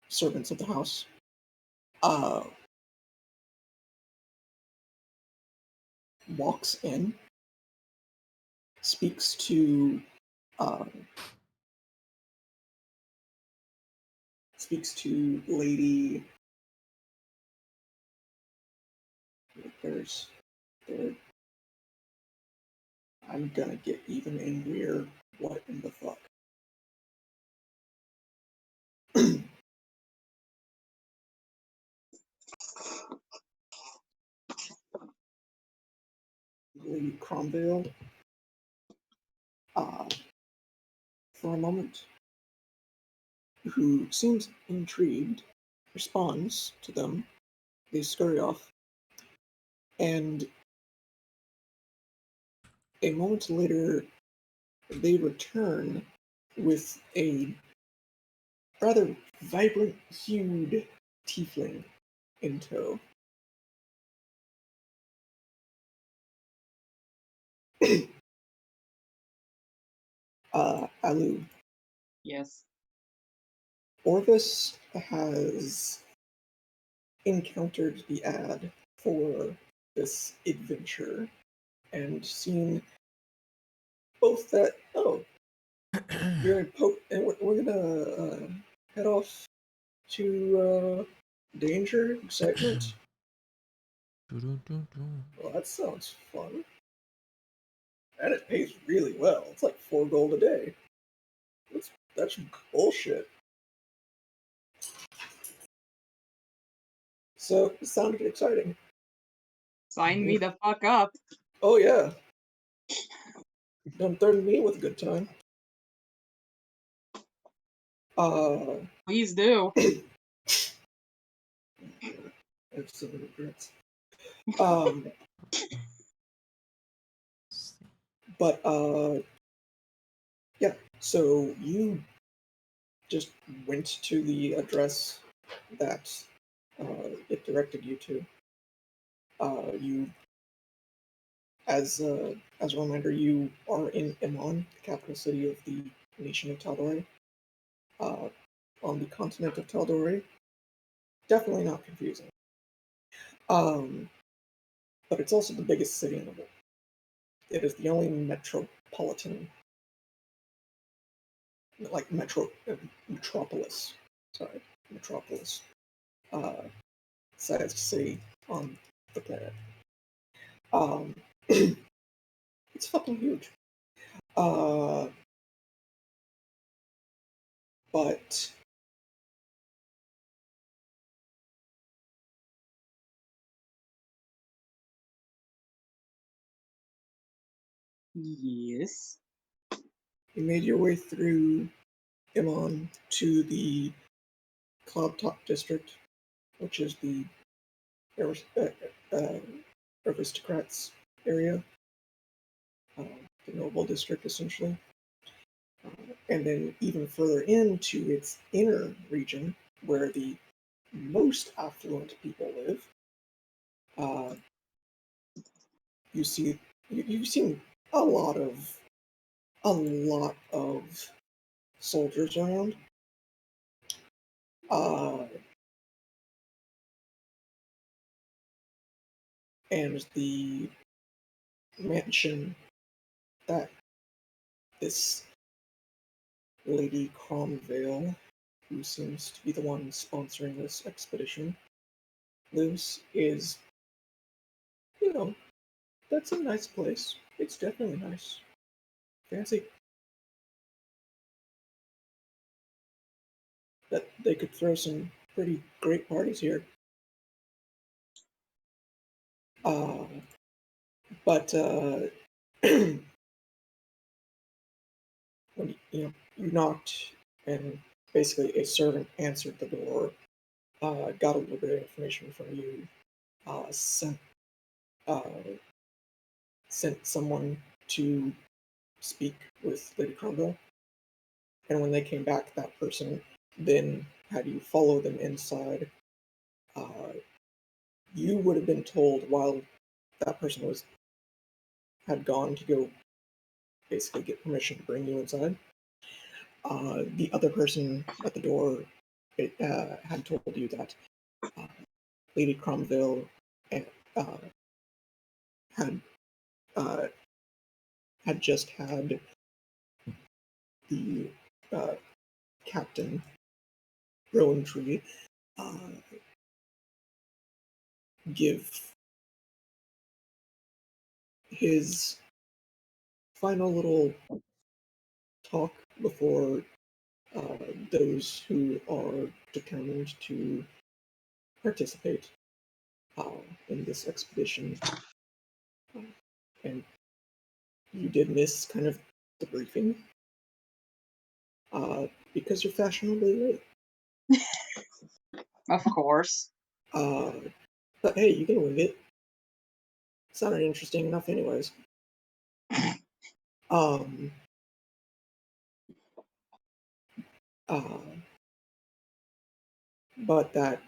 servants of the house, walks in, speaks to Lady. I'm gonna get even angrier. What in the fuck? Lady Cromvale, for a moment, who seems intrigued, responds to them. They scurry off, and a moment later, they return with a rather vibrant-hued tiefling in tow. Alu. Yes. Orvis has encountered the ad for this adventure and seen both that, and we're gonna head off to danger, excitement. Well, that sounds fun. And it pays really well. It's like 4 gold a day. That's bullshit. So it sounded exciting. Sign me the fuck up. Oh yeah. Don't threaten me with a good time. Please do. I have so many regrets. But yeah, so you just went to the address that it directed you to. You, as a reminder, you are in Iman, the capital city of the nation of Tal'Dorei, on the continent of Tal'Dorei. Definitely not confusing. But it's also the biggest city in the world. It is the only metropolitan, metropolis. Sorry, metropolis. Sized city on the planet. It's fucking huge. But Yes. you made your way through Iman to the Cloud Top district, which is the aristocrats area, the noble district essentially. And then even further into its inner region, where the most affluent people live, you've seen a lot of soldiers around. And the mansion that this Lady Cromvale, who seems to be the one sponsoring this expedition, lives is, that's a nice place. It's definitely nice. Fancy. That they could throw some pretty great parties here. But when you knocked, and basically a servant answered the door, got a little bit of information from you, sent someone to speak with Lady Cromwell, and when they came back, that person then had you follow them inside. You would have been told while that person had gone to go basically get permission to bring you inside. The other person at the door it had told you that uh, Lady Cromwell uh, had uh, had just had the uh, captain Rowantree uh, give his final little talk before those who are determined to participate uh, in this expedition. Uh, and you did miss kind of the briefing because you're fashionably late. Of course. Uh, but hey, you can wing it. It sounded interesting enough, anyways. Um, uh, but that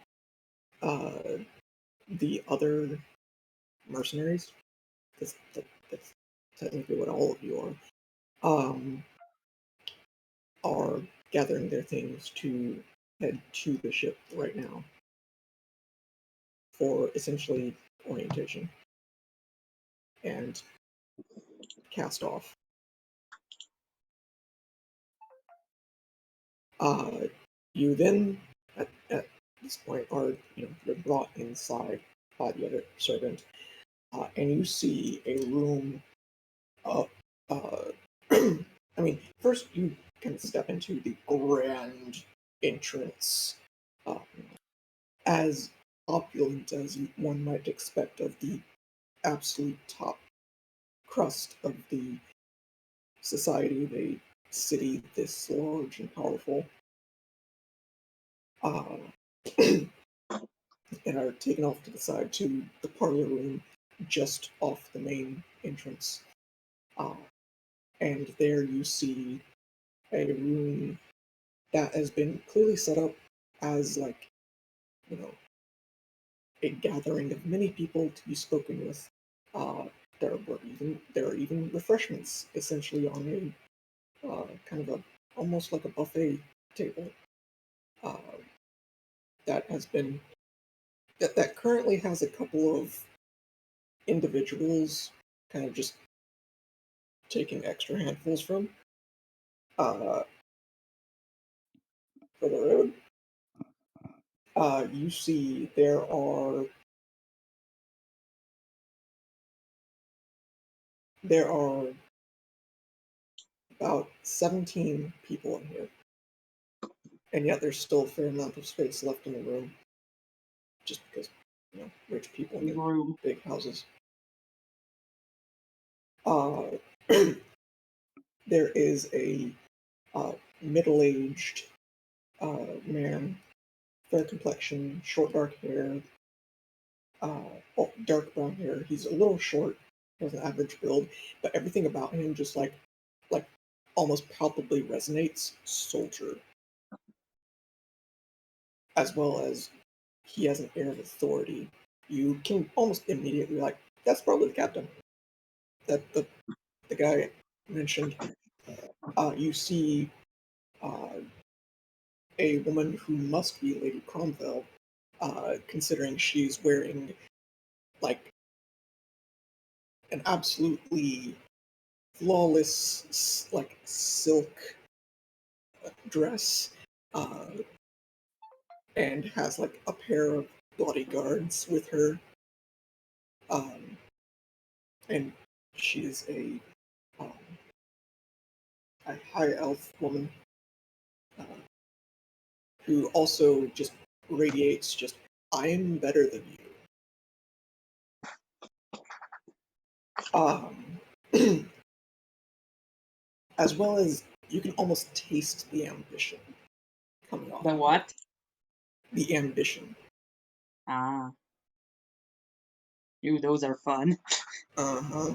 uh, the other mercenaries, that's technically what all of you are gathering their things to head to the ship right now for essentially orientation and cast off. Uh, you then, at this point, are you're brought inside by the other servant, and you see a room. Up, I mean, first you can step into the grand entrance, um, as opulent as one might expect of the absolute top crust of the society of a city this large and powerful, uh, and are taken off to the side to the parlor room just off the main entrance. Uh, and there you see a room that has been clearly set up as like, you know, a gathering of many people to be spoken with. Uh, there are even refreshments essentially on a kind of a almost like a buffet table uh, that has been that currently has a couple of individuals kind of just taking extra handfuls from uh, for the road. You see there are about 17 people in here, and yet there's still a fair amount of space left in the room, just because rich people get Room. big houses. Uh, there is a middle-aged man, fair complexion, short dark hair, dark brown hair. He's a little short, has an average build, but everything about him just like almost palpably resonates soldier, as well as he has an air of authority. You can almost immediately like that's probably the captain. That the guy mentioned. You see uh, a woman who must be Lady Cromwell, considering she's wearing like an absolutely flawless like silk dress, uh, and has like a pair of bodyguards with her, um, and she is um, a high elf woman uh, who also just radiates just I am better than you. Um, as well as you can almost taste the ambition coming off The of her. what? The ambition. Ah. Ooh, those are fun. Uh huh.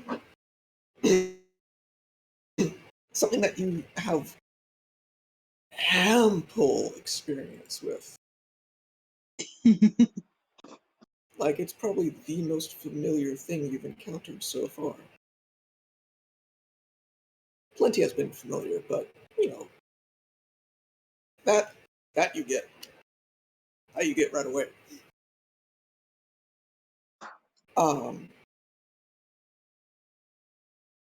Something that you have ample experience with. Like, it's probably the most familiar thing you've encountered so far. Plenty has been familiar, but, that that you get. how you get right away. Um,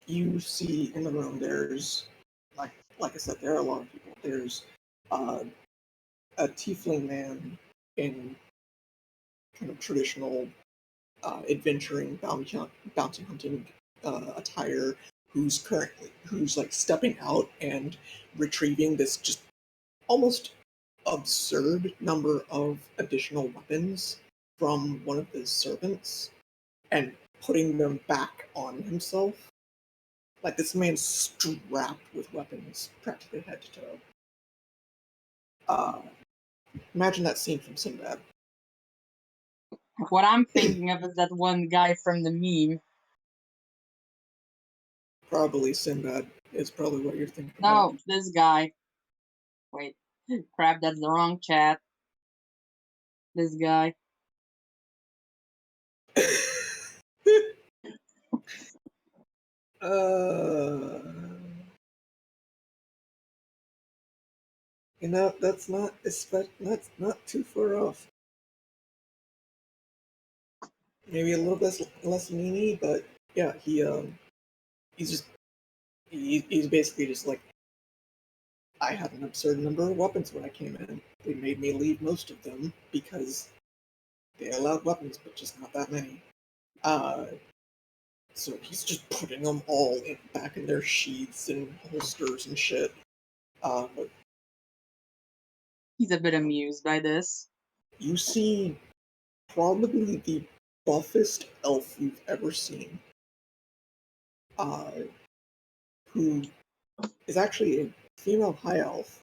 you see in the room there's like I said, there are a lot of people. There's uh, a tiefling man in kind of traditional adventuring bounty hunting attire who's like stepping out and retrieving this just almost absurd number of additional weapons from one of the servants and putting them back on himself. Like this man's strapped with weapons practically head to toe. Uh, Imagine that scene from Sinbad. What I'm thinking of is that one guy from the meme. Probably Sinbad is probably what you're thinking about. No, this guy. Wait, crap, that's the wrong chat. This guy. uh, that's not too far off. Maybe a little bit less meany, but yeah, he's just he's basically just like, I had an absurd number of weapons when I came in. They made me leave most of them because they allowed weapons, but just not that many. Uh, so he's just putting them all back in their sheaths and holsters and shit. Uh, He's a bit amused by this. you see probably the buffest elf you've ever seen, uh, who is actually a female high elf,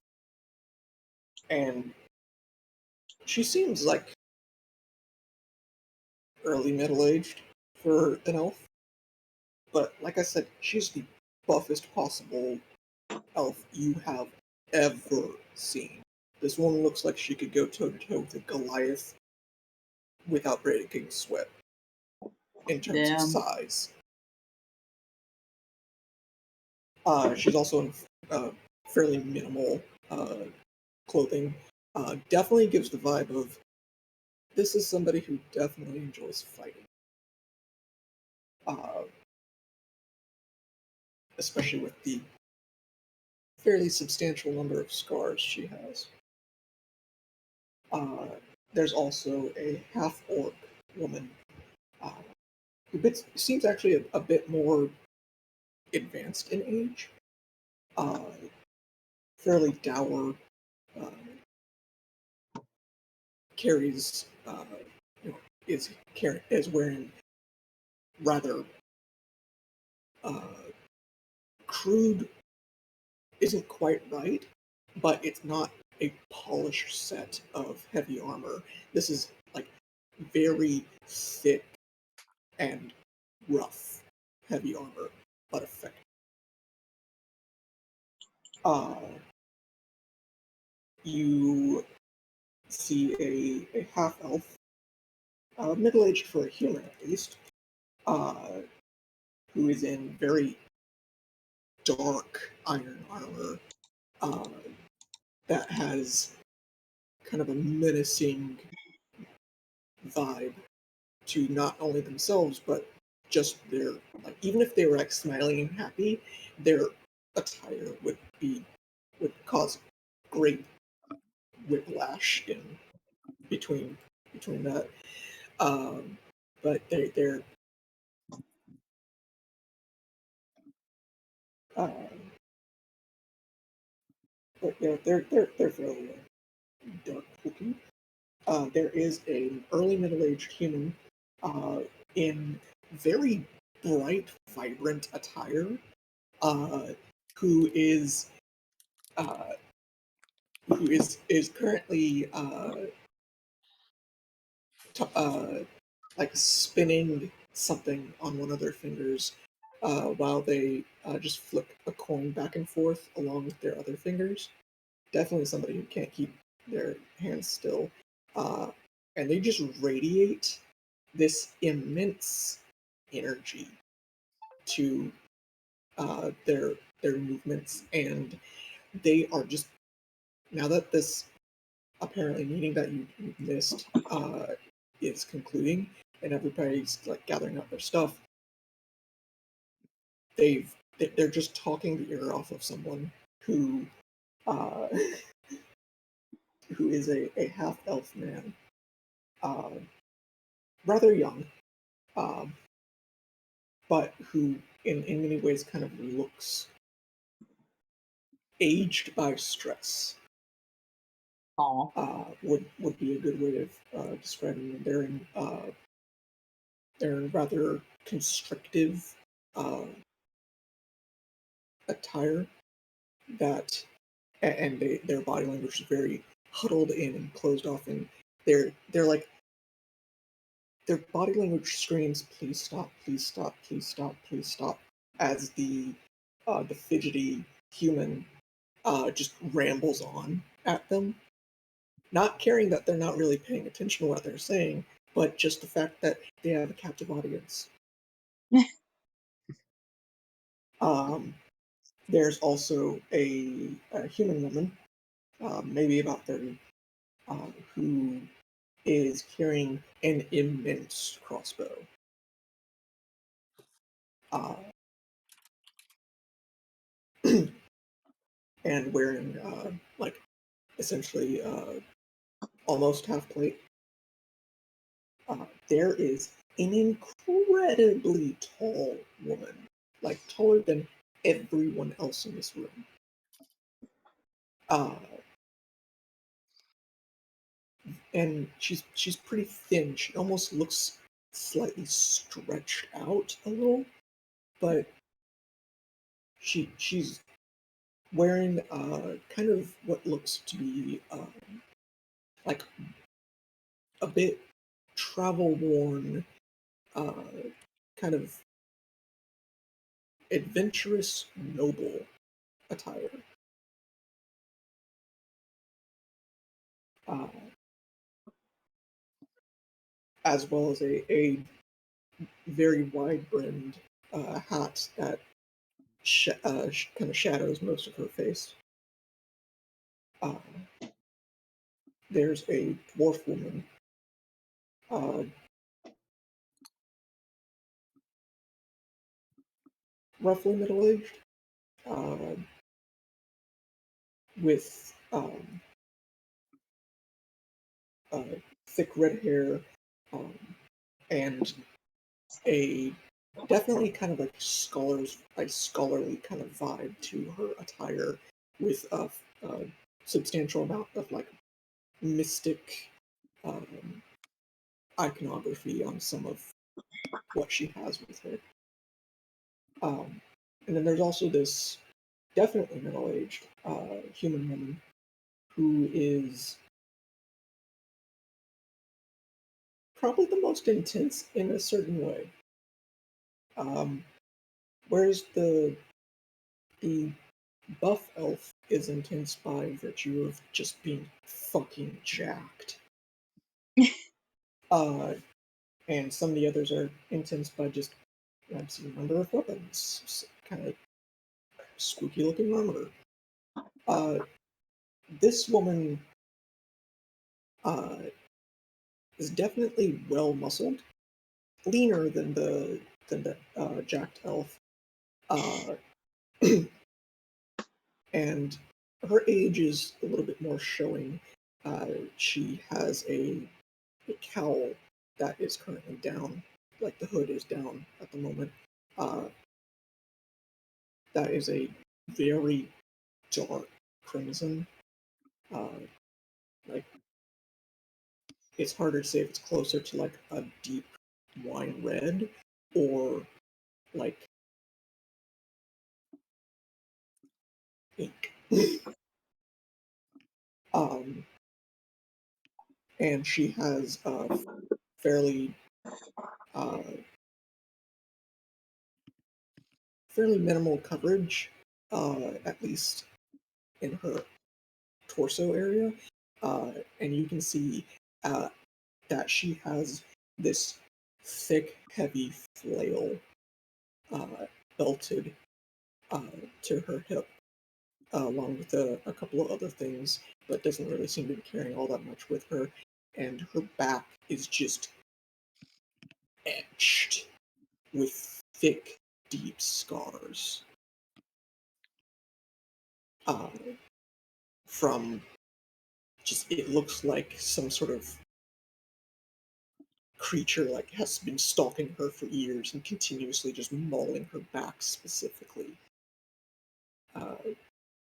and she seems like early middle aged for an elf. But like I said, she's the buffest possible elf you have ever seen. This one looks like she could go toe to toe with a Goliath without breaking sweat in terms of Damn. size. She's also in fairly minimal clothing. Definitely gives the vibe of this is somebody who definitely enjoys fighting. Uh, Especially with the fairly substantial number of scars she has. Uh, there's also a half-orc woman uh, who seems actually a bit more advanced in age. Uh, Fairly dour, uh, carries, you know, is wearing rather uh, crude. Isn't quite right, but it's not a polished set of heavy armor. This is like very thick and rough heavy armor, but effective. Uh, you see a half elf, middle aged for a human at least, uh, who is in very dark iron armor uh, that has kind of a menacing vibe to not only themselves but just their, like, even if they were like smiling and happy, their attire would cause great whiplash in between that. Um, but uh, they're fairly dark looking. There is an early middle-aged human in very bright, vibrant attire uh, who is uh, is currently t- uh, like spinning something on one of their fingers while they just flick a coin back and forth along with their other fingers. Definitely somebody who can't keep their hands still. Uh, and they just radiate this immense energy to their movements, and they are just, now that this apparently meeting that you missed is concluding, and everybody's like gathering up their stuff. They're just talking the ear off of someone who uh, who is a half elf man, uh, rather young, um, but who in many ways kind of looks aged by stress. Oh, Would be a good way of describing them. They're in rather constrictive uh, attire that, and their body language is very huddled in and closed off, and they're like their body language screams, "Please stop! Please stop! Please stop! Please stop!" as the fidgety human just rambles on at them, not caring that they're not really paying attention to what they're saying, but just the fact that they have a captive audience. Um, there's also a human woman, maybe about 30, who is carrying an immense crossbow. Uh, and wearing like essentially almost half plate. There is an incredibly tall woman, like taller than everyone else in this room. Uh, and she's pretty thin. She almost looks slightly stretched out a little, but she's wearing kind of what looks to be like a bit travel worn, uh, kind of adventurous noble attire, uh, as well as a very wide brimmed hat that kind of shadows most of her face. Uh, there's a dwarf woman, uh, roughly middle aged, uh, with uh, thick red hair, um, and a definitely kind of like scholarly kind of vibe to her attire, with a substantial amount of like mystic um, iconography on some of what she has with her. Um, and then there's also this definitely middle-aged human woman who is probably the most intense in a certain way. Um, whereas the buff elf is intense by virtue of just being fucking jacked. Uh, and some of the others are intense by just a number of weapons, kind of spooky looking armor. Uh, this woman uh, is definitely well muscled, leaner than the jacked elf, uh, and her age is a little bit more showing. She has a cowl that is currently down, like the hood is down at the moment. Uh, that is a very dark crimson. Uh, like it's harder to say if it's closer to like a deep wine red or like ink. um, and she has fairly uh, fairly minimal coverage, at least in her torso area, and you can see uh, that she has this thick, heavy flail uh, belted uh, to her hip, along with a couple of other things, but doesn't really seem to be carrying all that much with her. And her back is just etched with thick, deep scars. Uh, from just, it looks like some sort of creature like has been stalking her for years and continuously just mauling her back specifically. Uh,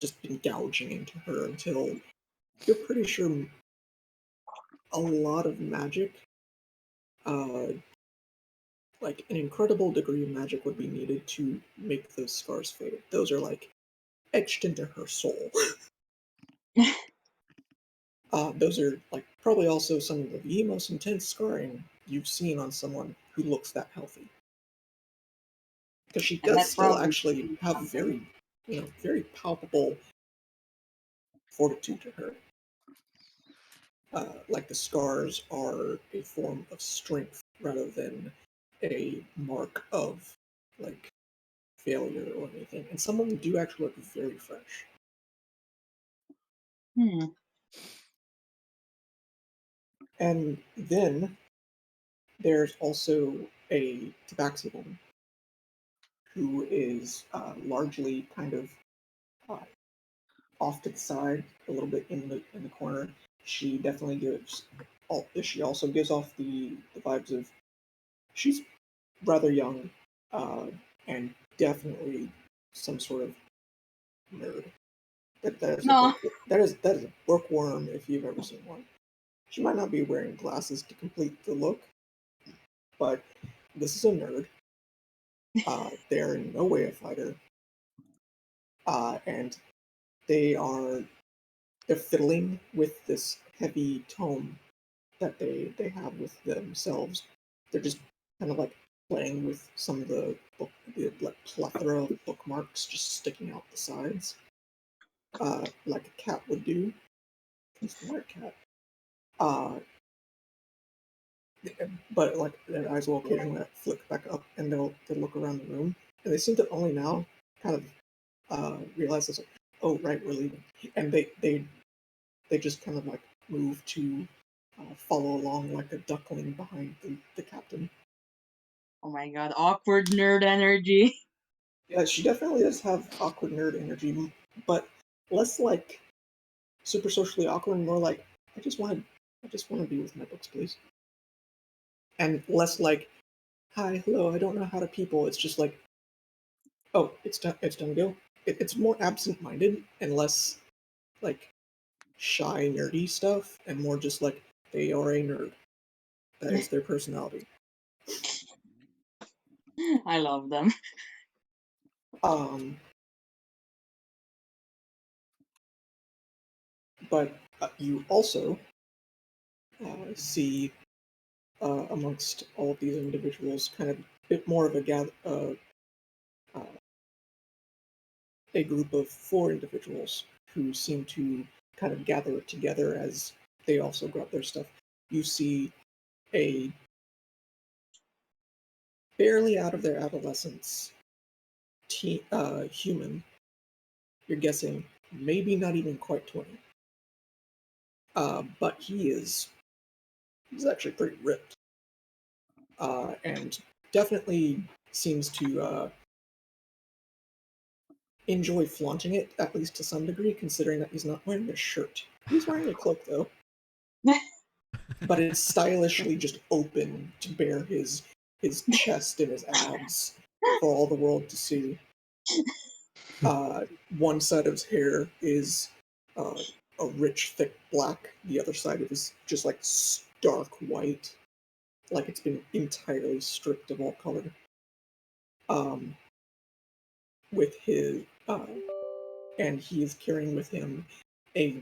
just been gouging into her until you're pretty sure a lot of magic, uh, like an incredible degree of magic would be needed to make those scars fade. Those are like etched into her soul. Those are like probably also some of the most intense scarring you've seen on someone who looks that healthy. Because she And does that still probably actually means have something. very, very palpable fortitude to her. Like the scars are a form of strength rather than a mark of like failure or anything. And some of them do actually look very fresh. Hmm. And then there's also a tabaxi woman who is largely kind of uh, off to the side, a little bit in the corner. She definitely gives. She also gives off the vibes of she's rather young, uh, and definitely some sort of nerd. That is a No. that is a bookworm if you've ever seen one. She might not be wearing glasses to complete the look, but this is a nerd. They're in no way a fighter, and they are they're fiddling with this heavy tome that they have with themselves. They're just kind of like playing with some of the like plethora of bookmarks just sticking out the sides, like a cat would do. A smart cat. Uh, but like their eyes will occasionally flick back up, and they'll look around the room, and they seem to only now kind of realize this. Like, oh, right, we're leaving, and they just kind of like move to follow along like a duckling behind the captain. Oh my god, awkward nerd energy. Yeah, she definitely does have awkward nerd energy, but less like super socially awkward, and more like I just want to be with my books, please, and less like, hi, hello, I don't know how to people. It's just like, oh, it's done to go. It's more absent-minded and less like shy, nerdy stuff, and more just like they are a nerd. That is their personality. I love them. Um, but you also see amongst all of these individuals kind of a bit more of uh, a group of four individuals who seem to kind of gather together as they also grab their stuff. You see a barely out of their adolescence human. You're guessing maybe not even quite 20, but he's actually pretty ripped, and definitely seems to enjoy flaunting it, at least to some degree, considering that he's not wearing a shirt. He's wearing a cloak, though, but it's stylishly just open to bare his chest and his abs for all the world to see. Uh, One side of his hair is uh, a rich, thick black. The other side of is just like stark white, like it's been entirely stripped of all color. Um, with his and he is carrying with him a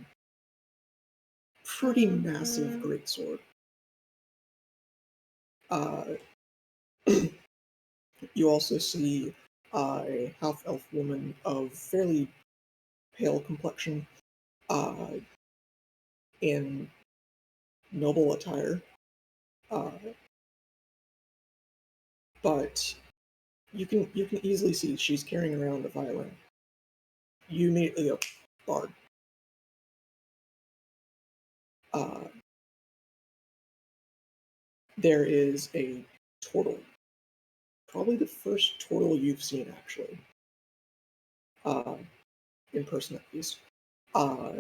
pretty massive greatsword. Uh, you also see a half elf woman of fairly pale complexion uh, in noble attire, uh, but you can easily see she's carrying around a violin. You immediately go, bard. Uh, there is a turtle, probably the first turtle you've seen actually, uh, in person at least, uh,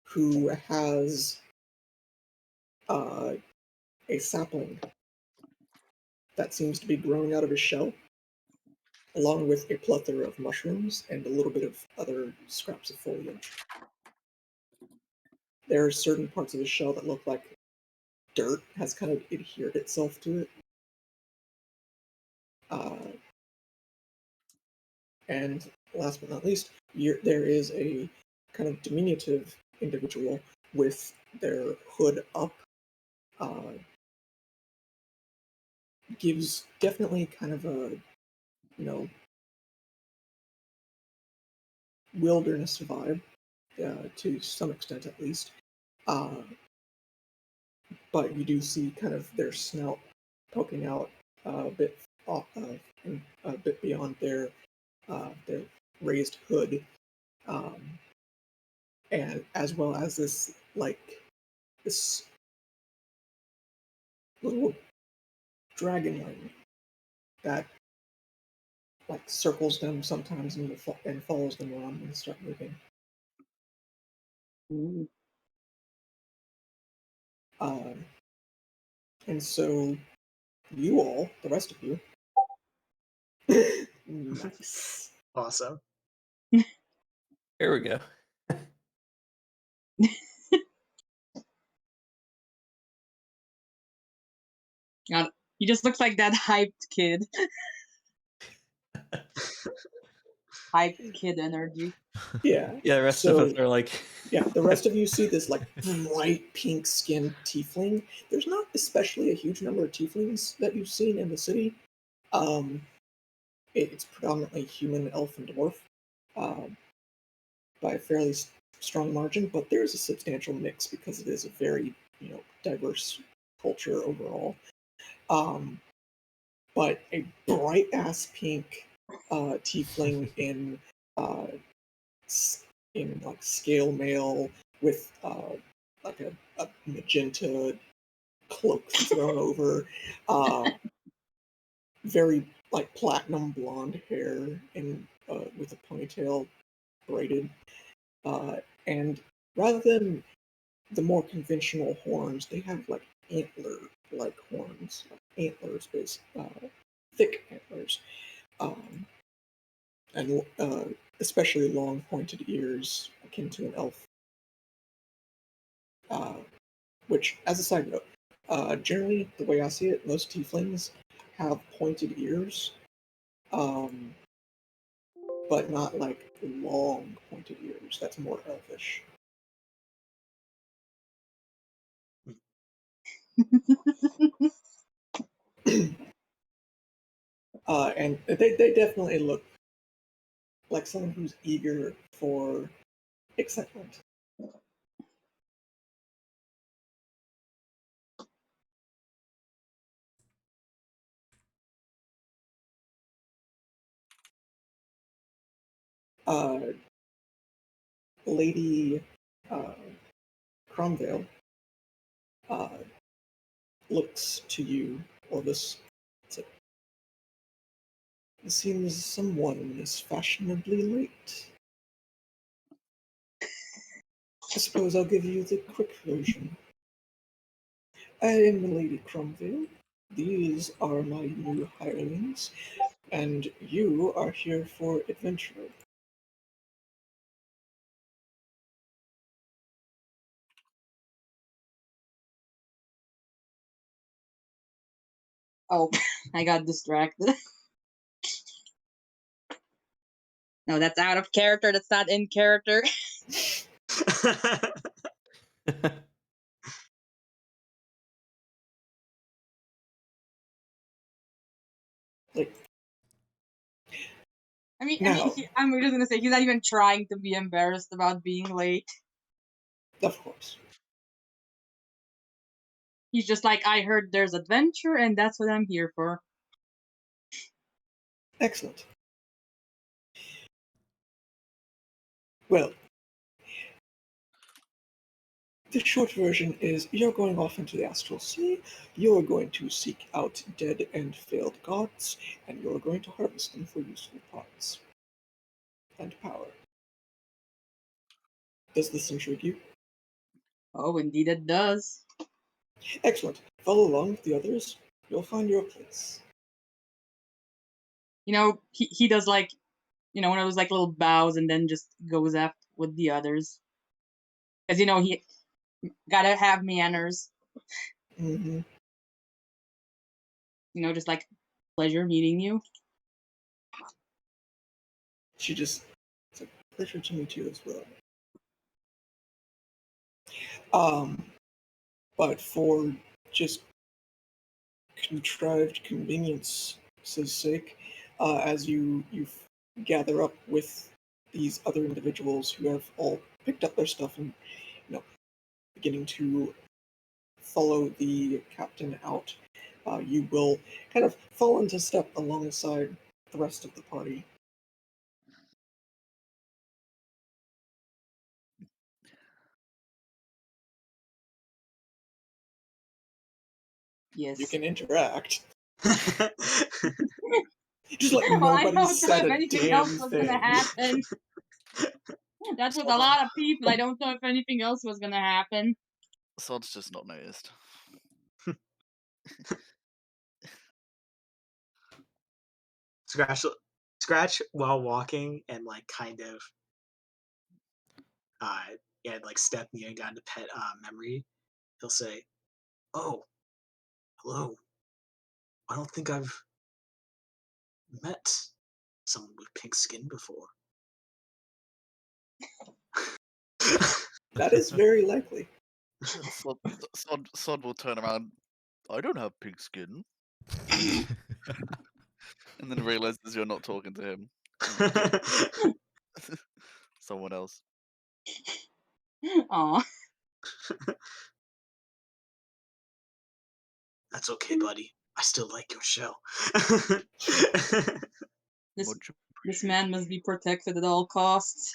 who has uh, a sapling that seems to be growing out of his shell, along with a plethora of mushrooms and a little bit of other scraps of foliage. There are certain parts of his shell that look like dirt has kind of adhered itself to it. Uh, and last but not least, there is a kind of diminutive individual with their hood up. Uh, gives definitely kind of a, you know, wilderness vibe, to some extent at least. Uh, but you do see kind of their snout poking out a bit off, and a bit beyond their raised hood, um, and as well as this little dragon ring that like circles them sometimes and follows them around when they start moving. Ooh. Uh, and so you all, the rest of you, nice. Awesome. Here we go. God, he just looks like that hyped kid. Hyped kid energy. Yeah. Yeah, the rest of us So are like, yeah, the rest of you see this like bright pink skinned tiefling. There's not especially a huge number of tieflings that you've seen in the city. Um, it's predominantly human, elf, and dwarf, um, by a fairly strong margin, but there's a substantial mix because it is a very, diverse culture overall. Um, but a bright ass pink tiefling uh, in like scale mail with like a magenta cloak thrown over, uh, very like platinum blonde hair and with a ponytail braided, and rather than the more conventional horns, they have like antler like horns, like antlers based, thick antlers, um, and especially long pointed ears akin to an elf. Uh, which, as a side note, generally the way I see it, most tieflings have pointed ears, um, but not like long pointed ears. That's more elfish. And they definitely look like someone who's eager for excitement. Uh, Lady uh, Cromvale uh, looks to you, Orbis. It's like, it seems someone is fashionably late. I suppose I'll give you the quick version. I am Lady Cromvale. These are my new hirelings, and you are here for adventure. Oh, I got distracted. No, that's out of character. That's not in character. Like, I mean, now, I'm just gonna say he's not even trying to be embarrassed about being late. of course. He's just like, I heard there's adventure, and that's what I'm here for. Excellent. Well, The short version is you're going off into the astral sea, you're going to seek out dead and failed gods, and you're going to harvest them for useful parts and power. Does this intrigue you? Oh, indeed it does. Excellent. Follow along with the others. You'll find your place. He does like, one of those like little bows and then just goes after with the others. Because, he gotta have manners. Mm-hmm. Just like, pleasure meeting you. It's a pleasure to meet you as well. But for just contrived convenience's sake, as you gather up with these other individuals who have all picked up their stuff and beginning to follow the captain out, you will kind of fall into step alongside the rest of the party. Yes. You can interact. Just like Well, I nobody don't know said if a anything damn else was thing. gonna happen. That was a lot of people. I don't know if anything else was gonna happen. Sod's just not noticed. Scratch while walking and like kind of like step kneeling down to pet Memory. He'll say, "Oh, hello. I don't think I've met someone with pink skin before." That is very likely. Sod will turn around. I don't have pink skin. And then realizes you're not talking to him. Someone else. Aw. That's okay, buddy. I still like your show. This man must be protected at all costs.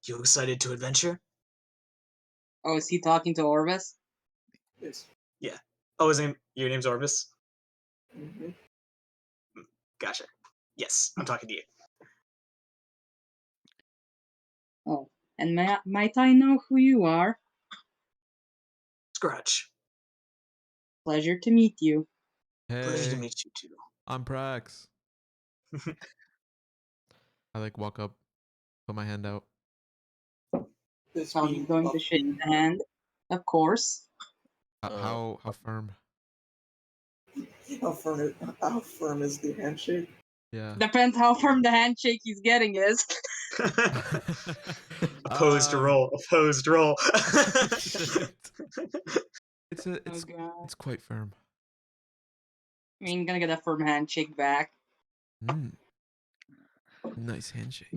You excited to adventure? Oh, is he talking to Orvis? Yes. Yeah. Oh, your name's Orvis? Mm-hmm. Gotcha. Yes, I'm talking to you. Oh, and might I know who you are? Scratch. Pleasure to meet you. Pleasure to Hey, meet you too. I'm Prax. I walk up, put my hand out. This How being he's going to above shake you, the hand, of course. How firm? how firm is the handshake? Yeah. Depends how firm the handshake he's getting is. Opposed roll. Opposed roll. It's quite firm. I mean, gonna get a firm handshake back. Nice handshake.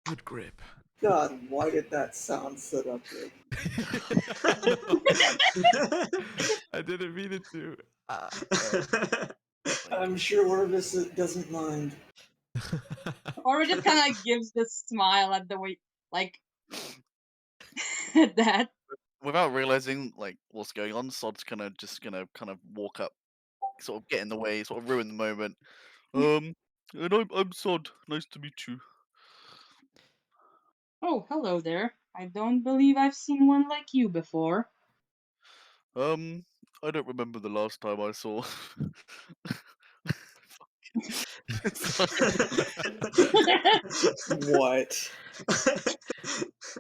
Good grip. God, why did that sound seductive? I didn't mean it to. I'm sure Orvis doesn't mind. Or it just kind of gives this smile at the way, at that. Without realizing what's going on, Sod's just gonna walk up, sort of get in the way, sort of ruin the moment. And I'm Sod. Nice to meet you. Oh, hello there. I don't believe I've seen one like you before. I don't remember the last time I saw. What?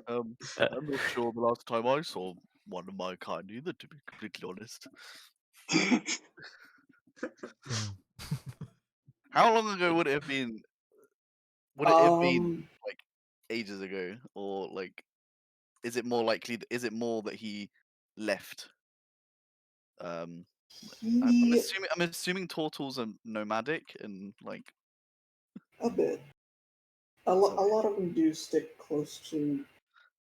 I'm not sure the last time I saw one of my kind either, to be completely honest. Damn. How long ago would it have been? Would it have been ages ago, or is it more likely? Is it more that he left? I'm assuming turtles are nomadic and a bit. A lot of them do stick close to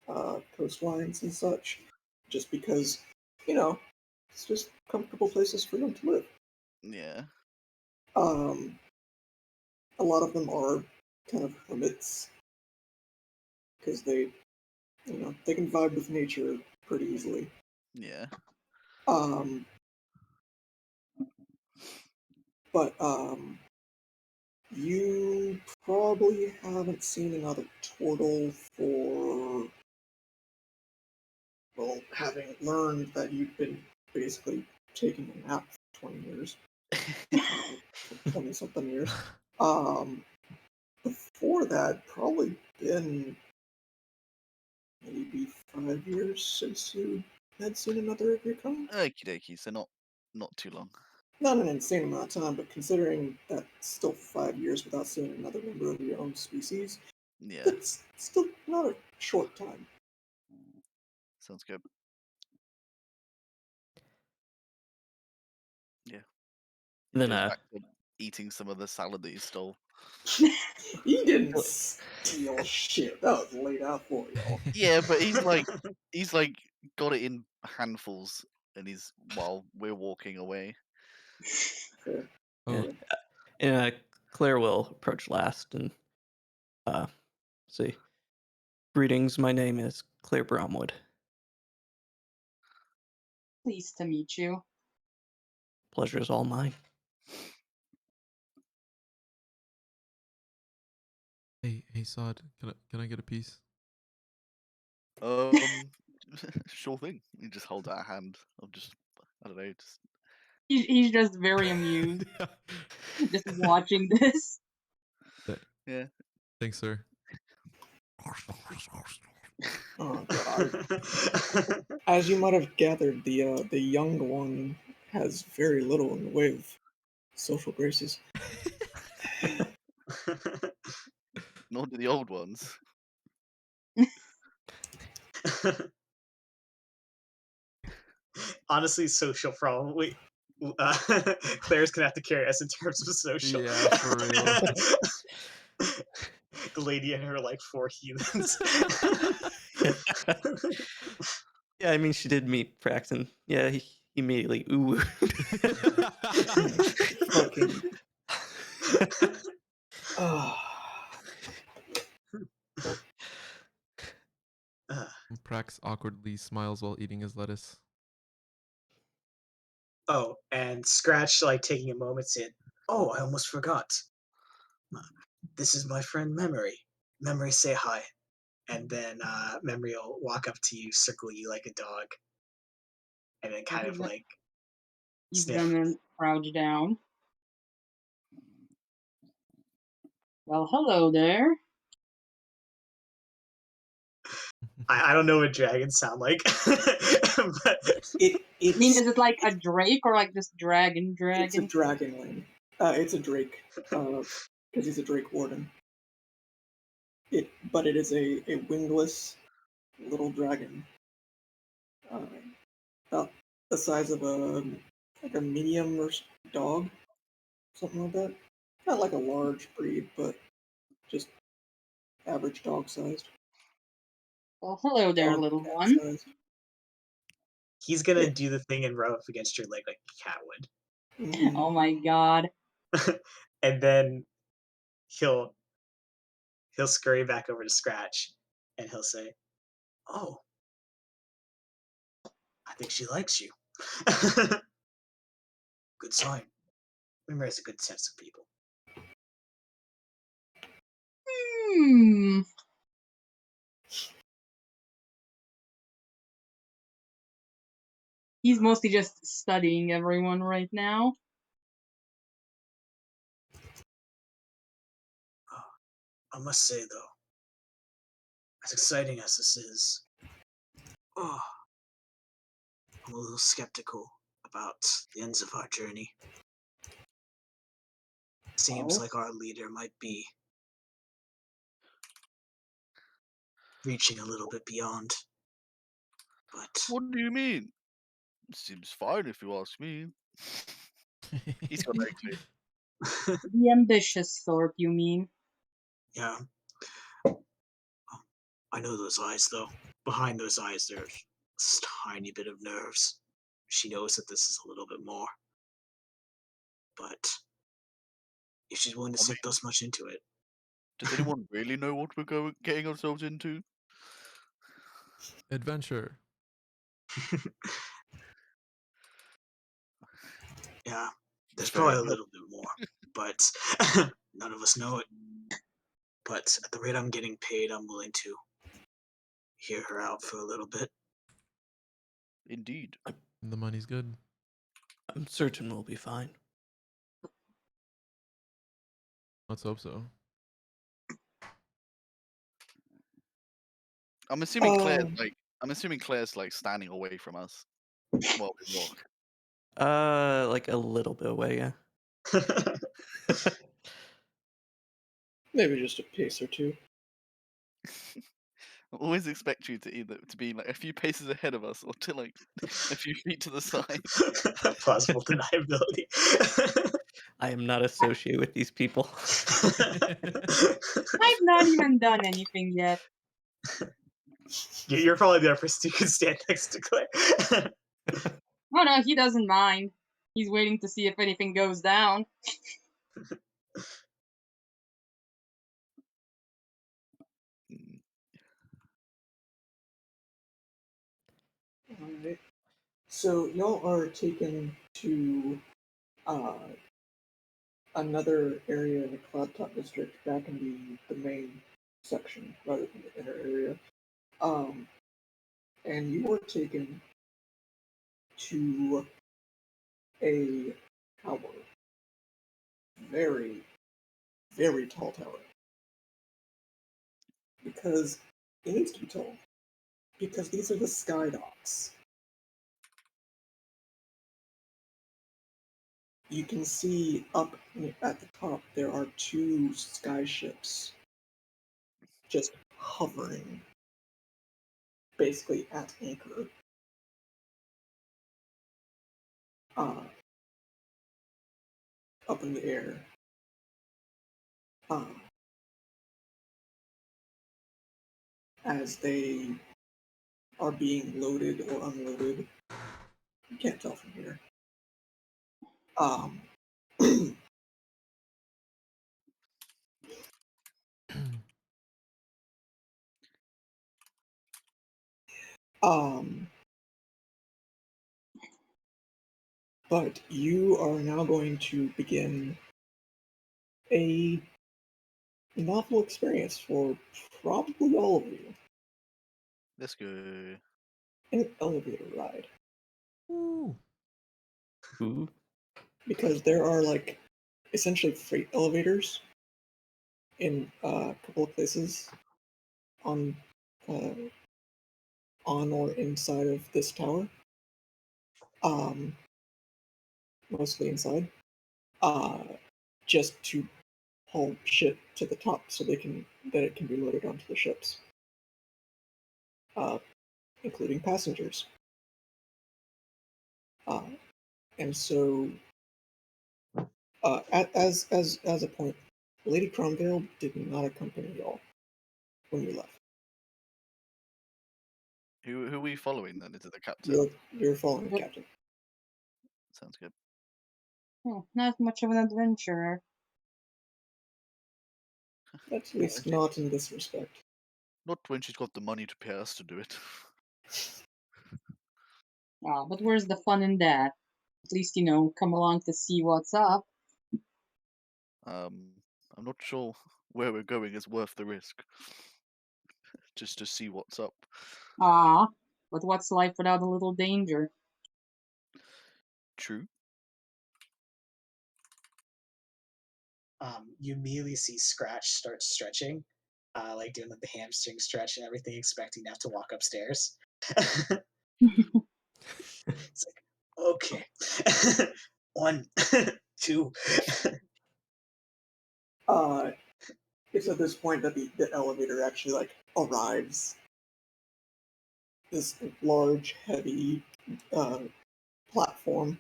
coastlines and such, just because it's just comfortable places for them to live. Yeah. A lot of them are kind of hermits because they can vibe with nature pretty easily. Yeah. But you probably haven't seen another turtle for, well, having learned that you've been basically taking a nap for 20 years, 20 something years. Before that, probably been maybe 5 years since you had seen another of your kind. Okie dokie, so not too long. Not an insane amount of time, but considering that's still 5 years without seeing another member of your own species, Yeah, it's still not a short time. sounds good. Yeah. Then Goes back to eating some of the salad that you stole. He didn't steal shit. That was laid out for y'all. Yeah, but he's like got it in handfuls, and while we're walking away. Fair. Oh, Fair. and Claire will approach last and say, "Greetings, my name is Claire Bromwood. Pleased to meet you. Pleasure is all mine." hey, Sod, can I get a piece? Sure thing. You just hold out a hand. I don't know, just He's just very amused, just watching this. yeah. Thanks, sir. Oh god. As you might have gathered, the young one has very little in the way of social graces. Nor do the old ones. Honestly, social problem. Claire's gonna have to carry us in terms of social. Yeah, for real. The lady and her like 4 heathens. Yeah, I mean, she did meet Praxton. Yeah, he immediately ooh. Fucking. Prax awkwardly smiles while eating his lettuce. Oh, and Scratch like taking a moment saying, "Oh, I almost forgot. This is my friend Memory. Memory, say hi." And then Memory will walk up to you, circle you like a dog, and then kind of like He's sniff. gonna crouch down. Well, hello there. I don't know what dragons sound like. But I mean, is it like a drake or like just dragon? It's a dragonling. It's a drake, because he's a drake warden. But it is a wingless little dragon, about the size of a medium or dog, something like that. Not like a large breed, but just average dog sized. Well, hello there, Dog little cat one. sized. he's gonna Yeah. do the thing and rub up against your leg like a cat would. Oh my god. And then he'll scurry back over to Scratch and he'll say, "Oh, I think she likes you." Good sign. Remember, has a good sense of people. Hmm. He's mostly just studying everyone right now. I must say, though, as exciting as this is, I'm a little skeptical about the ends of our journey. Seems Oh. like our leader might be reaching a little bit beyond. But What do you mean? Seems fine if you ask me. He's got no clue. The ambitious sort, you mean? yeah, I know those eyes, though. Behind those eyes, there's a tiny bit of nerves. She knows that this is a little bit more. But if she's willing to I sink mean, this much into it, Does anyone really know what we're getting ourselves into? Adventure. Yeah, there's Fair probably a enough. little bit more, but none of us know it. But at the rate I'm getting paid, I'm willing to hear her out for a little bit. Indeed. The money's good. I'm certain we'll be fine. Let's hope so. I'm assuming Claire's Um, like standing away from us while we walk. Like a little bit away, yeah. maybe just a pace or two. I always expect you to either to be like a few paces ahead of us or to like a few feet to the side. Plausible deniability. I am not associated with these people. I've not even done anything yet. You're probably the person who can stand next to Claire. Oh no, he doesn't mind. He's waiting to see if anything goes down. Mm, Alright. So y'all are taken to another area in the Cloud Top District, back in the main section rather than the inner area. And you were taken to a tower. Very, very tall tower. Because it needs to be tall. Because these are the sky docks. You can see up at the top there are two sky ships just hovering, basically at anchor. Up in the air. As they are being loaded or unloaded. You can't tell from here. But you are now going to begin a novel experience for probably all of you. let's go. An elevator ride. Ooh. Ooh. Because there are like essentially freight elevators in a couple of places on or inside of this tower. Mostly inside. Just to haul shit to the top so that it can be loaded onto the ships. Including passengers. And so as a point, Lady Cromvale did not accompany y'all when you left. Who are we following then? Is it the captain? You're following the Yep. captain. Sounds good. Oh, not much of an adventurer. At least not in this respect. Not when she's got the money to pay us to do it. Ah, but where's the fun in that? At least, come along to see what's up. I'm not sure where we're going is worth the risk. Just to see what's up. Ah, but what's life without a little danger? True. You immediately see Scratch start stretching, like doing the hamstring stretch and everything, expecting to have to walk upstairs. It's like, okay, 1, 2. It's at this point that the elevator actually like arrives. This large, heavy platform.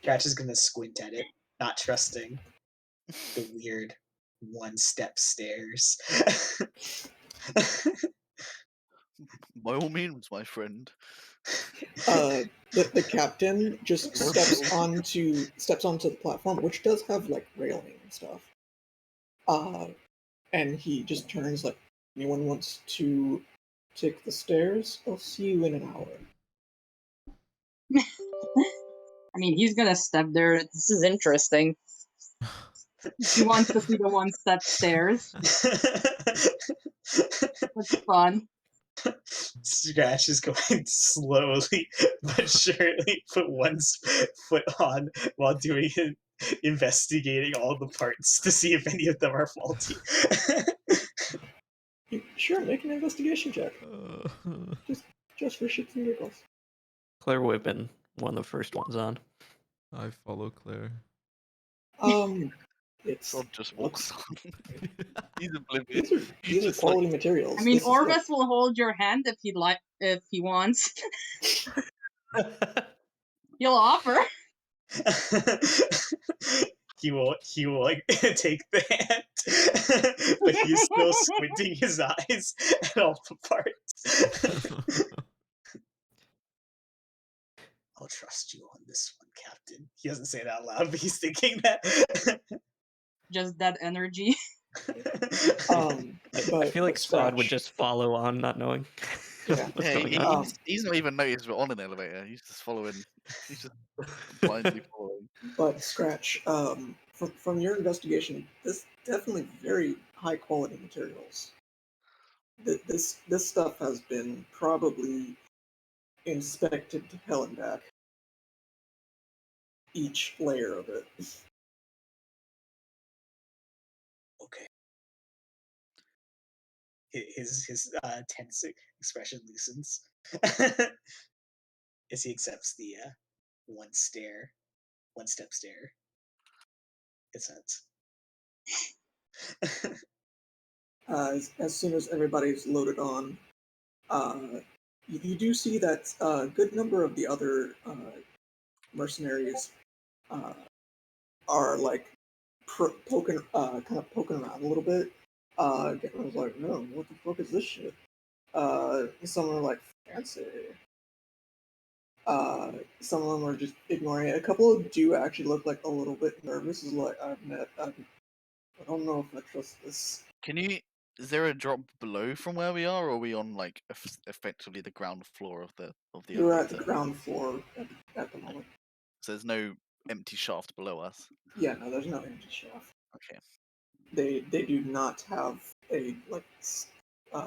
Scratch is gonna squint at it, not trusting the weird one-step stairs. By all means, my friend. The captain just steps Merciful. onto the platform, which does have like railing and stuff. And he just turns like, anyone wants to take the stairs? I'll see you in an hour. I mean, he's gonna step there. This is interesting. He wants to see the one-step stairs. It's fun. Scratch is going slowly but surely put one foot on while doing it, investigating all the parts to see if any of them are faulty. Sure, make an investigation check. Just for shits and giggles. Claire would have been one of the first ones on. I follow Claire. It's Sod just walks on. He's oblivious. these are quality materials. I mean, This is like- Orvis will hold your hand if he wants. He'll offer. He will like take the hand, but he's still squinting his eyes at all the parts. I'll trust you on this one, Captain. He doesn't say it out loud, but he's thinking that. Just that energy. I feel like Sod would Scratch. just follow on, not knowing Yeah. what's Yeah, going on. he's not even noticed we're on an elevator. He's just following. He's just blindly following. But Scratch, from your investigation, this definitely very high quality materials. This stuff has been probably inspected to hell and back. Each layer of it. Okay. His tense expression loosens as he accepts the one step stare. It says. As soon as everybody's loaded on, you do see that a good number of the other mercenaries are like poking around a little bit. Getting like, no, what the fuck is this shit? Some are like fancy. Some of them are just ignoring it. A couple do actually look like a little bit nervous. Is like, I don't know if I trust this. Is there a drop below from where we are, or are we on like effectively the ground floor of the You're at the elevator? ground floor at the moment. So there's no empty shaft below us. Yeah, no, there's no empty shaft. Okay. They do not have a like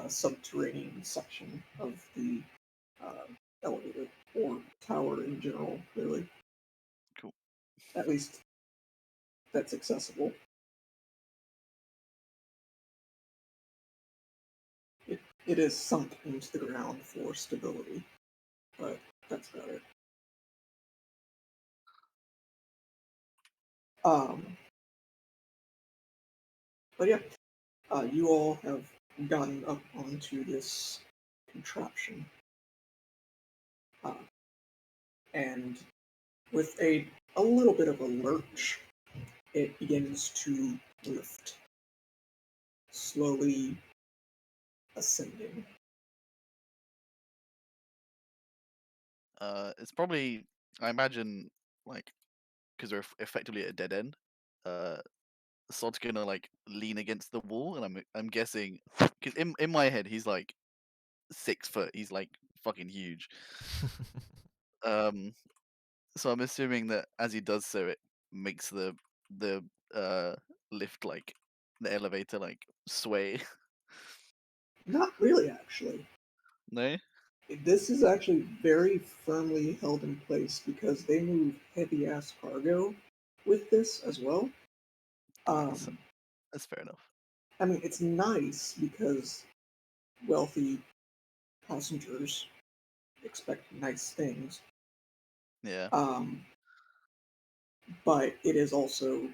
subterranean section of the elevator or tower in general, really. Cool. At least that's accessible. It is sunk into the ground for stability, but that's about it. But yeah, you all have gotten up onto this contraption, and with a little bit of a lurch, it begins to lift, slowly ascending. It's probably, I imagine, like, because we're effectively at a dead end. Sod's gonna like lean against the wall, and I'm guessing, because in my head he's like 6 foot. He's like fucking huge. So I'm assuming that as he does so, it makes the lift, like the elevator, like sway. Not really, actually. No. This is actually very firmly held in place because they move heavy ass cargo with this as well. That's fair enough. I mean, it's nice because wealthy passengers expect nice things. Yeah. But it is also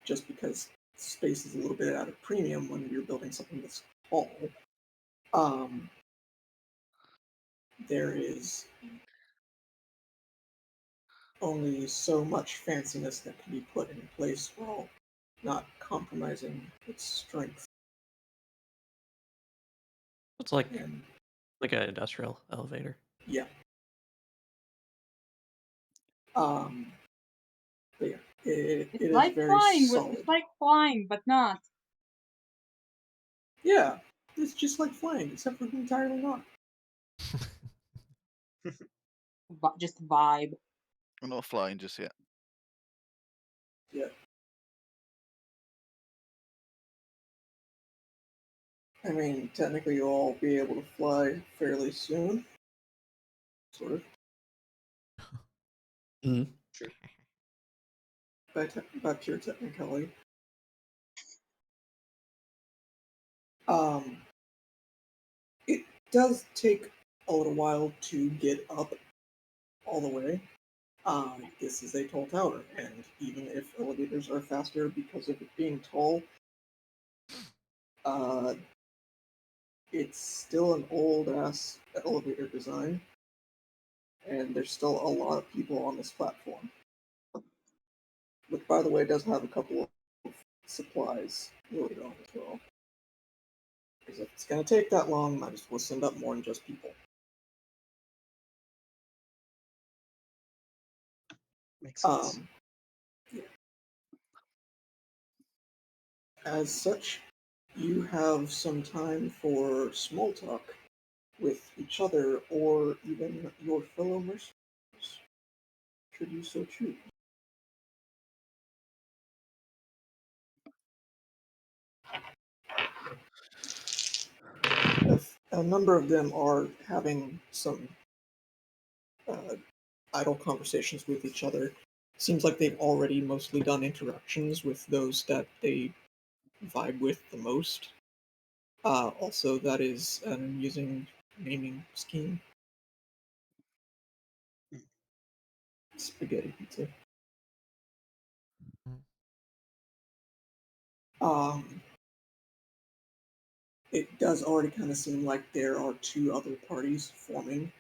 just because space is a little bit at a premium when you're building something this tall. There is only so much fanciness that can be put in place while not compromising its strength. It's like And Like an industrial elevator. Yeah. But yeah, it It's is like very flying. solid. It's like flying, but not. Yeah, it's just like flying, except for entirely not. Just vibe. We're not flying just yet. Yeah. I mean, technically you'll all be able to fly fairly soon. Sort of. Mm-hmm. True. By pure technicality. It does take a little while to get up all the way. This is a tall tower, and even if elevators are faster because of it being tall, it's still an old-ass elevator design, and there's still a lot of people on this platform. Which, by the way, does have a couple of supplies loaded on as well. Because if it's going to take that long, might as well send up more than just people. Makes sense. Yeah. As such, you have some time for small talk with each other or even your fellow mercenaries, should you so choose. A number of them are having some idle conversations with each other. Seems like they've already mostly done interactions with those that they vibe with the most. Also, that is an amusing naming scheme. Spaghetti pizza. Um, it does already kind of seem like there are two other parties forming,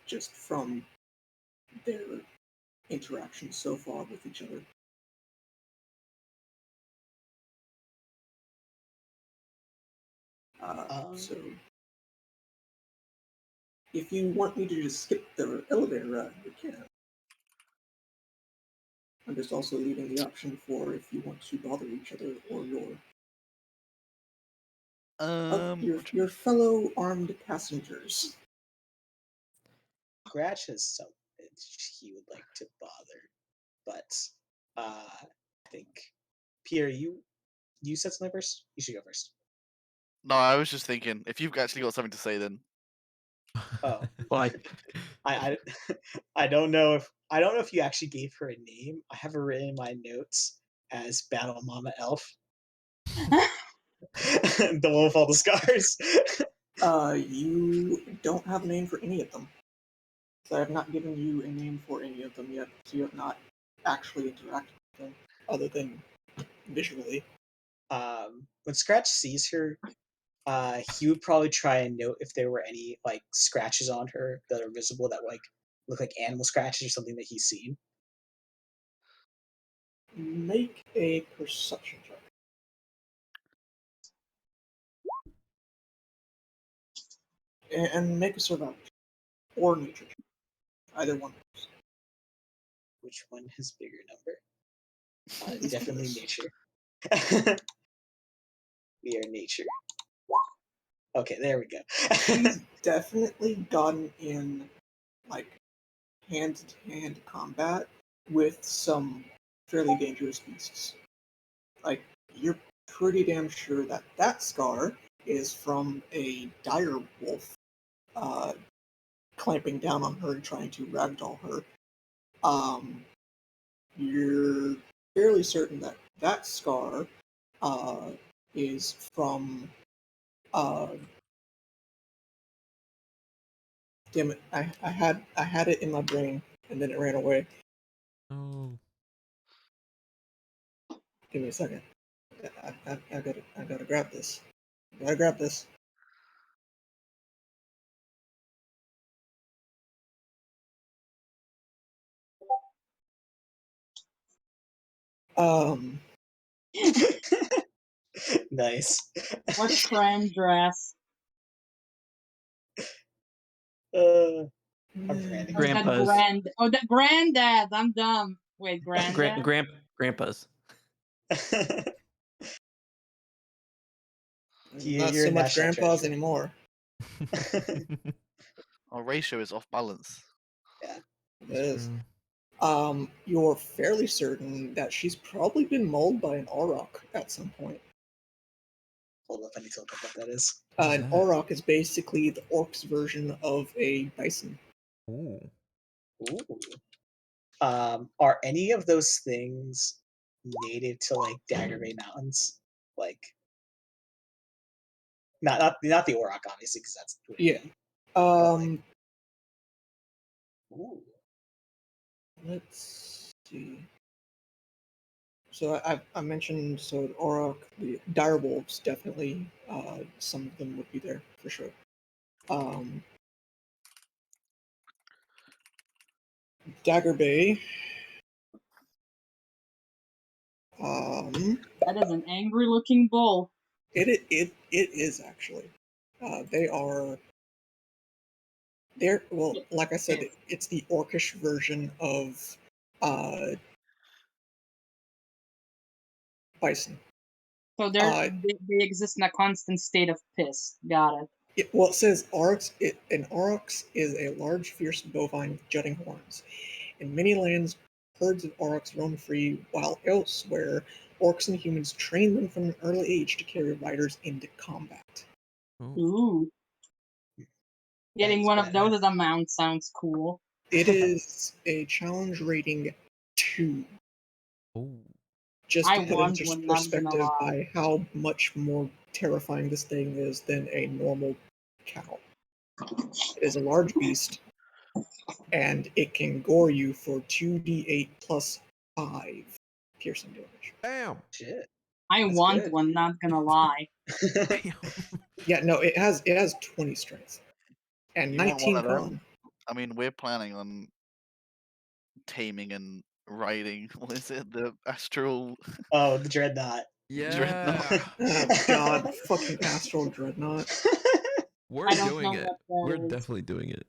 just from their interactions so far with each other. So, if you want me to just skip the elevator ride, you can. I'm just also leaving the option for if you want to bother each other or your fellow armed passengers. Scratch has some he would like to bother, but I think Pierre, you said something first. You should go first. No, I was just thinking, if you've actually got something to say, then Oh, Why? I don't know if you actually gave her a name. I have her written in my notes as Battle Mama Elf, the one with all the scars. You don't have a name for any of them. So I have not given you a name for any of them yet, so you have not actually interacted with them, other than visually. When Scratch sees her, he would probably try and note if there were any like scratches on her that are visible that like look like animal scratches or something that he's seen. Make a perception check. And make a survival check. Or nature check. Either one of those. Which one has bigger number? It's Definitely this. nature. We are nature. Okay, there we go. She's definitely gotten in, like, hand-to-hand combat with some fairly dangerous beasts. Like, you're pretty damn sure that that scar is from a dire wolf clamping down on her and trying to ragdoll her. You're fairly certain that that scar is from. Damn it! I had it in my brain and then it ran away. No. Give me a second. I gotta grab this. I gotta grab this. Um, Nice. What creme dress? I'm branding. Oh, that Grandpa's. that granddad. I'm dumb. Wait, granddad. Grandpa's. Not You're so a much national grandpas treasure. anymore. Our ratio is off balance. It That's is. true. You're fairly certain that she's probably been mauled by an auroch at some point. Hold up, I need to look up what that is. What's An that? auroch is basically the orc's version of a bison. Ooh. Ooh. Are any of those things native to like Dagger Bay Mountains? Like, not the Auroch, obviously, because that's Yeah. like- ooh. Let's see. So I mentioned the auroch, the direwolves definitely. Some of them would be there for sure. Dagger Bay. That is an angry-looking bull. It is actually. They are. They're well, like I said, it's the orcish version of bison. So they exist in a constant state of piss. Got it. Well, it says aurochs. An aurochs is a large, fierce bovine with jutting horns. In many lands, herds of aurochs roam free, while elsewhere, orcs and humans train them from an early age to carry riders into combat. Oh. Ooh. Getting is one of badass. those as a mount sounds cool. It is a challenge rating 2, Oh. just I to put want into one, not gonna perspective lie. by how much more terrifying this thing is than a normal cow. It is a large beast, and it can gore you for 2d8 plus 5 piercing damage. Damn. Shit. I That's want good. one, not gonna lie. Damn. Yeah, no, it has 20 strength and You want one 19 of them? con. I mean, we're planning on taming and riding. What is it? The astral Oh, the Dreadnought. Yeah. Oh god, fucking astral dreadnought. We're I don't doing know it. what that We're is. definitely doing it.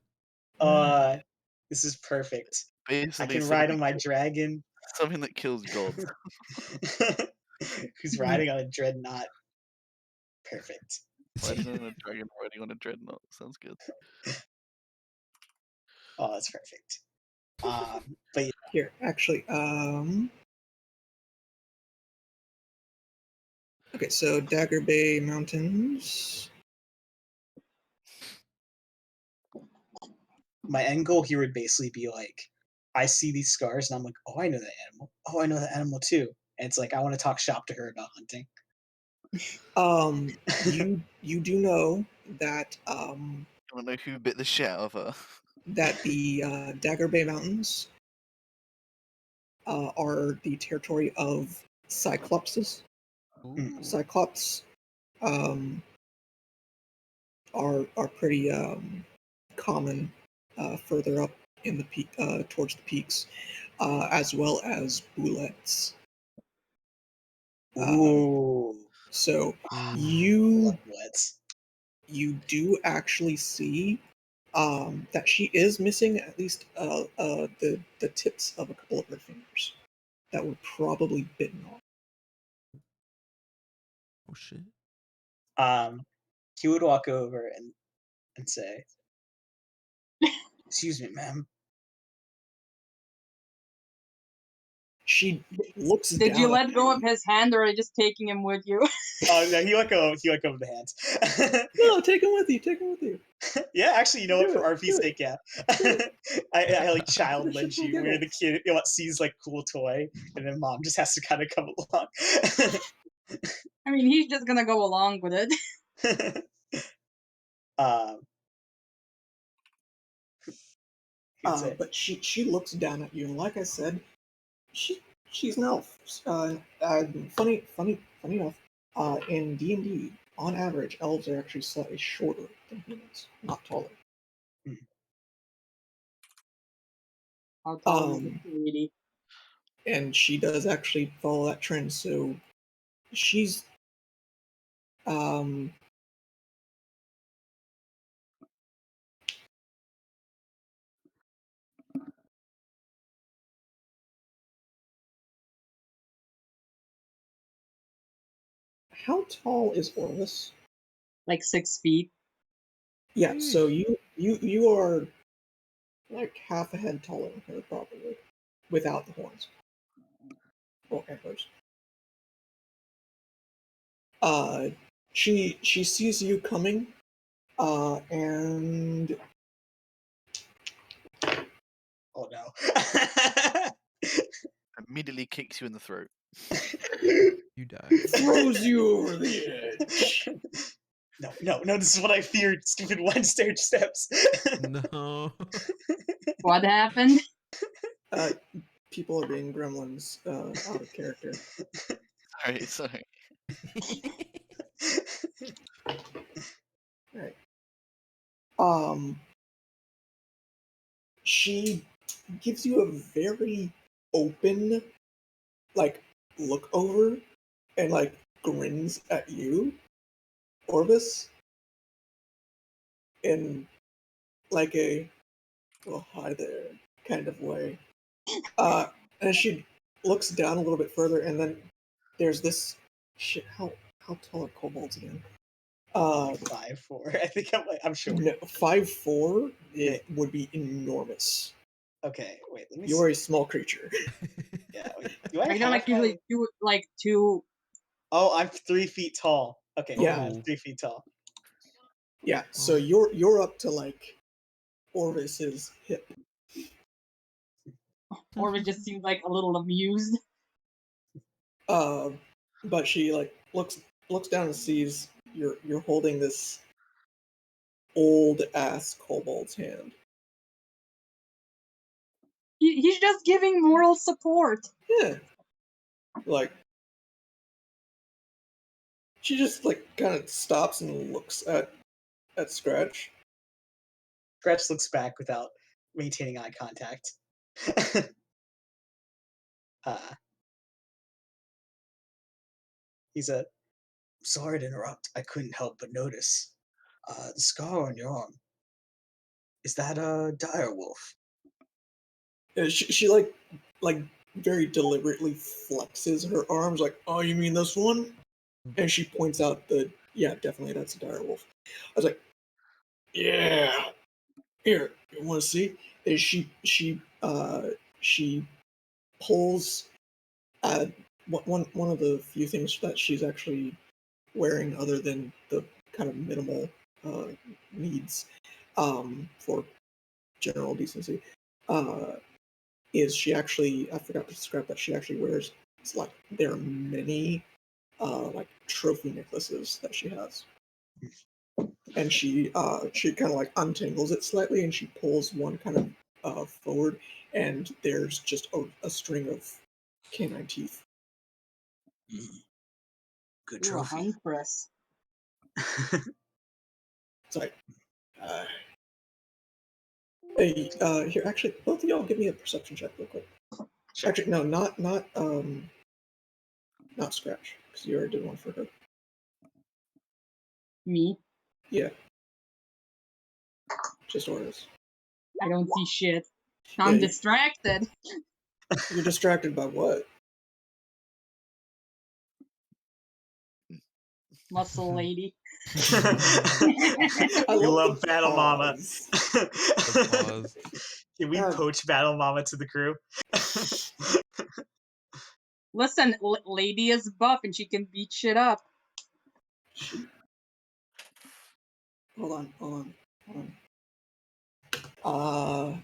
This is perfect. I basically can ride on my dragon. something that kills gods. Who's riding on a Dreadnought? Perfect. Riding on a dragon, riding on a dreadnought. Sounds good. Oh, that's perfect. But yeah, Here, actually, okay, so Dagger Bay Mountains. my end goal here would basically be like, I see these scars and I'm like, oh, I know that animal. Oh, I know that animal too. And it's like I want to talk shop to her about hunting. You do know that I don't know who bit the shit out of her. that the Dagger Bay Mountains are the territory of Cyclopses. Ooh. Cyclops are pretty common further up in the peak towards the peaks, as well as bullets. Ooh, So Ooh. you bloodlets. do actually see that she is missing at least the tips of a couple of her fingers that were probably bitten off. Oh shit. He would walk over and say, "Excuse me, ma'am." She looks Did down you at let go of you. his hand, or are you just taking him with you? Oh no, he let go. He let go of the hands. No, take him with you. Take him with you. Yeah, actually, you know what? Do For it, RP's do it. sake, yeah. Do I like This child led shit's for you, where the giggles. kid sees like cool toy, and then mom just has to kind of come along. I mean, he's just gonna go along with it. um, he'd say, But she looks down at you, and like I said, she's an elf. Funny enough, in D&D, on average, elves are actually slightly shorter than humans, not taller. How tall is Um, this lady? and she does actually follow that trend. So she's um how tall is Orvis? Like 6 feet. Yeah, so you are like half a head taller than her, probably, without the horns or antlers. She sees you coming, and Oh no. Immediately kicks you in the throat. You die. throws you over the edge. No, this is what I feared. Stupid one stage steps. No. What happened? People are being gremlins, out of character. Sorry. Right. She gives you a very open, like, look over and, like, grins at you, Orvis, in, like, a, well, hi there kind of way. And she looks down a little bit further, and then there's this, shit, how tall are kobolds again? 5'4". I think I'm sure. No, 5'4", Yeah. it would be enormous. Okay, wait, let me You are see. a small creature. Yeah, wait, do I I know, have like usually two. Oh, I'm 3 feet tall. Okay, Yeah. I'm 3 feet tall. Yeah, so Oh. you're up to like Orvis's hip. Orvis just seemed like a little amused. But she like looks down and sees you're holding this old ass kobold's hand. He's just giving moral support. Yeah. Like she just like kind of stops and looks at Scratch. Scratch looks back without maintaining eye contact. He said, "Sorry to interrupt. I couldn't help but notice. The scar on your arm. Is that a dire wolf?" She like very deliberately flexes her arms like, oh, you mean this one? And she points out the, yeah, definitely that's a dire wolf. I was like, yeah. Here, you want to see? And she pulls one of the few things that she's actually wearing other than the kind of minimal needs for general decency. Is she actually? I forgot to describe that she actually wears. It's like there are many like trophy necklaces that she has, and she kind of like untangles it slightly, and she pulls one kind of forward, and there's just a string of canine teeth. Good Ooh, a trophy. huntress. It's like, hey, here, actually, both of y'all give me a perception check real quick. Sure. Actually, no, not Scratch, because you already did one for her. Me? Yeah, just Orvis. I don't see shit. I'm Yeah, distracted. you're distracted by what? Muscle lady. I We love love the Battle Mama. pause. The pause. Can we God. poach Battle Mama to the crew? Listen, lady is buff and she can beat shit up. Hold on.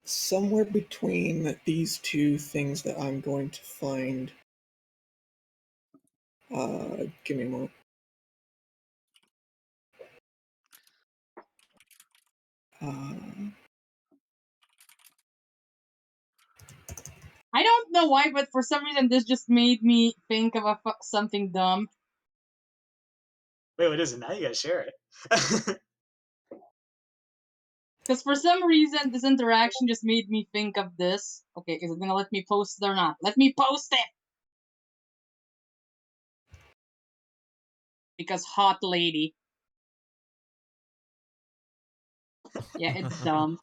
Somewhere between these two things that I'm going to find. Give me a moment. I don't know why, but for some reason this just made me think of something dumb. Wait, what is it? Now you gotta share it. Because for some reason this interaction just made me think of this. Okay, is it gonna let me post it or not? Let me post it! Because hot lady. Yeah, it's dumb.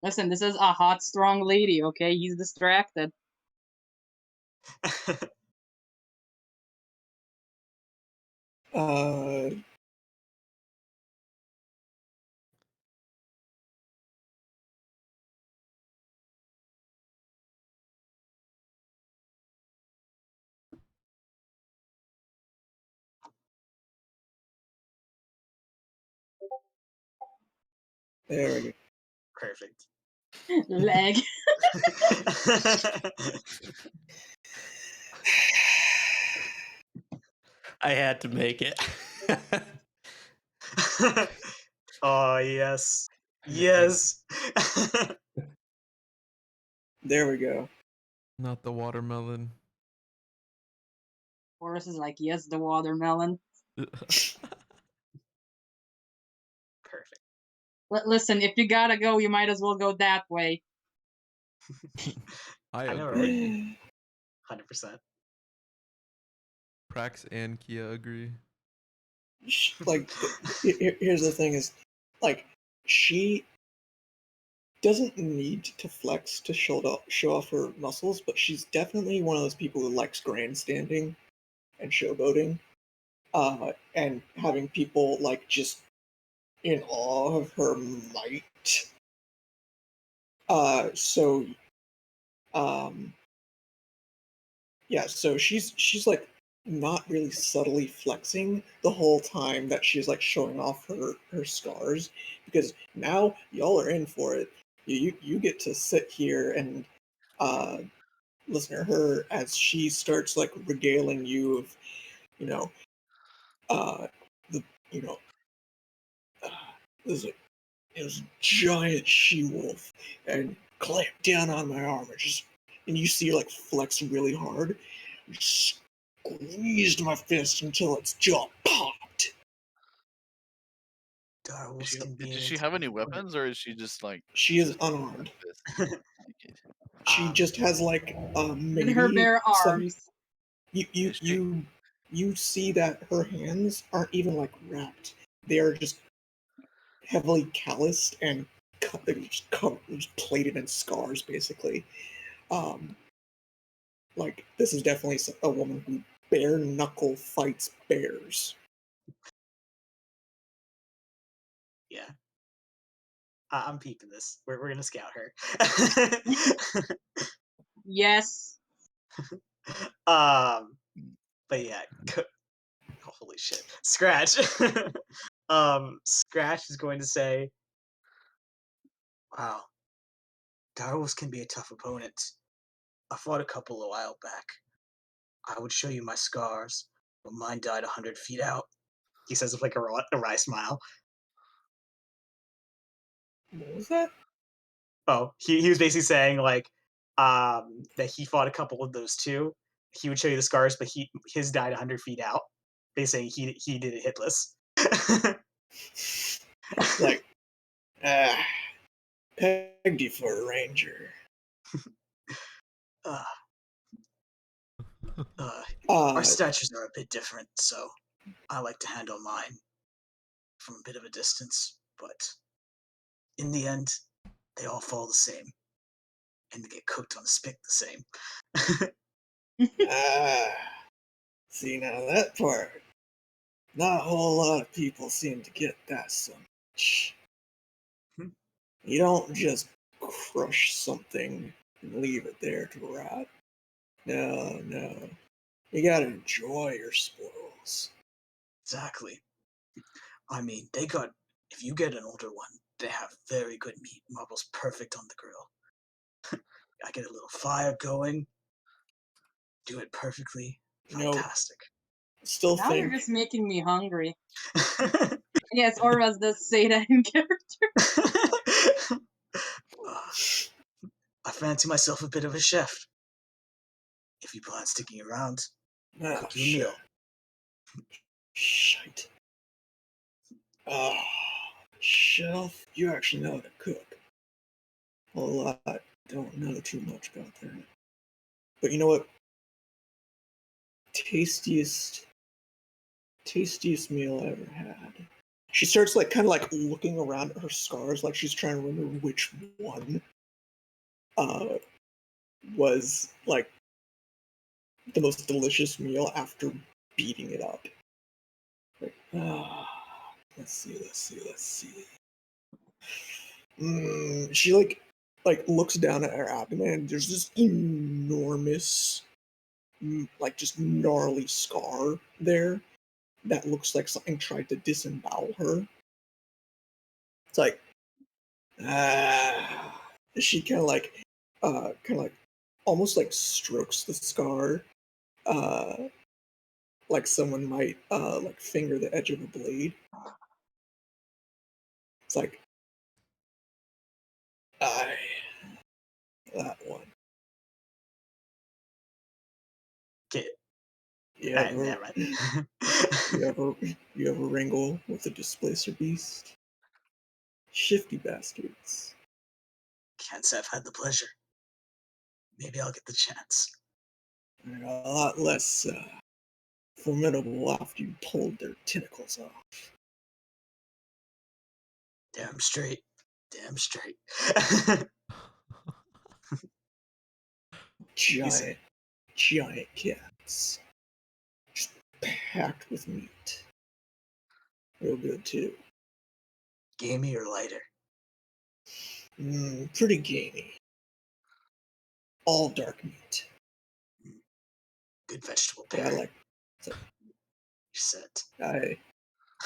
Listen, this is a hot, strong lady, okay? He's distracted. Uh, there we go. Perfect. Leg. I had to make it. Oh, yes. Yes. There we go. Not the watermelon. Horace is like, yes, the watermelon. Perfect. Listen, if you gotta go, you might as well go that way. I I know, agree. right? 100%. Prax and Kia agree. Like, here's the thing: is like she doesn't need to flex to show off her muscles, but she's definitely one of those people who likes grandstanding and showboating, and having people like just in awe of her might. So, um, yeah, so she's like not really subtly flexing the whole time that she's like showing off her scars, because now y'all are in for it. You get to sit here and uh listen to her as she starts like regaling you of, you know, the you know uh, there's a giant she wolf and clamped down on my arm and just, and you see her like flex really hard, squeezed my fist until its jaw popped. Darwolves can be Does an she have any intimate weapons, or is she just like She is just unarmed. this? opponent. Okay. She just has like With her maybe bare some. arms. Is she? You see that her hands aren't even like wrapped. They are just heavily calloused and they're just covered, just plated in scars, basically. Um, like this is definitely a woman who bare knuckle fights bears. Yeah. I'm peeping this. We're gonna scout her. Yes. But yeah, holy shit, Scratch. Scratch is going to say, "Wow, Darwolves can be a tough opponent. I fought a couple a while back. I would show you my scars, but mine died 100 feet out." He says with like a wry smile. What was that? Oh, he was basically saying like that he fought a couple of those too. He would show you the scars, but his died 100 feet out. Basically, he did it hitless. Like, pegged you for a ranger. uh, our Uh, statures are a bit different, so I like to handle mine from a bit of a distance. But in the end, they all fall the same, and they get cooked on a spit the same. see now that part. Not a whole lot of people seem to get that so much. Hmm. You don't just crush something and leave it there to rot. No, no. You gotta enjoy your spoils. Exactly. I mean, if you get an older one, they have very good meat. Marbles perfect on the grill. I get a little fire going, do it perfectly. You know, Fantastic. still Now you're think just making me hungry. Yes, Orvas does say that in character. I fancy myself a bit of a chef. If you plan on sticking around, cook you a meal. Shite. Shelf, you actually know how to cook. A lot. Don't know too much about that. But you know what? Tastiest meal I ever had. She starts like kind of like looking around at her scars, like she's trying to remember which one was like the most delicious meal after beating it up. Like, let's see. She like looks down at her abdomen, and there's this enormous, like just gnarly scar there that looks like something tried to disembowel her. It's like, she kind of like, almost like strokes the scar, uh, like someone might, like finger the edge of a blade. It's like, aye, that one. Get You that. ever, Never mind. you ever wrangle with a displacer beast? Shifty bastards. Can't say I've had the pleasure. Maybe I'll get the chance. They're a lot less formidable after you pulled their tentacles off. Damn straight. Damn straight. Giant cats. Just packed with meat. Real good too. Gamey or lighter? Pretty gamey. All dark meat. Good vegetable Yeah, pairing. like You're set. I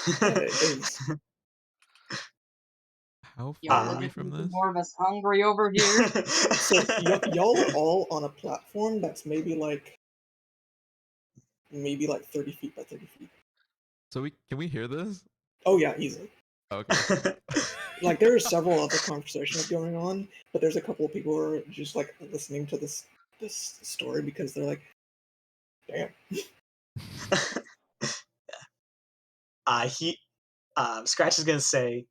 is How Yo, far we're are we just from making this? more of us hungry over here. so y'all are all on a platform that's maybe like 30 feet by 30 feet. So can we hear this? Oh yeah, easily. Okay. Like there are several other conversations going on, but there's a couple of people who are just like listening to this story because they're like, damn. Scratch is gonna say,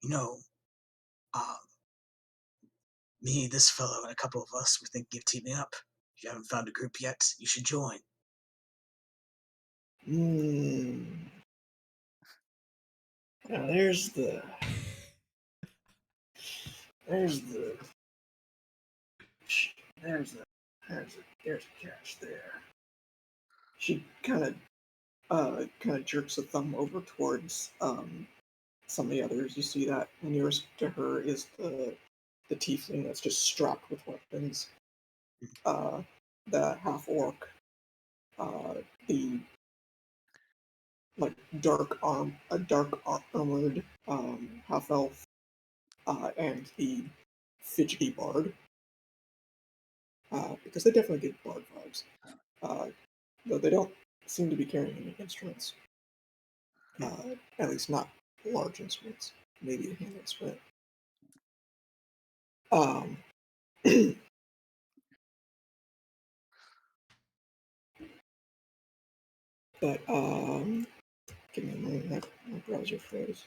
you know, um, me, this fellow, and a couple of us, we're thinking of teaming up. If you haven't found a group yet, you should join. Now there's the there's a catch there. She kind of jerks a thumb over towards some of the others. You see that nearest to her is the tiefling that's just strapped with weapons. The half orc, the like dark armored half elf, and the fidgety bard. Because they definitely get bard vibes. Though they don't seem to be carrying any instruments. At least not large instruments. Maybe a hand instrument. Um, but give me a moment. My browser froze.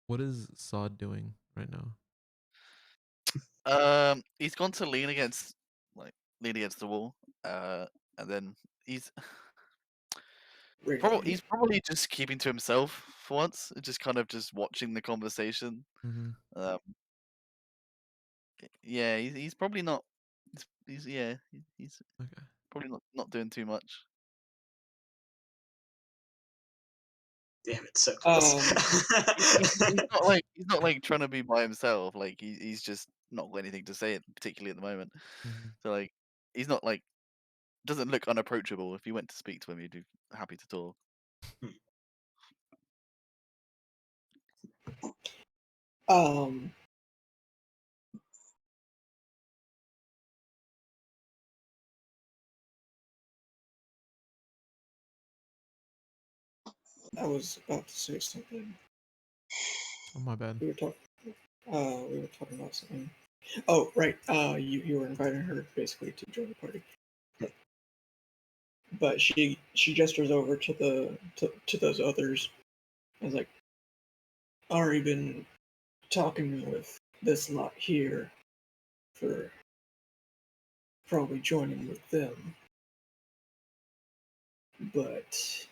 What is Sod doing right now? He's gone to lean against the wall. And then he's Really? he's probably just keeping to himself for once, just kind of just watching the conversation. Mm-hmm. Um, yeah, he's probably not. He's Okay. probably not doing too much. Damn it, so close. He's not like trying to be by himself. Like he's just not got anything to say, particularly at the moment. Mm-hmm. So like he's not like doesn't look unapproachable. If you went to speak to him, he'd be happy to talk. Um, I was about to say something. Oh, my bad. We were talking. We were talking about something. Oh, right. You were inviting her basically to join the party, but she gestures over to to those others. I was like, already been talking with this lot here for probably joining with them, but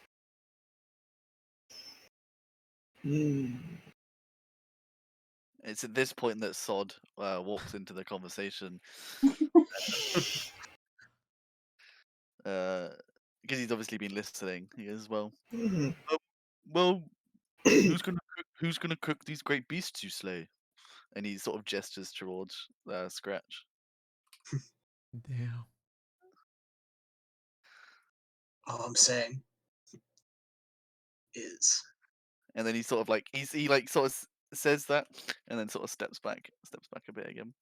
It's at this point that Sod walks into the conversation. Because he's obviously been listening. He goes, well, well, who's gonna cook these great beasts you slay? And he sort of gestures towards Scratch. Damn. All I'm saying is, And then he sort of like he like sort of says that, and then sort of steps back a bit again.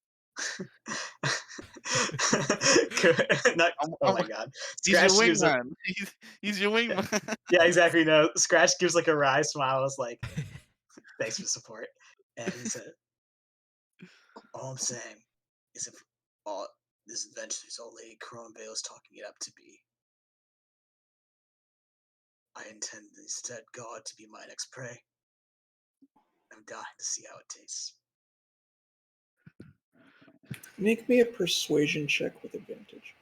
Not, oh my god! He's your Scratch gives a, wingman. He's your wingman. yeah, exactly. No, Scratch gives like a wry smile. I was like, thanks for the support. And he said, all I'm saying is, if all this adventure this old lady Cronvale is talking it up to be, I intend instead God to be my next prey. I'm dying to see how it tastes. make me a persuasion check with advantage.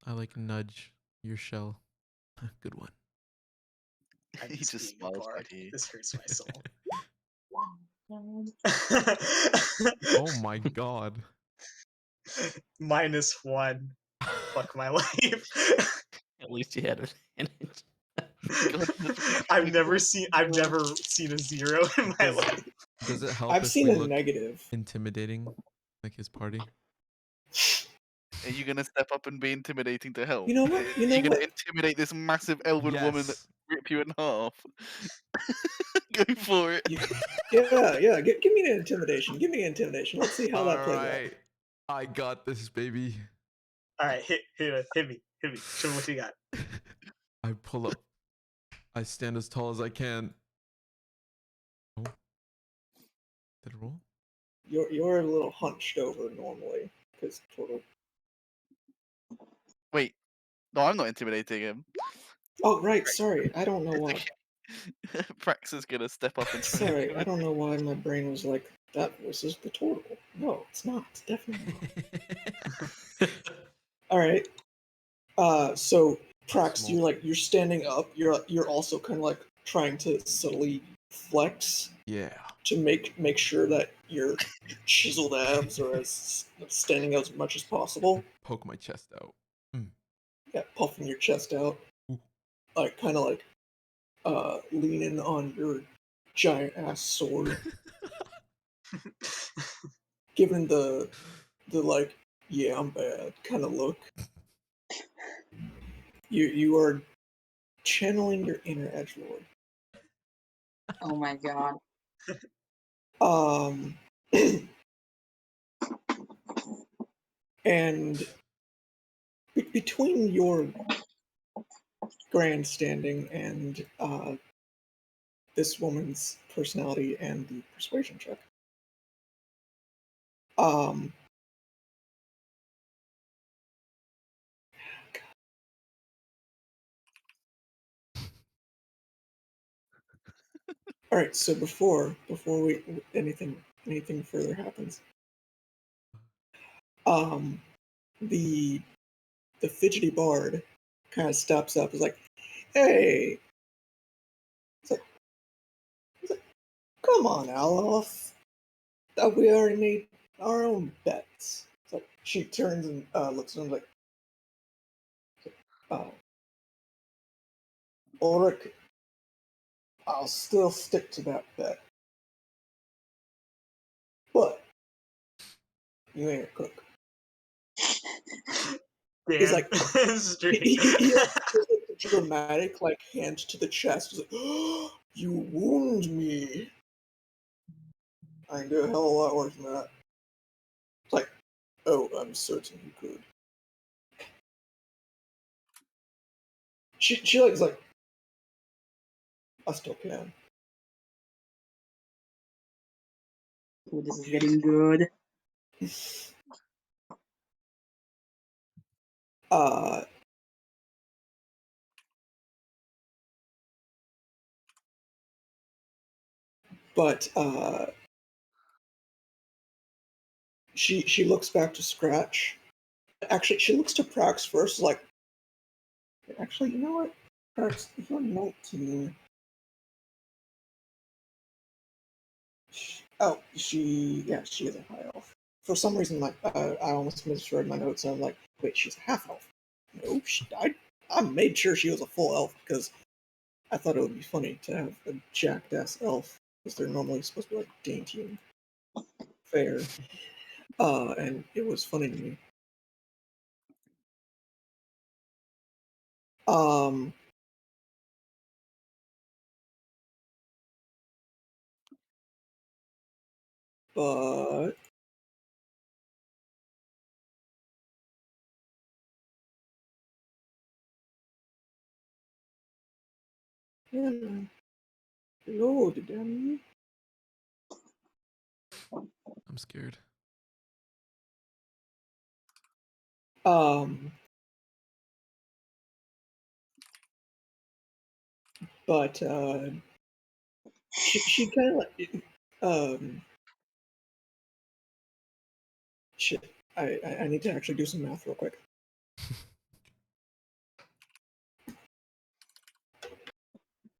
I like nudge your shell. Good one. I He miss just being a smiles bard. back at you. This hurts my soul. Oh my god. -1. Fuck my life. At least you had advantage. God, that's a I've never 24. seen a 0 in my Does, life. does it help I've if seen we a look negative. intimidating, like his party? Are you gonna step up and be intimidating to help? You know what? You Are know you gonna what? intimidate this massive elven woman that rip you in half? Go for it. Yeah. Give me an intimidation. Give me an intimidation. Let's see how that plays out. Alright. I got this, baby. All right, hit me. Show me what you got. I pull up. I stand as tall as I can. Oh. Did it roll? You're a little hunched over normally because total. Wait, no, I'm not intimidating him. Oh right, sorry. I don't know It's why. okay. Prax is gonna step up and try. and Sorry, I intimidate don't know why my brain was like that. This is the total. No, it's not. It's definitely not. All right. So Prax, Small. you're standing up. You're also kind of like trying to subtly flex Yeah. to make sure that your chiseled abs are as standing out as much as possible. Poke my chest out. Yeah, puffing your chest out, Ooh. like kind of like leaning on your giant ass sword, giving the like, yeah, I'm bad kind of look. You are channeling your inner edgelord. Oh my god. Um, and between your grandstanding and this woman's personality and the persuasion check, um, all right. So before we anything further happens, um, the fidgety bard kind of steps up. Is like, hey, it's like, come on, Alof. We already made our own bets. It's like she turns and looks at him like, oh, Ulrich, I'll still stick to that bet, but you ain't a cook. He's like, he like, does like the dramatic like hand to the chest. He's like, oh, you wound me. I can do a hell of a lot worse than that. It's like, oh, I'm certain you could. She like is like, I still can. Ooh, this is getting good. Uh, but she looks back to Scratch. Actually, she looks to Prax first, like, actually, you know what? Prax, if you're 19. Oh, she is a high elf. For some reason, like, I almost misread my notes, and I'm like, wait, she's a half elf. No, I made sure she was a full elf because I thought it would be funny to have a jacked ass elf, because they're normally supposed to be like dainty and fair. And it was funny to me. Um, but yeah, Lord, damn you. I'm scared. But she kind of like shit. I need to actually do some math real quick.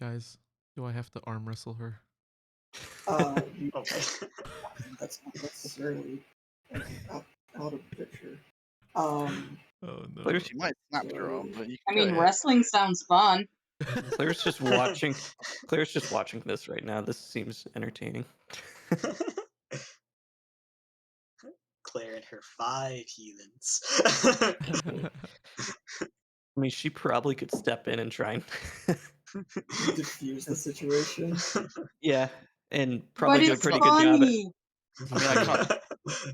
Guys, do I have to arm wrestle her? Okay. That's not necessarily out of the picture. Oh no. She might snap your arm, but you I can go mean, ahead. wrestling sounds fun. Claire's just watching. Claire's just watching this right now. This seems entertaining. Claire and her 5 heathens. I mean, she probably could step in and try and Diffuse the situation. yeah, and But probably do a it's pretty good job at. funny. I mean, I can't.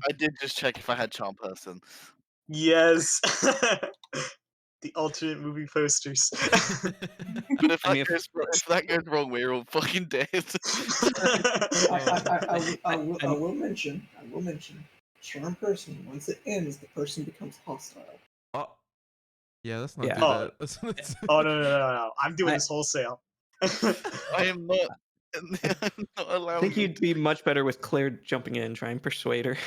I did just check if I had charm person. Yes. The alternate movie posters. But if I that mean, if that goes wrong, we're all fucking dead. I will mention. Charm person. Once it ends, the person becomes hostile. Oh. Yeah, let's not Yeah. do Oh. that. Let's- Oh no. I'm doing I- this wholesale. I am not. I'm not I allowing. think you'd be much better with Claire jumping in and trying to persuade her.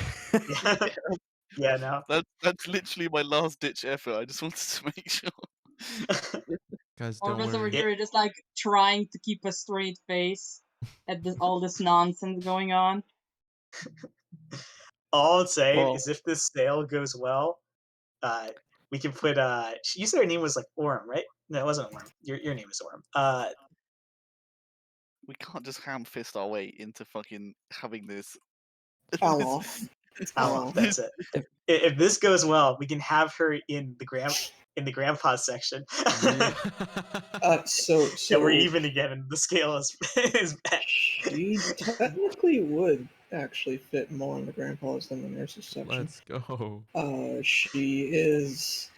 Yeah, no. That's literally my last ditch effort. I just wanted to make sure. Guys, All don't of us over worry. here are just like trying to keep a straight face at all this nonsense going on. All I'd say Well- is if this sale goes well, we can put you said her name was like Orm, right? No, it wasn't Orm. Your name is Orm. We can't just ham fist our way into fucking having this. Alof. It's Alof, Alof. that's it. If this goes well, we can have her in the grandpa section. Yeah. So And we're even again, and the scale is back. She technically would actually fit more in the grandpas than the nurses section. Let's go. She is.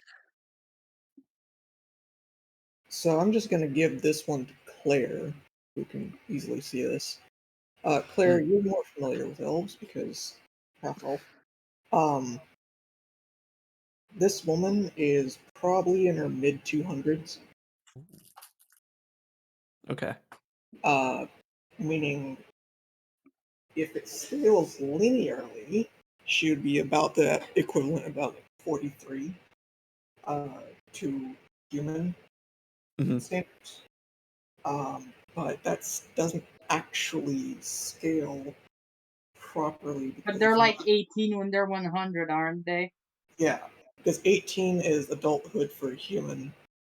So I'm just gonna give this one to Claire, who can easily see this. Claire, you're more familiar with elves because half elf. This woman is probably in her mid 200s. Okay. Meaning if it scales linearly, she would be about the equivalent, about 43 to human Mhm. standards. But that doesn't actually scale properly. But because they're it's like not- 18 when they're 100, aren't they? Yeah, because 18 is adulthood for a human,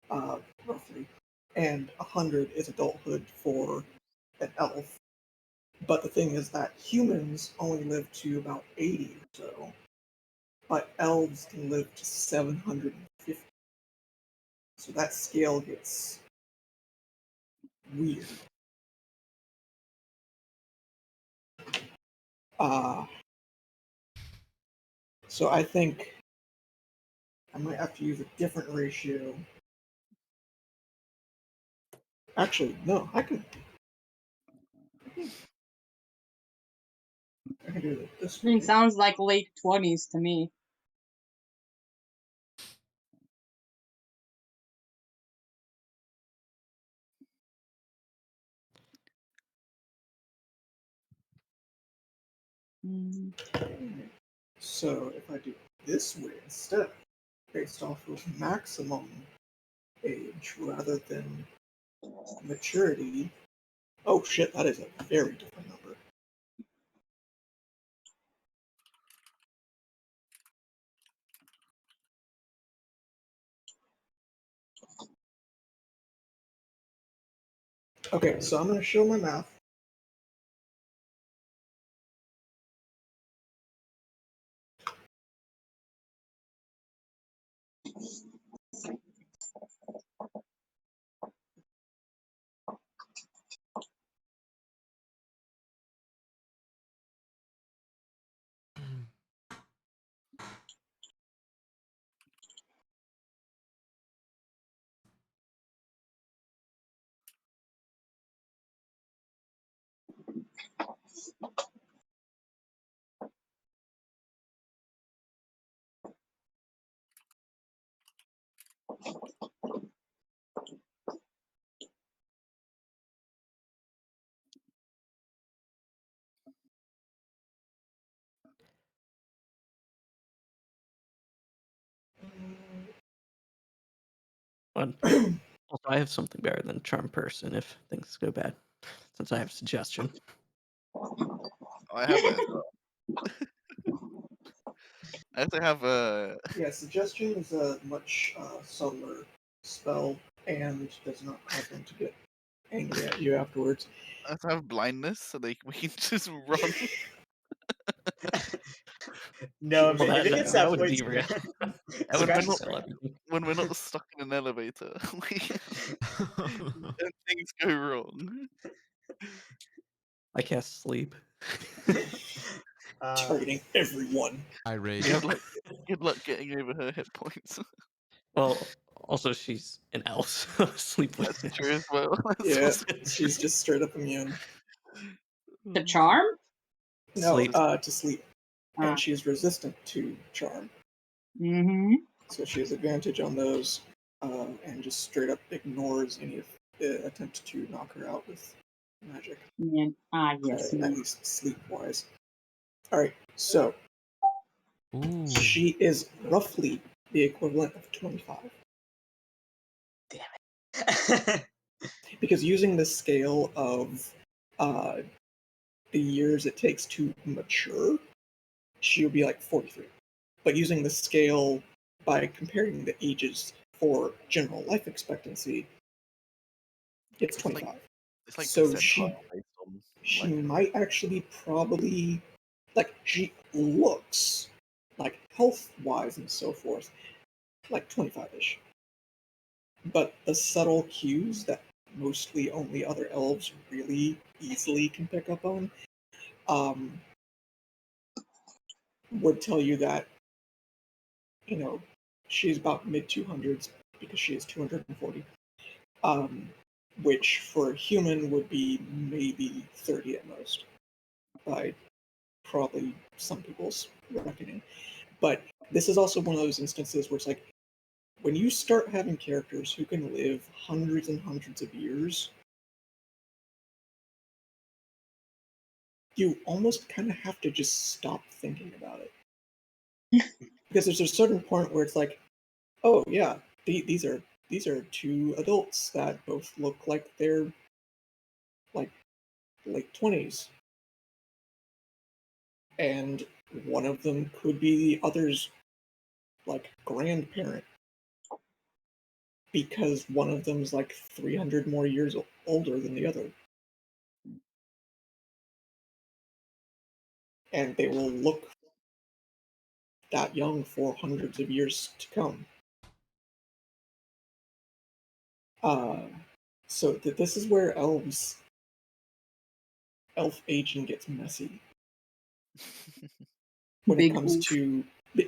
roughly, and 100 is adulthood for an elf. But the thing is that humans only live to about 80 or so, but elves can live to 750. So that scale gets weird. So I think I might have to use a different ratio. Actually, no, I can. I can do it this I mean, way. sounds like late 20s to me. Mm. So if I do this way instead, based off of maximum age rather than maturity. Oh shit, that is a very different number. Okay, so I'm going to show my math. But also, I have something better than charm person if things go bad, since I have suggestion. I have it as well. I have to have a. Yeah, suggestion is a much subtler spell and does not cause them to get angry at you afterwards. I have to have blindness so we can just run. No, Well, if it hits that would point, derail. That would scratch not- scratch. When we're not stuck in an elevator, and things go wrong. I cast sleep. Targeting everyone. Irate. Good luck getting over her hit points. Well, also she's an elf, so sleep would. That's true as well. That's Yeah, also she's just straight up immune. The charm? No, Sleep. to sleep. Ah. And she's resistant to charm. Mm-hmm. So she has advantage on those, and just straight up ignores any attempt to knock her out with magic. Yeah. Ah, yes. At least sleep wise. Alright, so Ooh. she is roughly the equivalent of 25. Because using the scale of the years it takes to mature, she'll be like 43. But using the scale by comparing the ages for general life expectancy, it's 25. It's like So percentile based on. She like, might actually probably, like, she looks, like, health-wise and so forth, like 25-ish. But the subtle cues that mostly only other elves really easily can pick up on, would tell you that, you know, she's about mid-200s because she is 240. Which for a human would be maybe 30 at most, by probably some people's reckoning. But this is also one of those instances where it's like, when you start having characters who can live hundreds and hundreds of years, you almost kind of have to just stop thinking about it. Because there's a certain point where it's like, oh yeah, these are two adults that both look like they're like late 20s, and one of them could be the other's like grandparent, because one of them's like 300 more years older than the other. And they will look that young for hundreds of years to come. So this is where elf aging gets messy when Big it comes oof. to,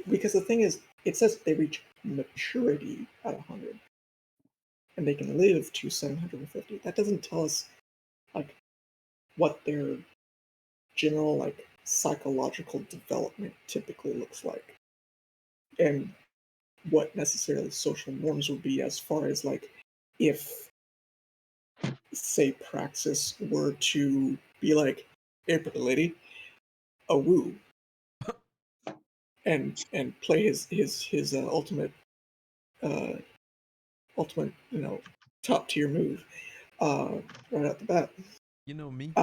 because the thing is, it says they reach maturity at 100, and they can live to 750. That doesn't tell us like what their general like psychological development typically looks like, and what necessarily social norms would be, as far as like if, say, Praxis were to be like, "Hey, pretty lady, a woo," and play his uh, ultimate, top tier move right out the bat. You know me.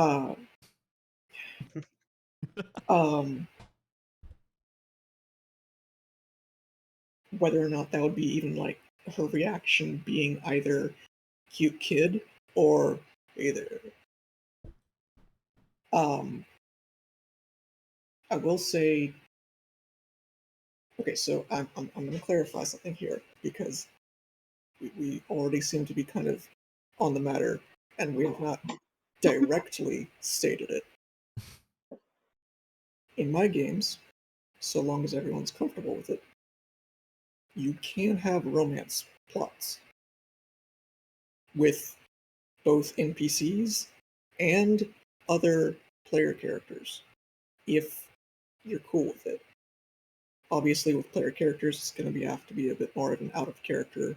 Um, whether or not that would be even like her reaction being either cute kid or either. I will say, okay, so I'm going to clarify something here because we already seem to be kind of on the matter, and we have not directly stated it. In my games, so long as everyone's comfortable with it, you can have romance plots with both NPCs and other player characters, if you're cool with it. Obviously, with player characters, it's going to have to be a bit more of an out-of-character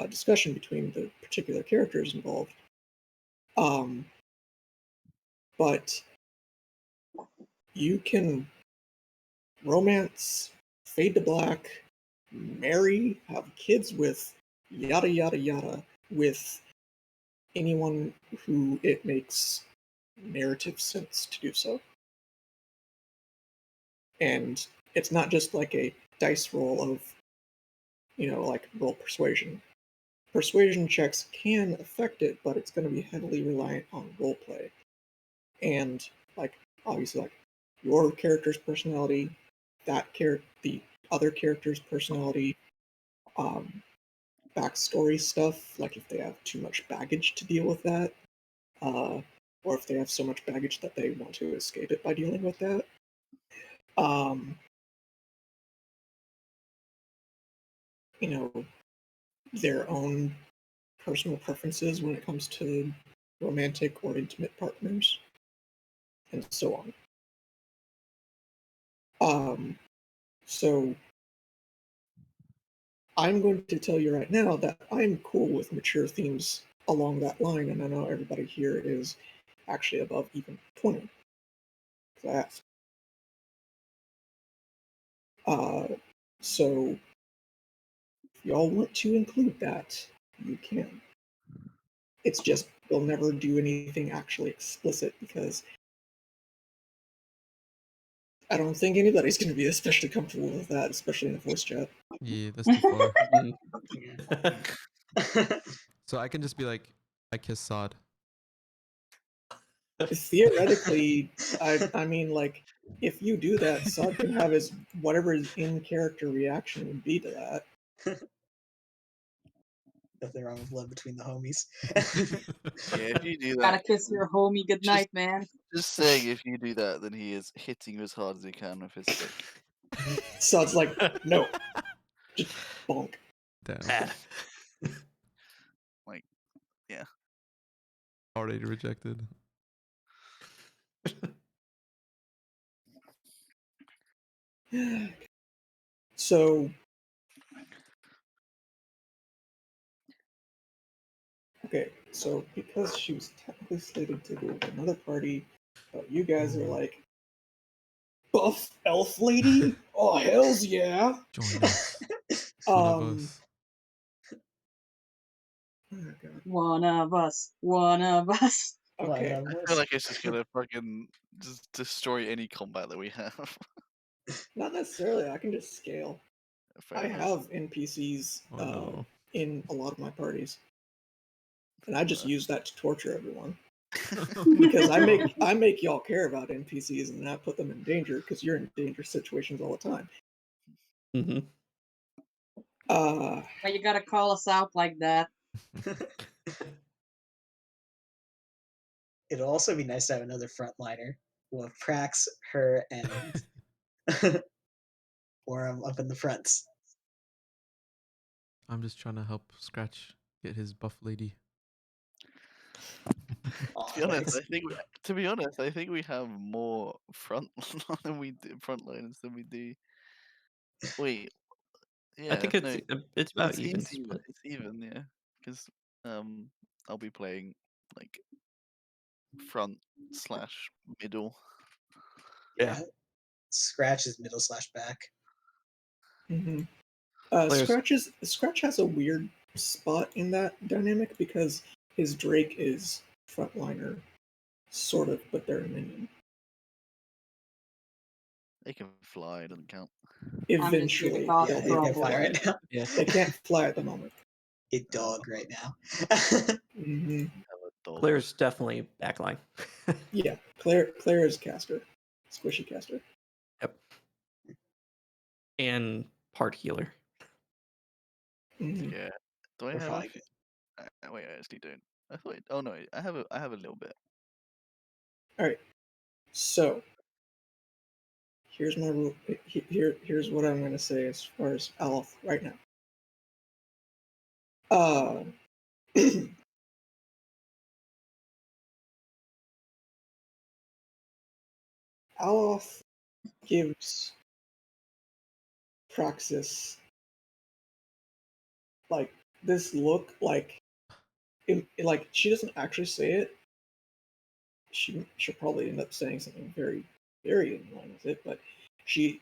discussion between the particular characters involved. But you can romance, fade to black, marry, have kids with, yada yada yada, with anyone who it makes narrative sense to do so. And it's not just like a dice roll of, like roll persuasion. Persuasion checks can affect it, but it's going to be heavily reliant on roleplay. And, like, obviously, like, your character's personality, the other character's personality, backstory stuff, like if they have too much baggage to deal with that, or if they have so much baggage that they want to escape it by dealing with that. Their own personal preferences when it comes to romantic or intimate partners, and so on. So I'm going to tell you right now that I'm cool with mature themes along that line, and I know everybody here is actually above even 20. Because I asked. So if y'all want to include that, you can. It's just we'll never do anything actually explicit because I don't think anybody's going to be especially comfortable with that, especially in a voice chat. Yeah, that's too far. Yeah. So I can just be like, I kiss Sod. Theoretically, I mean, like, if you do that, Sod can have his whatever his in-character reaction would be to that. Nothing wrong with love between the homies. Yeah, if you do Gotta that, kiss your homie goodnight, man. just saying, if you do that, then he is hitting you as hard as he can with his stick. Sod's like, no, just bonk. Damn. Like, yeah. Already rejected. So, okay, so because she was technically slated to go with another party, but you guys are like, buff elf lady? Oh, hells yeah! Join us. One of Um, us. oh god. One of us. One of us. Okay, I feel like it's just gonna fucking just destroy any combat that we have. not necessarily. I can just scale. Fair I enough. have NPCs Oh no. in a lot of my parties, and I just use that to torture everyone Oh, because no. I make y'all care about NPCs and not put them in danger because you're in dangerous situations all the time. Mm-hmm. Why you gotta call us out like that? It'll also be nice to have another frontliner. We'll have Prax, her, and Orem up in the fronts. I'm just trying to help Scratch get his buff lady. Aw, To be honest, thanks. I think we have more frontliners than we do. Wait, I yeah, think no, it's about it's even even. split. It's even, yeah, because I'll be playing like front slash middle. Yeah. Yeah. Scratch is middle slash back. Mm-hmm. Players- Scratch has a weird spot in that dynamic because his Drake is frontliner, sort of, but they're a minion. They can fly, doesn't count. I'm just here to Eventually, cause yeah, Yeah, they you can can trouble. fly fly. right now. Yeah. They can't fly at the moment. It dog right now. Mm-hmm. Have a dog. Claire's definitely backline. Yeah, Claire is caster, squishy caster. Yep. And part healer. Mhm. Yeah. Do I We're have? probably good. Wait, I actually don't. I thought. Oh no, I have a little bit. All right, so here's my rule. Here's what I'm going to say as far as Aleph right now. Uh, Aleph gives Praxis like this look, like she doesn't actually say it. She'll probably end up saying something very very in line with it, but she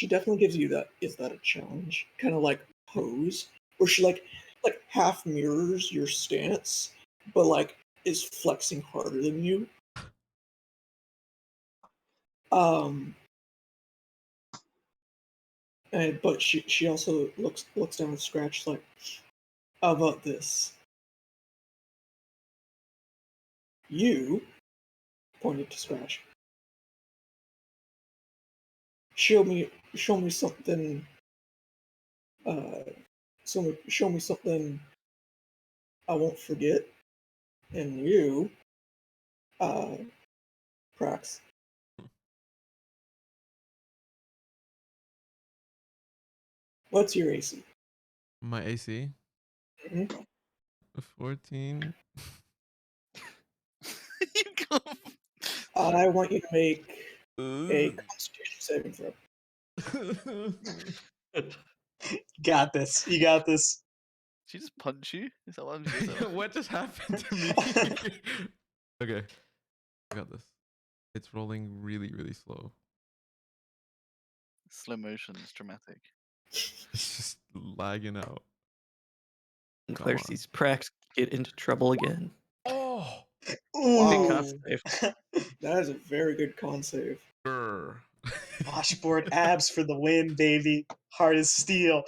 definitely gives you that is that a challenge kind of like pose where she like half mirrors your stance, but like is flexing harder than you. Um, and but she also looks down at Scratch like, how about this? You pointed to Scratch. Show me something. Show me something I won't forget. And you, uh, Prax. What's your AC? My AC Mhm. 14. You go. I want you to make a Ugh. Constitution saving throw. Got this. You got this. She just punch you? Is that what I'm just What just happened to me? Okay, I got this. It's rolling really, really slow. Slow motion is dramatic. It's just lagging out. And Come Claire on. sees Prax get into trouble again. Oh, Good Wow. con Ooh. save. That is a very good con save. grr. Washboard abs for the win, baby. Hard as steel.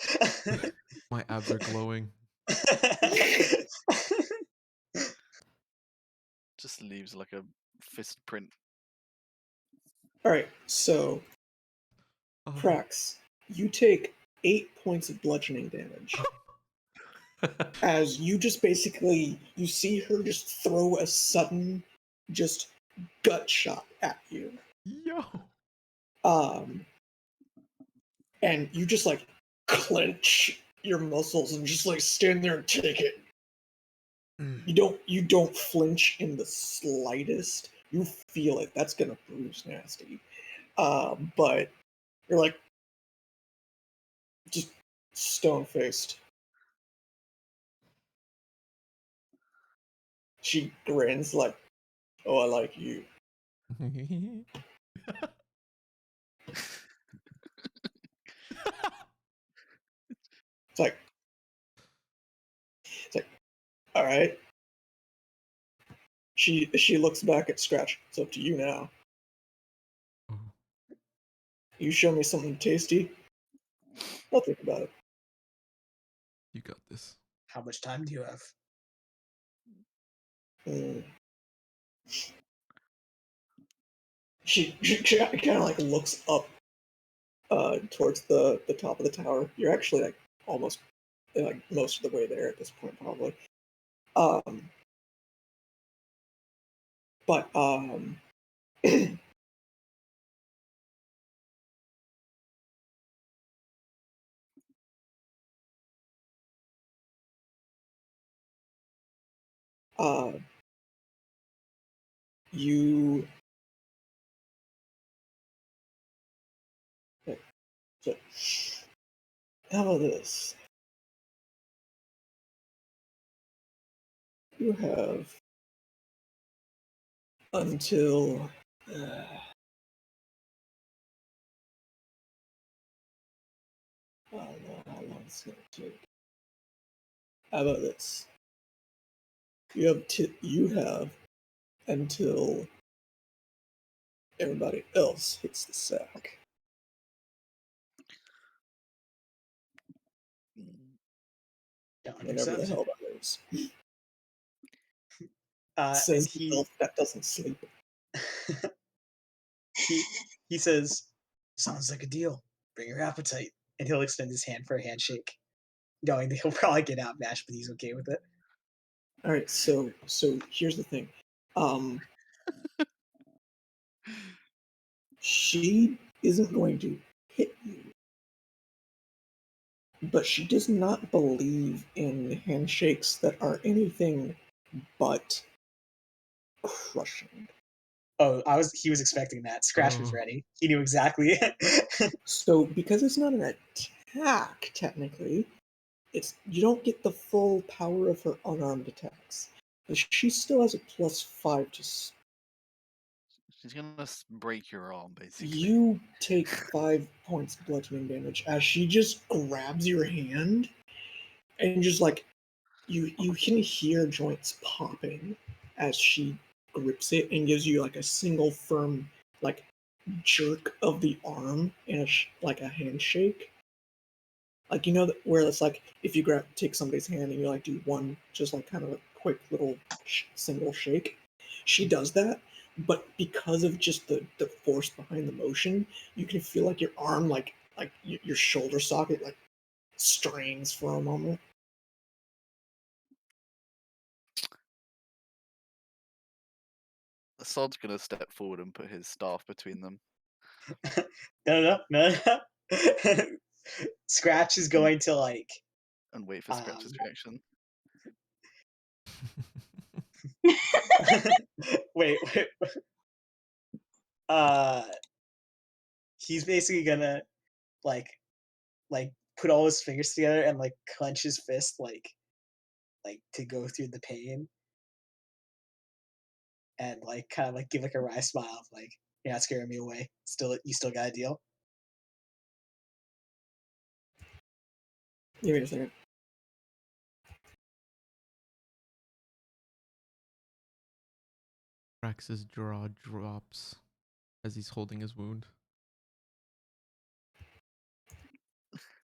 My abs are glowing. Just leaves like a fist print. All right, so Oh. Prax, you take 8 points of bludgeoning damage as you just basically you see her just throw a sudden just gut shot at you. Yo. Um, and you just like clench your muscles and just like stand there and take it. You don't flinch in the slightest. You feel it. That's gonna bruise nasty. But you're like just stone faced. She grins like, "Oh, I like you." It's like, all right. She looks back at Scratch. It's up to you now. Oh, You show me something tasty, I'll think about it. you got this. How much time do you have? Mm. She kind of like looks up towards the top of the tower. You're actually like almost like most of the way there at this point, probably. Um, but uh, You. So, how about this? You have until. I don't know how long it's going to take. How about this? You have until everybody else hits the sack. Don't Whenever the understand. hell that is. And Says the he elf that doesn't sleep. he says, "Sounds like a deal. Bring your appetite." And he'll extend his hand for a handshake, knowing that he'll probably get outmatched, but he's okay with it. All right, so here's the thing. She isn't going to hit you, but she does not believe in handshakes that are anything but crushing. Oh, he was expecting that. Scratch was Oh. ready. He knew exactly. So because it's not an attack, technically, you don't get the full power of her unarmed attacks. But she still has a +5 to. She's gonna break your arm, basically. You take 5 points bludgeoning damage as she just grabs your hand and just like you can hear joints popping as she grips it and gives you like a single firm like jerk of the arm and like a handshake. Like where it's like if you take somebody's hand and you like do one just like kind of a quick little single shake. She does that, but because of just the force behind the motion, you can feel like your arm like your shoulder socket like strains for a moment. Sod's gonna step forward and put his staff between them. No. Scratch is going to like And wait for Scratch's reaction. wait. He's basically gonna like put all his fingers together and like clench his fist like to go through the pain, and like kind of like give like a wry smile of like, "You're not scaring me away. You still got a deal." Give me a second. Rax's jaw drops as he's holding his wound.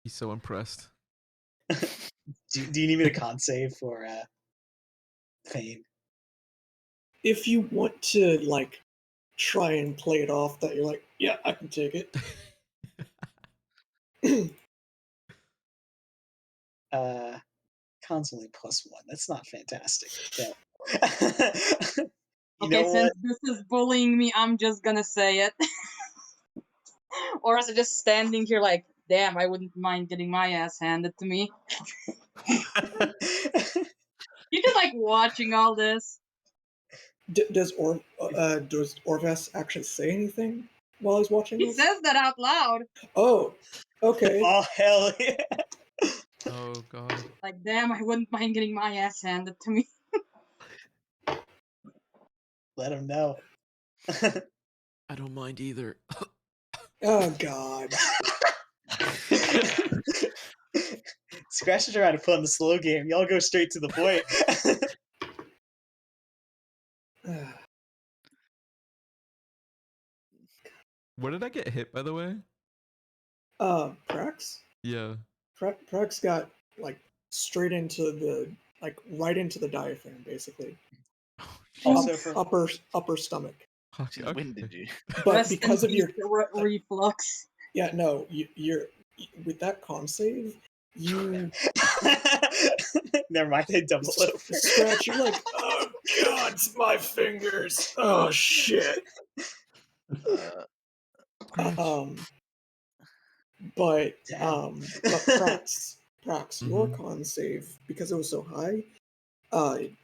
He's so impressed. Do you need me to con save for pain? If you want to like try and play it off that you're like, yeah, I can take it. Con's only +1. That's not fantastic. But you Okay, know since what? this is bullying me, I'm just gonna say it. Or is it just standing here like, damn, I wouldn't mind getting my ass handed to me. You just like watching all this. Does Orvas actually say anything while he's watching He this? says that out loud. Oh, okay. Oh hell yeah! Oh god. Like, damn, I wouldn't mind getting my ass handed to me. Let him know. I don't mind either. Oh god. Scratch is trying to put on the slow game. Y'all go straight to the point. Where did I get hit, by the way? Prax? Yeah. Prax got like straight into right into the diaphragm, basically. Oh, shit. Also for Upper stomach. Okay, She's winded you. But Rest because in of your peace, reflux. yeah, no, you're with that con save, you never mind, they double over. Scratch, you're like, oh god, it's my fingers. Oh shit. Scratch. But Damn. Prax, your Mhm. con save, because it was so high,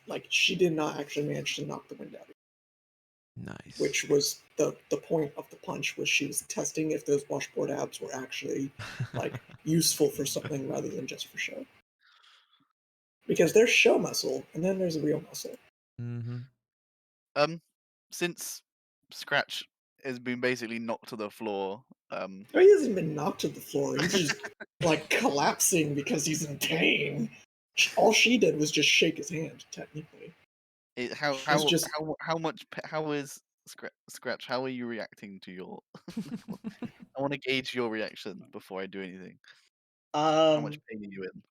like she did not actually manage to knock the wind out of you. Nice. which was the point of the punch, was she was testing if those washboard abs were actually like useful for something rather than just for show. Because there's show muscle, and then there's real muscle. Mm-hmm. Since Scratch has been basically knocked to the floor, He hasn't been knocked to the floor. He's just like collapsing because he's in pain. All she did was just shake his hand, technically. how much how is Scratch? How are you reacting to your? I want to gauge your reaction before I do anything. How much pain are you in?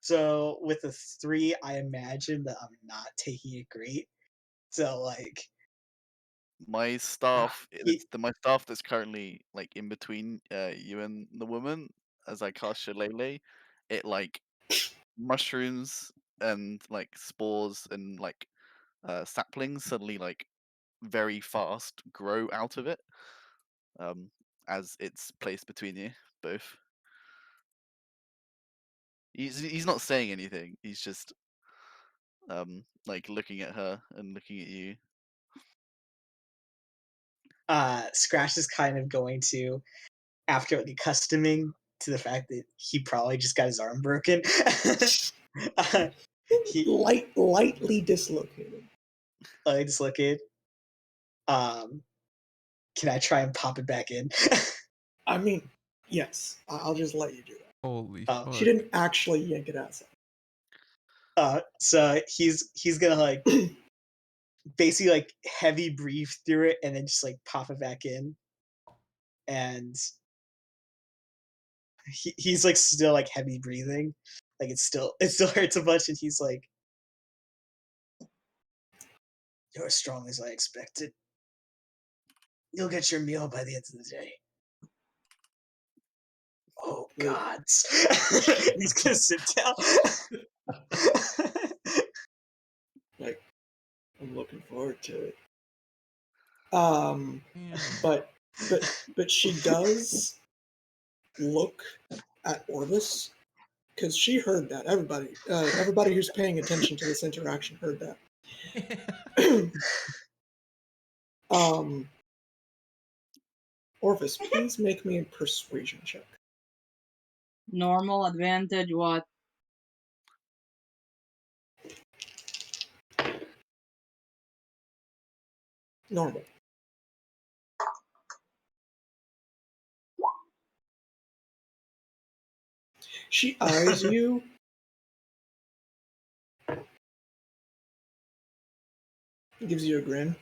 So with a 3, I imagine that I'm not taking it great. So like my staff, he- my staff that's currently like in between you and the woman, as I cast Shillelagh, it like mushrooms and like spores and like saplings suddenly like very fast grow out of it, as it's placed between you both. He's not saying anything. He's just like looking at her and looking at you. Scratch is kind of going to, after like accustoming to the fact that he probably just got his arm broken. He Lightly dislocated. dislocated. Can I try and pop it back in? I mean, yes, I'll just let you do that. Holy fuck. She didn't actually yank it out. So he's gonna like basically like heavy breathe through it and then just like pop it back in. And he's like still like heavy breathing. Like it still hurts a bunch, and he's like, "You're as strong as I expected. You'll get your meal by the end of the day." Oh Good. God. He's gonna sit down. Like, I'm looking forward to it. Damn. But she does look at Orvis, because she heard that. Everybody who's paying attention to this interaction heard that. Orvis, please make me a persuasion check. Normal, advantage, what? Normal. She eyes you. Gives you a grin.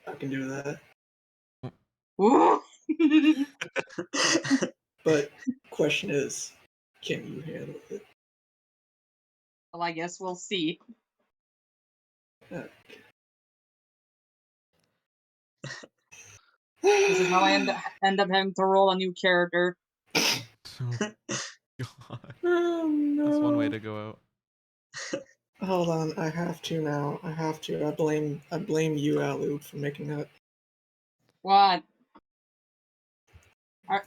I can do that. Ooh. But question is, can you handle it? Well, I guess we'll see. Okay. This is how I end up having to roll a new character. God. Oh no. That's one way to go out. Hold on, I have to now. I have to. I blame you, Alu, for making that. What?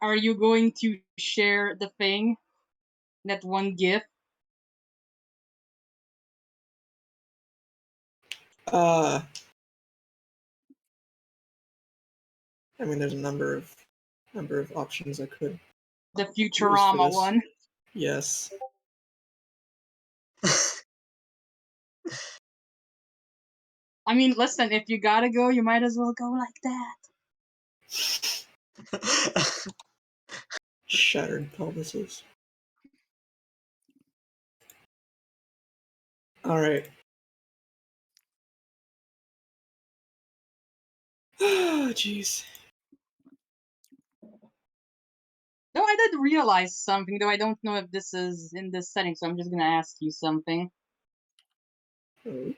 Are you going to share the thing? That one gift? I mean, there's a number of options I could. The use for Futurama this. one? Yes. I mean, listen, if you gotta go, you might as well go like that. Shattered pelvises. All right. Oh, jeez. Though I did realize something, though I don't know if this is in this setting, so I'm just gonna ask you something. Oh.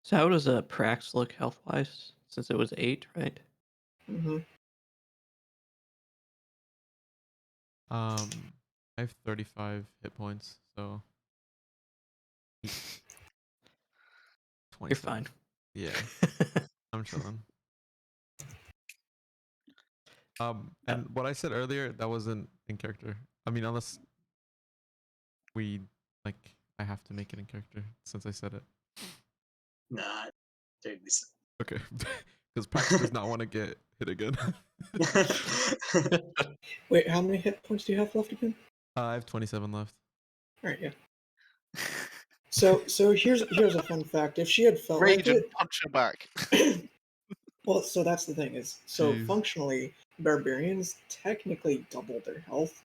So how does Prax look health wise? Since it was 8, right? Mm-hmm. I have 35 hit points, so 20. You're fine. Yeah, I'm chilling. And what I said earlier, that wasn't in character. I mean, unless we like, I have to make it in character since I said it. Nah, dude, Okay, because Prax does not want to get hit again. Wait, how many hit points do you have left again? I have 27 left. All right, yeah. So here's a fun fact. If she had felt Rage like and it, punch her back. well, so that's the thing is, so Jeez. functionally, barbarians technically double their health,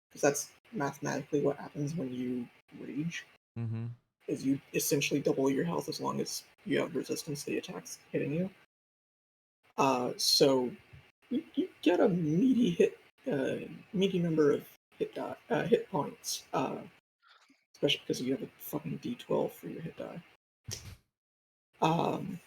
because that's mathematically what happens when you rage. Mm-hmm. Is you essentially double your health as long as you have resistance to the attacks hitting you. So you get a meaty number of hit points, especially because you have a fucking D12 for your hit die. Um,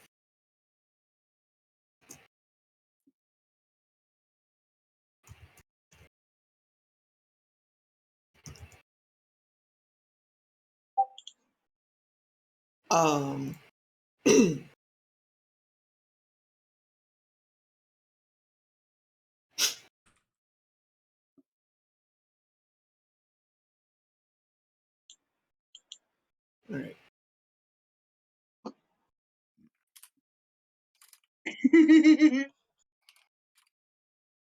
um, all right.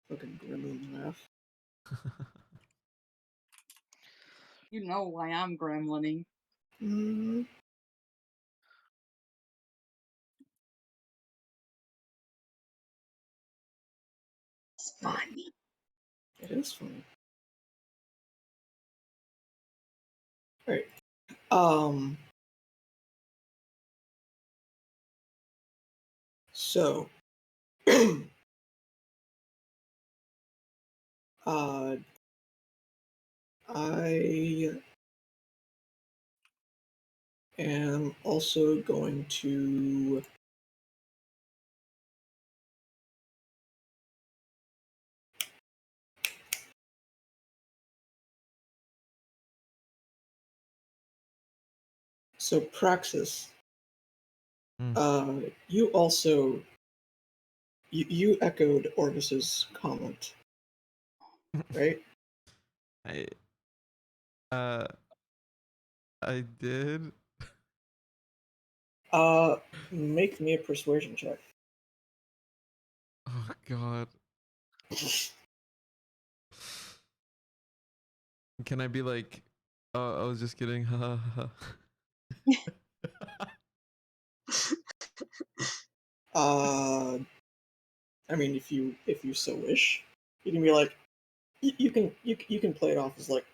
Fucking gremlin laugh. You know why I'm gremlining. Mm, It's funny. it is funny. All right. So, I am also going to so Praxis. You also you echoed Orvis's comment, right? I did. Make me a persuasion check. Oh God. Can I be like, I was just kidding. I mean, if you so wish, you can be like, you can play it off as like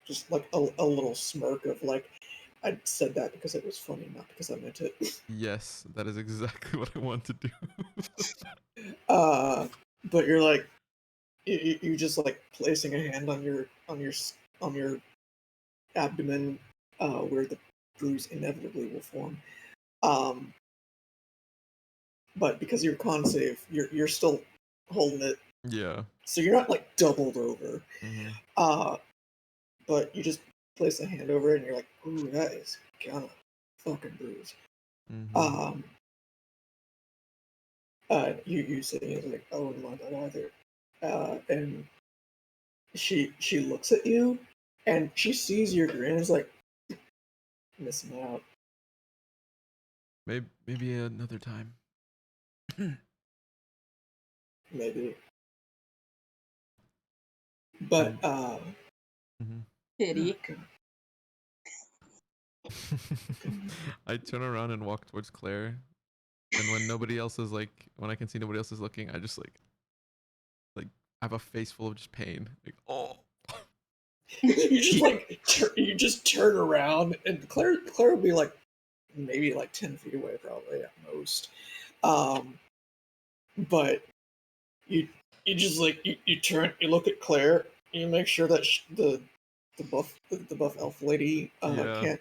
just like a little smirk of like, I said that because it was funny, not because I meant it. Yes, that is exactly what I want to do. But you're like, you just like placing a hand on your abdomen, where the bruise inevitably will form. But because you're con save, you're still holding it, Yeah. so you're not like doubled over. Mm-hmm. But you just place a hand over it, and you're like, ooh, that is kind of fucking bruise. Mm-hmm. You say it's like, oh, my God, either. And she looks at you, and she sees your grin, and is like, missing out. Maybe another time. Maybe. But Mm-hmm. Pity. I turn around and walk towards Claire, and when nobody else is like, when I can see nobody else is looking, I just like I have a face full of just pain. Like, oh. you just like you just turn around, and Claire will be like maybe like 10 feet away, probably at most. But you just like you turn, you look at Claire, you make sure that the buff elf lady Yeah.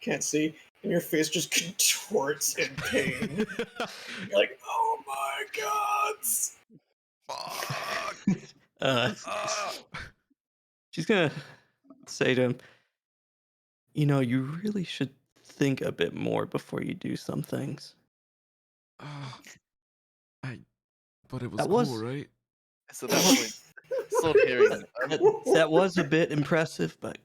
can't see, and your face just contorts in pain. You're like, oh my God. Fuck. She's gonna say to him, you know, you really should think a bit more before you do some things. But it was That cool, was right? So that point, Sword hearing, That was a bit impressive, but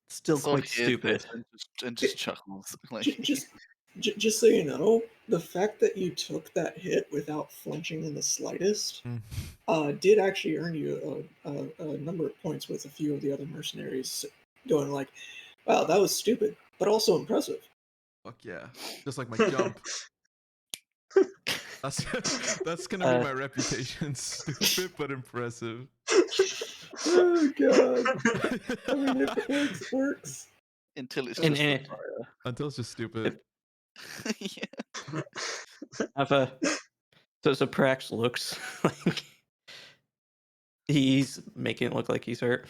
still Sword quite hears stupid. this and just chuckles. Like, Just so you know, the fact that you took that hit without flinching in the slightest did actually earn you a number of points with a few of the other mercenaries going like, wow, that was stupid, but also impressive. Fuck yeah. Just like my jump. That's gonna be my reputation. Stupid but impressive. Oh god. I mean, if it works, it works. until it's And- just and- fire. Until it's just stupid. Yeah. So Prax looks like he's making it look like he's hurt.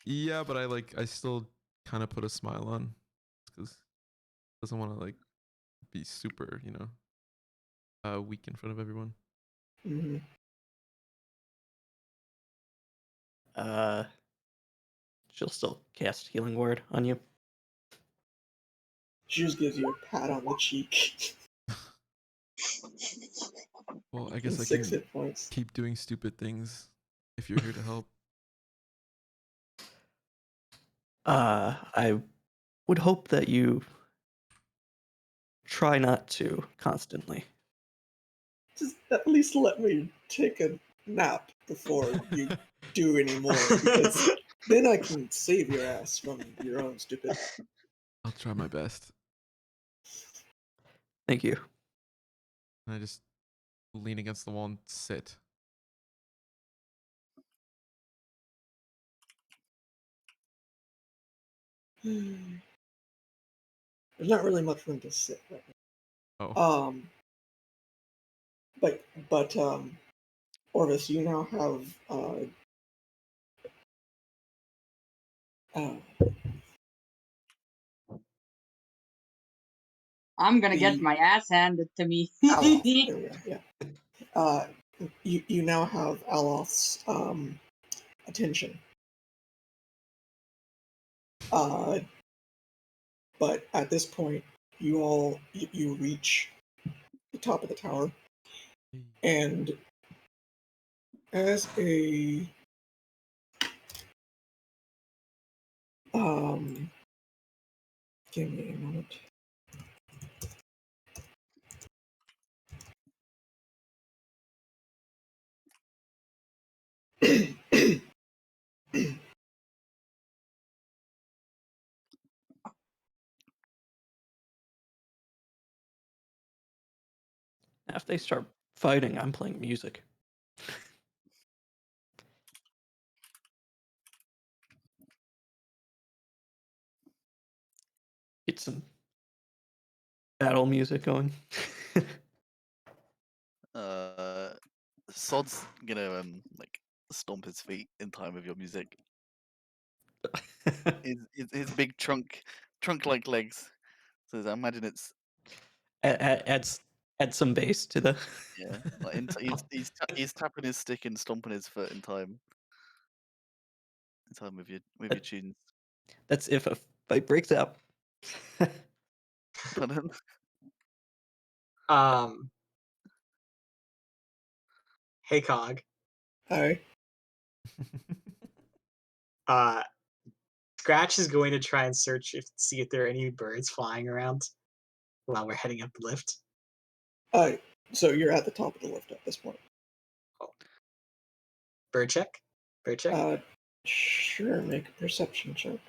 Yeah, but I still kind of put a smile on because doesn't want to like be super, weak in front of everyone. Mm-hmm. She'll still cast Healing Word on you. She just gives you a pat on the cheek. Well, I And guess I 6 can hit points. keep doing stupid things if you're here to help. I would hope that you try not to constantly. Just at least let me take a nap before you do any more, because then I can save your ass from your own stupid. I'll try my best. Thank you. And I just lean against the wall and sit. There's not really much room to sit right Oh. now. But Orvis, you now have uh, I'm gonna get The- my ass handed to me. Aloth. There we go. Yeah. You now have Aloth's attention. But at this point, you reach the top of the tower, and as a give me a moment. If they start fighting, I'm playing music. Get some battle music going. Sod's gonna like stomp his feet in time with your music. His big trunk-like legs. So I imagine it's add some bass to the. yeah. Like he's tapping his stick and stomping his foot in time. In time with your tunes. That's if a fight breaks out. Pardon? Hey Cog. Hi. Scratch is going to try and see if there are any birds flying around while we're heading up the lift. So you're at the top of the lift at this point. Bird check. Bird check. Sure. Make a perception check.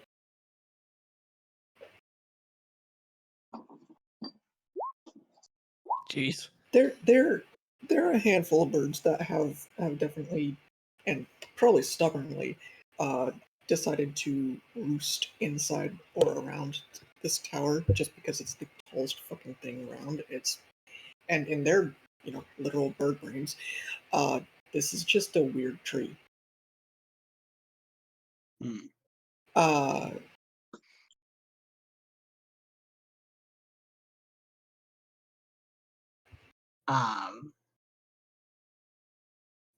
Jeez. There are a handful of birds that have definitely and probably stubbornly decided to roost inside or around this tower just because it's the tallest fucking thing around. And in their literal bird brains, this is just a weird tree. Hmm.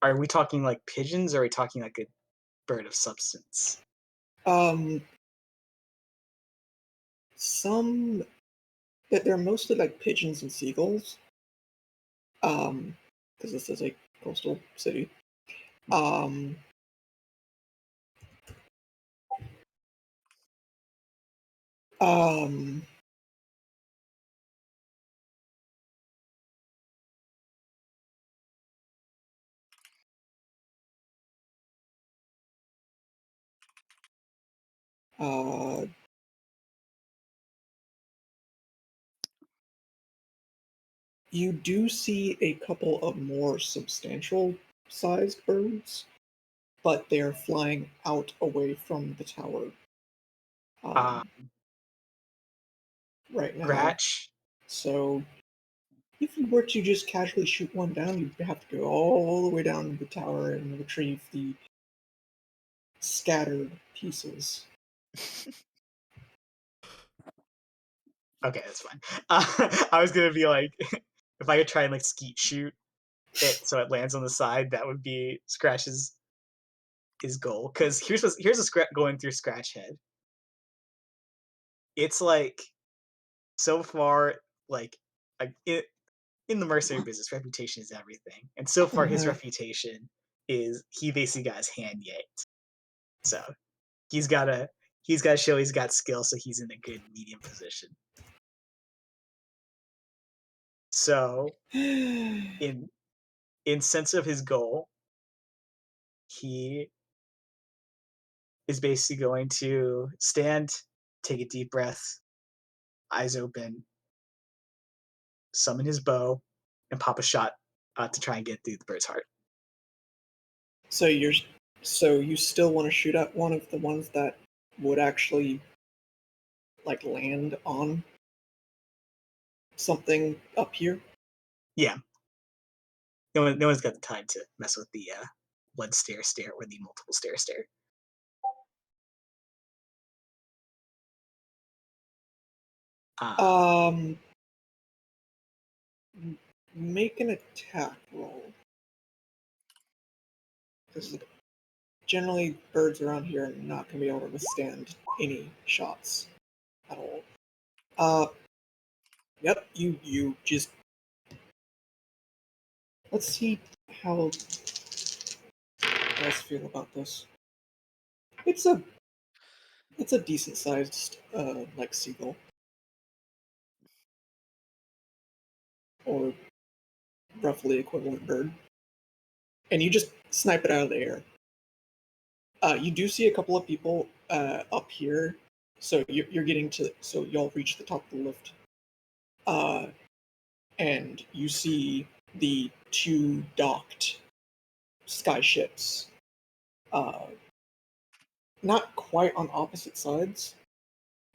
Are we talking like pigeons, or are we talking like a bird of substance? Some that they're mostly like pigeons and seagulls. Because this is a coastal city. Um, um, uh, you do see a couple of more substantial sized birds, but they're flying out away from the tower Um, right now. Gratch. So if you were to just casually shoot one down, you'd have to go all the way down to the tower and retrieve the scattered pieces. Okay, that's fine. I was gonna be like, if I could try and like skeet shoot it so it lands on the side, that would be Scratch's his goal. Because here's a scratch going through Scratch head. It's like so far like in the mercenary business, reputation is everything, and so far his reputation is he basically got his hand yanked. So he's gotta show he's got skill, so he's in a good medium position. So in sense of his goal, he is basically going to stand, take a deep breath, eyes open, summon his bow, and pop a shot to try and get through the bird's heart. So you still want to shoot at one of the ones that would actually like land on something up here? Yeah. No one's got the time to mess with the one stare or the multiple stare. Make an attack roll. Because generally birds around here are not going to be able to withstand any shots at all. Yep, you just... Let's see how you guys feel about this. It's a decent sized like seagull. Or roughly equivalent bird. And you just snipe it out of the air. You do see a couple of people up here, so you're getting to, so y'all reach the top of the lift, and you see the two docked skyships, not quite on opposite sides,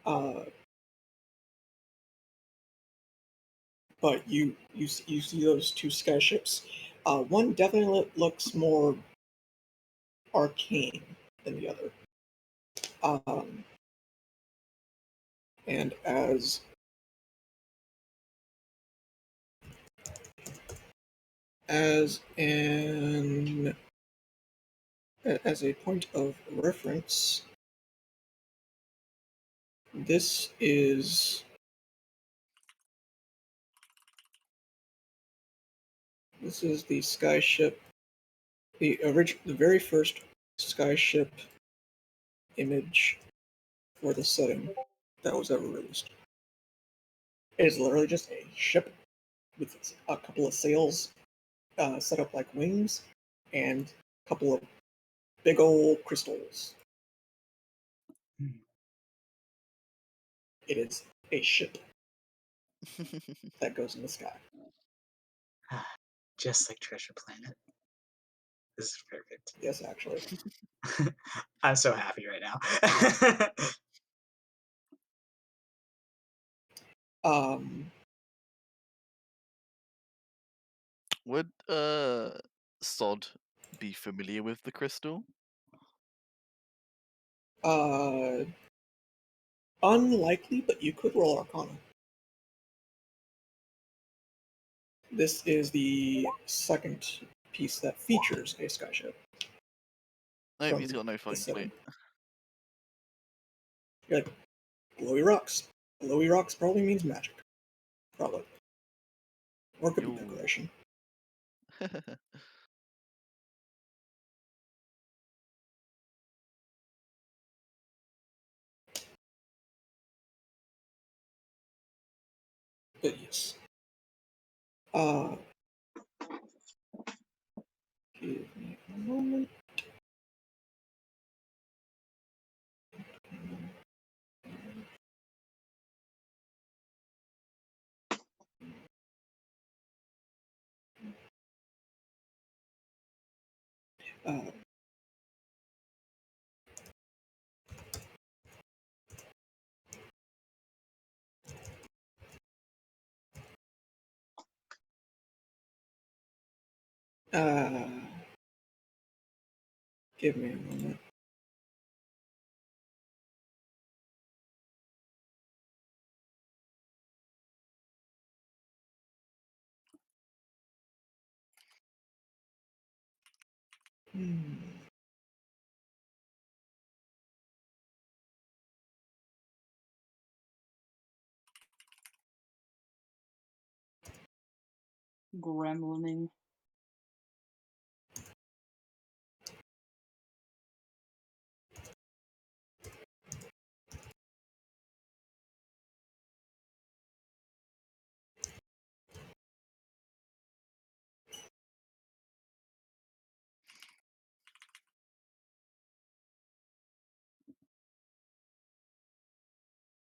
but you see those two skyships. One definitely looks more arcane than the other. And as a point of reference, this is the skyship, the very first skyship image for the setting that was ever released. It is literally just a ship with a couple of sails set up like wings and a couple of big old crystals. It is a ship that goes in the sky. Just like Treasure Planet. This is perfect. Yes, actually. I'm so happy right now. Would Sod be familiar with the crystal? Unlikely, but you could roll Arcana. This is the second piece that features a skyship. No, he's got no fucking clue. You're like, glowy rocks. Glowy rocks probably means magic. Probably. Or it could be decoration. But yes. Give me a moment. Uh, give me a moment. Gremlining.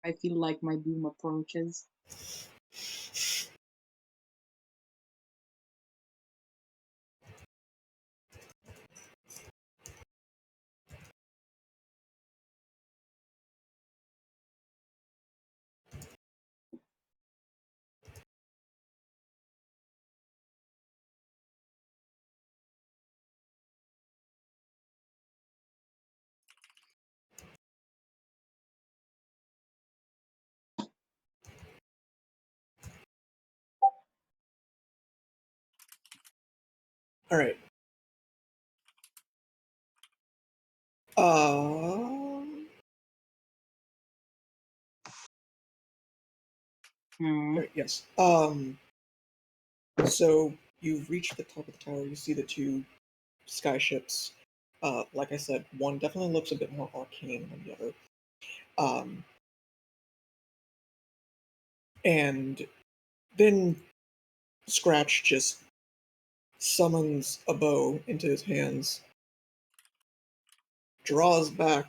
I feel like my doom approaches. All right. Hmm. Right, yes. So you've reached the top of the tower. You see the two skyships. Like I said, one definitely looks a bit more arcane than the other. And then Scratch just summons a bow into his hands, draws back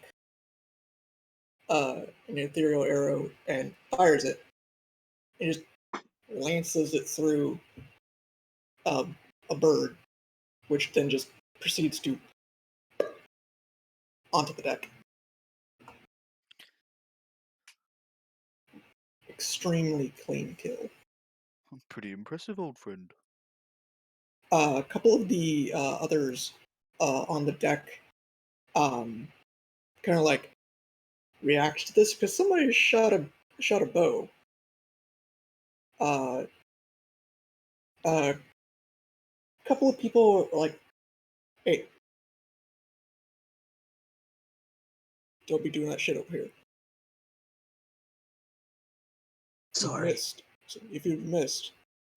an ethereal arrow, and fires it. And just lances it through a bird, which then just proceeds to onto the deck. Extremely clean kill. Pretty impressive, old friend. A couple of the others on the deck kind of like react to this because somebody shot a bow. A couple of people are like, "Hey, don't be doing that shit over here." Sorry. You missed. So if you've missed,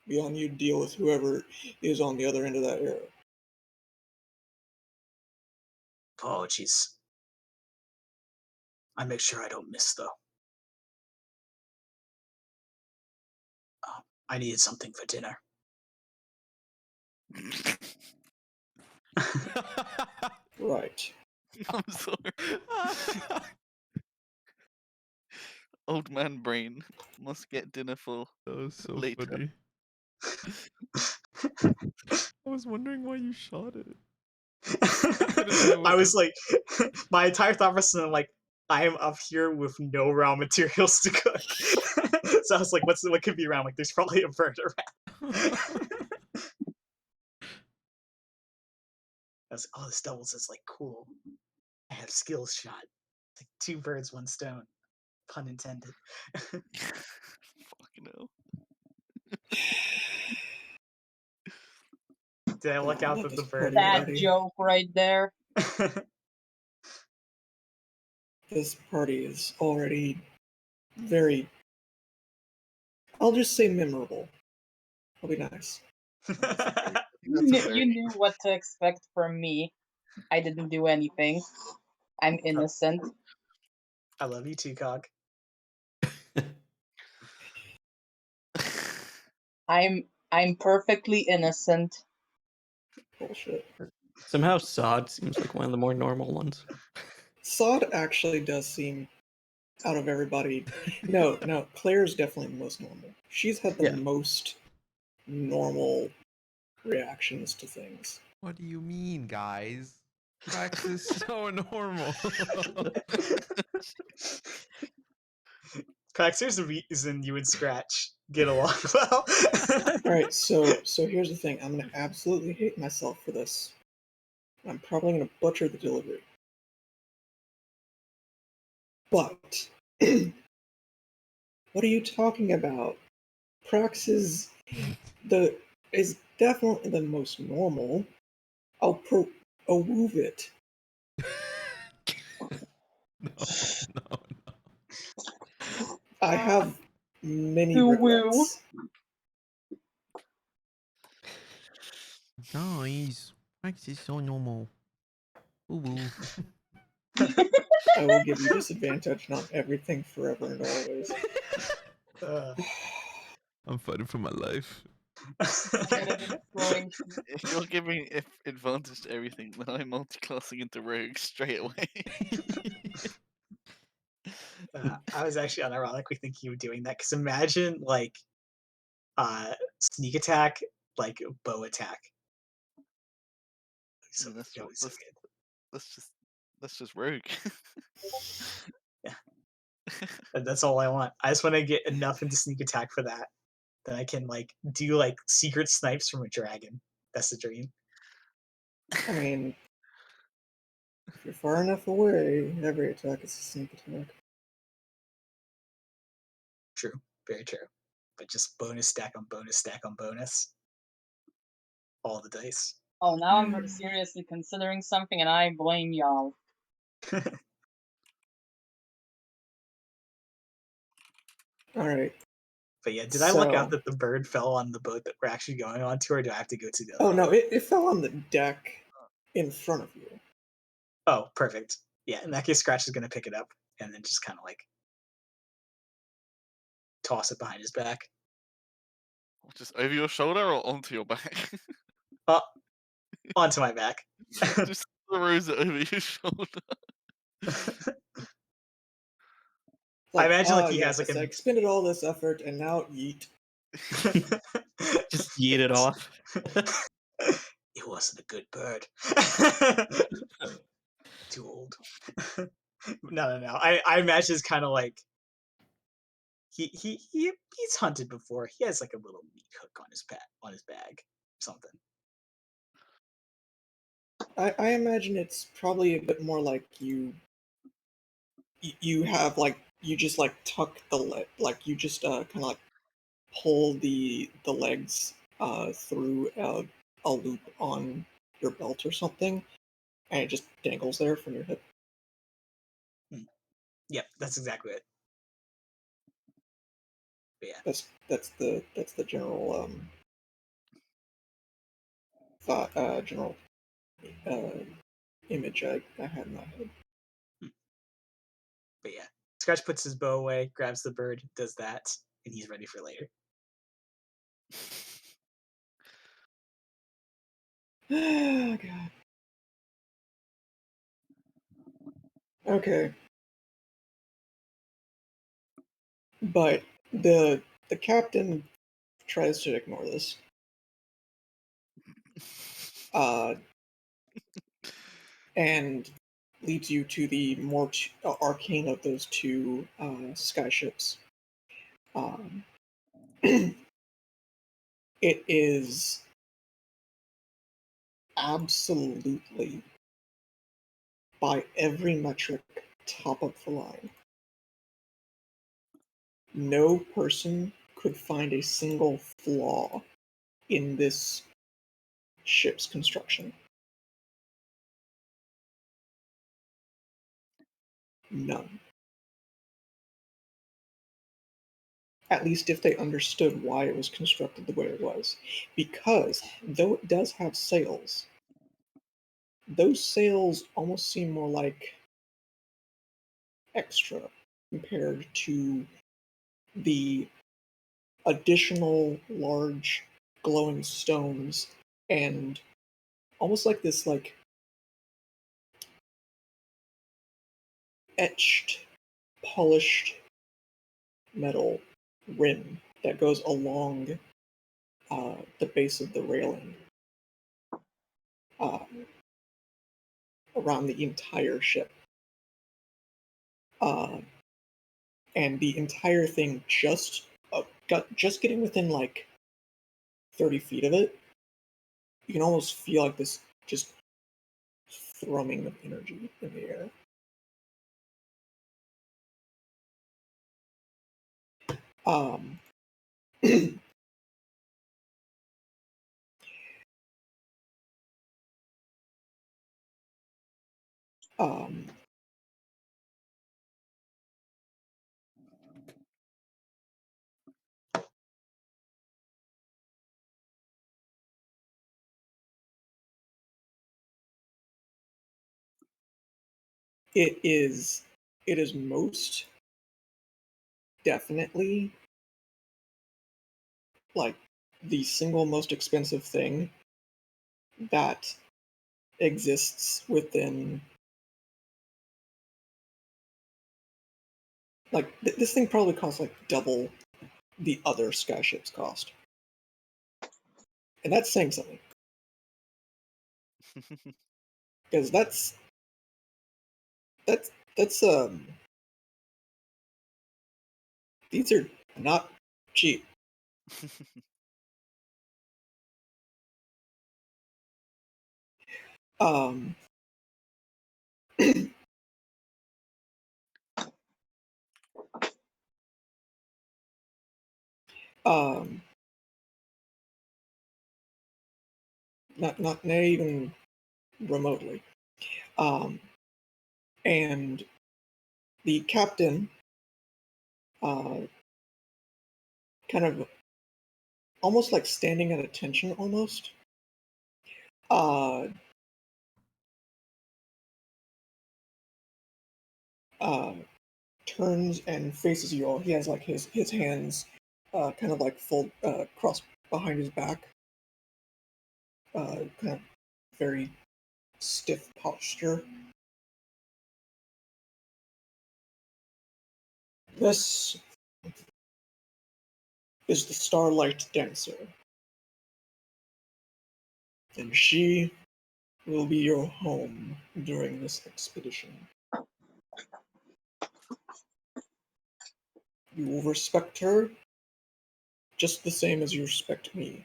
be on you to deal with whoever is on the other end of that arrow. Apologies. I make sure I don't miss, though. I needed something for dinner. Right. I'm sorry. Old man brain must get dinner for That was so later. funny. I was wondering why you shot it. couldn't tell I what was the- like, my entire thought process, I'm like, I am up here with no raw materials to cook. So I was like, what could be around? Like, there's probably a bird around. I was like, oh, this doubles is like cool. I have skills shot. It's like 2 birds, 1 stone. Pun intended. Fucking hell. Did I look out Let that the this bird party That ready. joke right there. This party is already very, I'll just say memorable. It'll be nice. That's a very, You knew what to expect from me. I didn't do anything. I'm innocent. I love you too, Cog. I'm perfectly innocent. Bullshit. Somehow Sod seems like one of the more normal ones. Sod actually does seem out of everybody. No, Claire's definitely the most normal. She's had the Yeah. most normal reactions to things. What do you mean, guys? Prax is so normal. Prax, here's the reason you and Scratch get along well. All right, so here's the thing. I'm gonna absolutely hate myself for this. I'm probably gonna butcher the delivery. But what are you talking about? Prax is definitely the most normal. I'll move it. No. I have many Woo-woo. regrets. Guys, Prax is so normal. Ooh. I will give you disadvantage on everything forever and always. I'm fighting for my life. If you're giving advantage to everything, then I'm multi-classing into rogue straight away. I was actually unironically thinking of doing that because imagine like sneak attack, like bow attack. So, that's that was so good. That's just rogue. Yeah. That's all I want. I just want to get enough into sneak attack for that. Then I can like do like secret snipes from a dragon. That's the dream. I mean, if you're far enough away, every attack is a sneak attack. True, very true. But just bonus stack on bonus stack on bonus. All the dice. Oh, now I'm seriously considering something, and I blame y'all. All right. But yeah, did I look out that the bird fell on the boat that we're actually going on to, or do I have to go to the other Oh, no, boat? it fell on the deck in front of you. Oh, perfect. Yeah, in that case, Scratch is going to pick it up and then just kind of like toss it behind his back. Just over your shoulder or onto your back? Onto my back. Just throws it over your shoulder. Like, I imagine like he yes, has like I expended all this effort and now yeet. Just yeet it off. It wasn't a good bird. Too old. No. I imagine it's kind of like he's hunted before. He has like a little meat hook on his bag, something. I imagine it's probably a bit more like you have like you just like tuck the leg, like you just kind of like pull the legs through a loop on your belt or something, and it just dangles there from your hip. Yep, that's exactly it. But yeah, That's the general general image I had in my head. but yeah, Scratch puts his bow away, grabs the bird, does that, and he's ready for later. Oh god. Okay. But the captain tries to ignore this. And leads you to the more arcane of those two skyships. It is absolutely, by every metric, top of the line. No person could find a single flaw in this ship's construction. None. At least if they understood why it was constructed the way it was. Because, though it does have sails, those sails almost seem more like extra compared to the additional large glowing stones and almost like this etched, polished metal rim that goes along the base of the railing around the entire ship. And the entire thing just getting within like 30 feet of it, you can almost feel like this just thrumming of energy in the air. Um, um, it is most definitely like the single most expensive thing that exists within like this thing probably costs like double the other skyships cost, and that's saying something because that's these are not cheap. Um, um, not even remotely. And the captain, kind of almost like standing at attention, almost. Uh, turns and faces you all. He has like his hands kind of like fold crossed behind his back, kind of very stiff posture. This is the Starlight Dancer, and she will be your home during this expedition. You will respect her just the same as you respect me,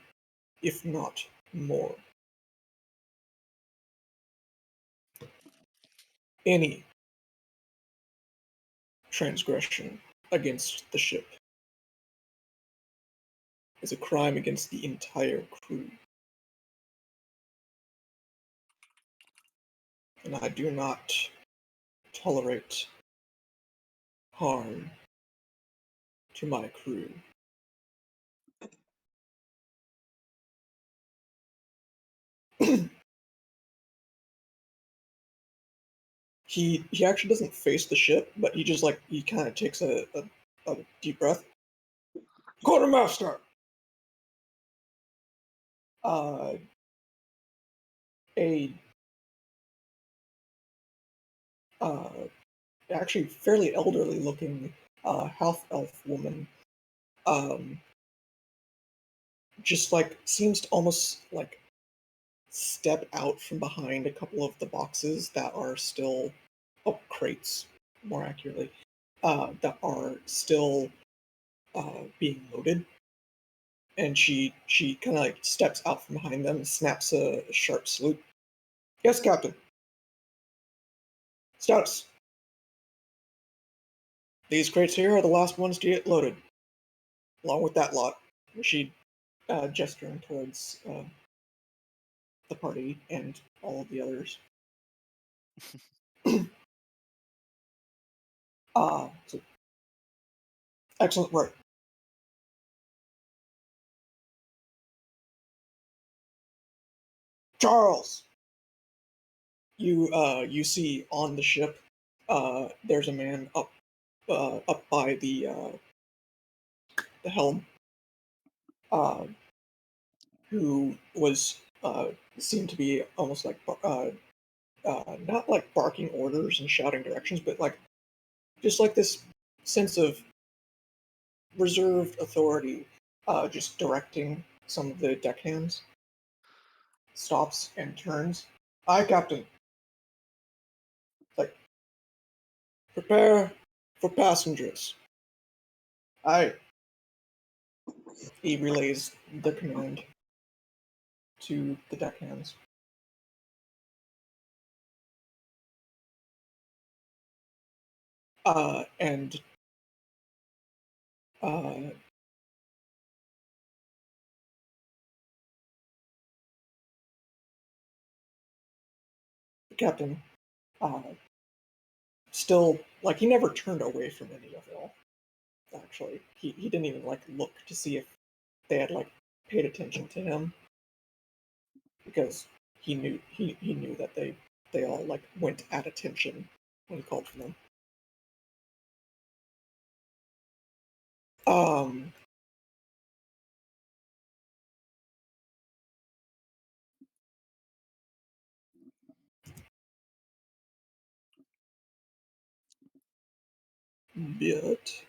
if not more. Any transgression against the ship is a crime against the entire crew. And I do not tolerate harm to my crew. He actually doesn't face the ship, but he just like he kind of takes a deep breath. Quartermaster. Uh, a actually fairly elderly looking half elf woman, just like seems to almost like step out from behind a couple of the boxes that are still crates, more accurately, that are still being loaded. And she kind of like steps out from behind them and snaps a sharp salute. Yes, Captain. Status. These crates here are the last ones to get loaded, along with that lot. She gesturing towards the party and all of the others. So, excellent work. Charles! You see on the ship, there's a man up by the helm, uh, who was seemed to be almost like not like barking orders and shouting directions, but like just like this sense of reserved authority, just directing some of the deckhands. Stops and turns. Aye, Captain. Like, prepare for passengers. Aye. He relays the command to the deckhands. And the captain, still, like, he never turned away from any of y'all, actually. He didn't even, like, look to see if they had, like, paid attention to him, because he knew that they all, like, went at attention when he called for them. Um, but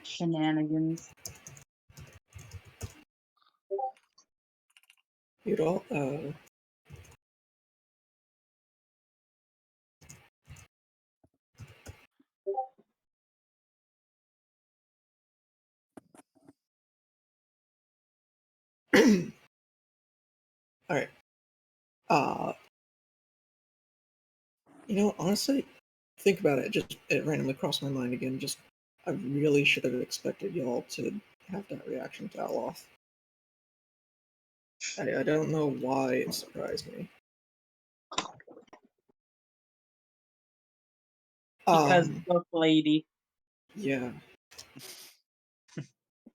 Shenanigans. you know, all right. You know, honestly, think about it. Just it randomly crossed my mind again. Just I really should have expected y'all to have that reaction to Aloth. I don't know why it surprised me. Because book lady. Yeah.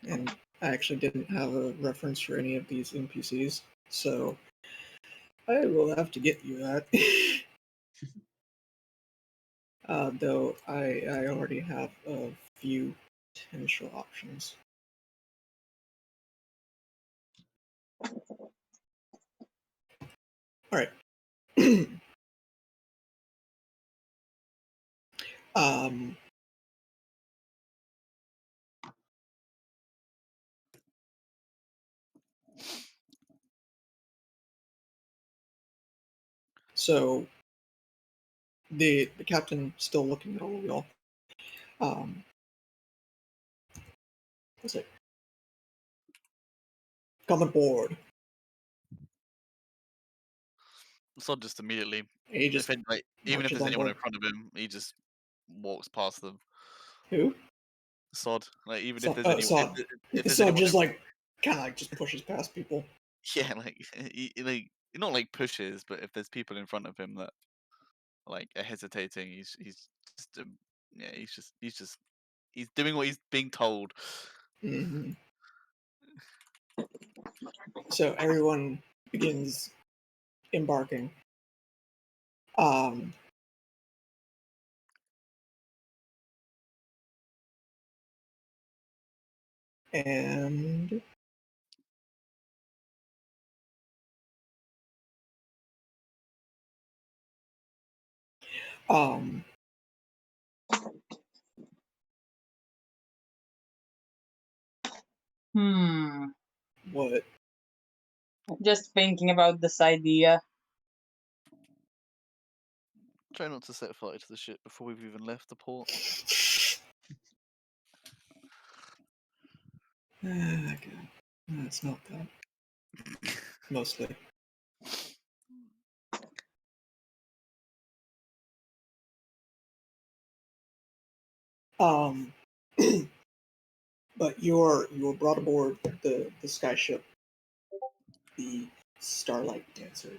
And I actually didn't have a reference for any of these NPCs, so I will have to get you that. Though I already have a few potential options. All right. um, so the captain still looking at all of y'all. Is it come aboard? Sod just immediately, He just even if marches there's on anyone in board. front of him, he just walks past them. Who? Sod, like even So, if there's anyone, Sod. if there's Sod anyone, just like kind of like just pushes past people. yeah, like like not like pushes, but if there's people in front of him that like are hesitating, he's just yeah, he's doing what he's being told. Mm-hmm. So everyone begins embarking. Um, and um, what? Just thinking about this idea. Try not to set fire to the ship before we've even left the port. God. No, it's not that. Mostly. Um, but you're brought aboard the sky ship, the Starlight Dancer.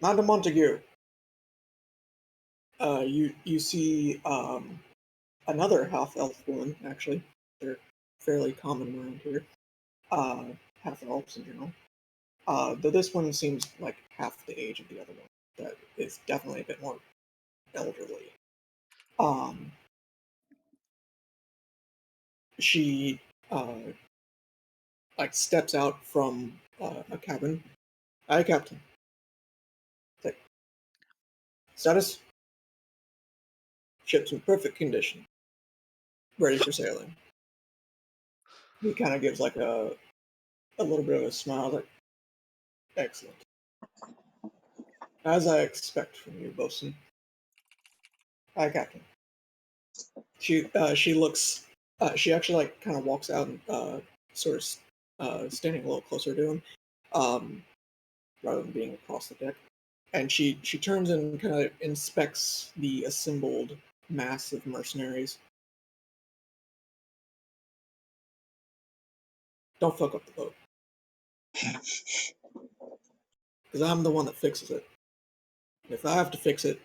Madame Montague, you see another half elf woman. Actually, they're fairly common around here. Half elves in general. Though this one seems like half the age of the other one. That is definitely a bit more elderly. She like steps out from a cabin. Aye, Captain. Like, status? Ship's in perfect condition. Ready for sailing. He kind of gives like a little bit of a smile, like, excellent. As I expect from you, bosun. Aye, Captain. She looks. She actually like kind of walks out and sort of standing a little closer to him, rather than being across the deck. And she turns and kind of inspects the assembled mass of mercenaries. Don't fuck up the boat, because I'm the one that fixes it. And if I have to fix it,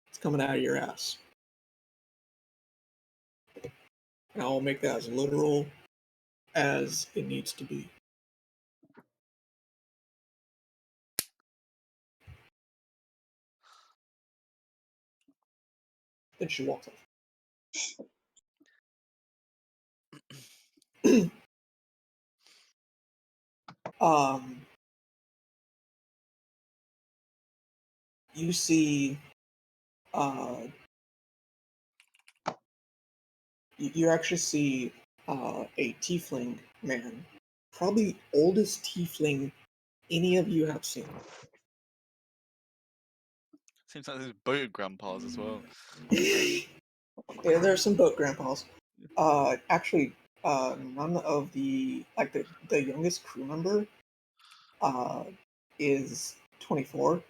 it's coming out of your ass. And I'll make that as literal as it needs to be. Then she walks off. You see, you actually see a tiefling man, probably oldest tiefling any of you have seen. Seems like there's boat grandpas as well. Yeah, there are some boat grandpas. Actually, none of the the youngest crew member is 24.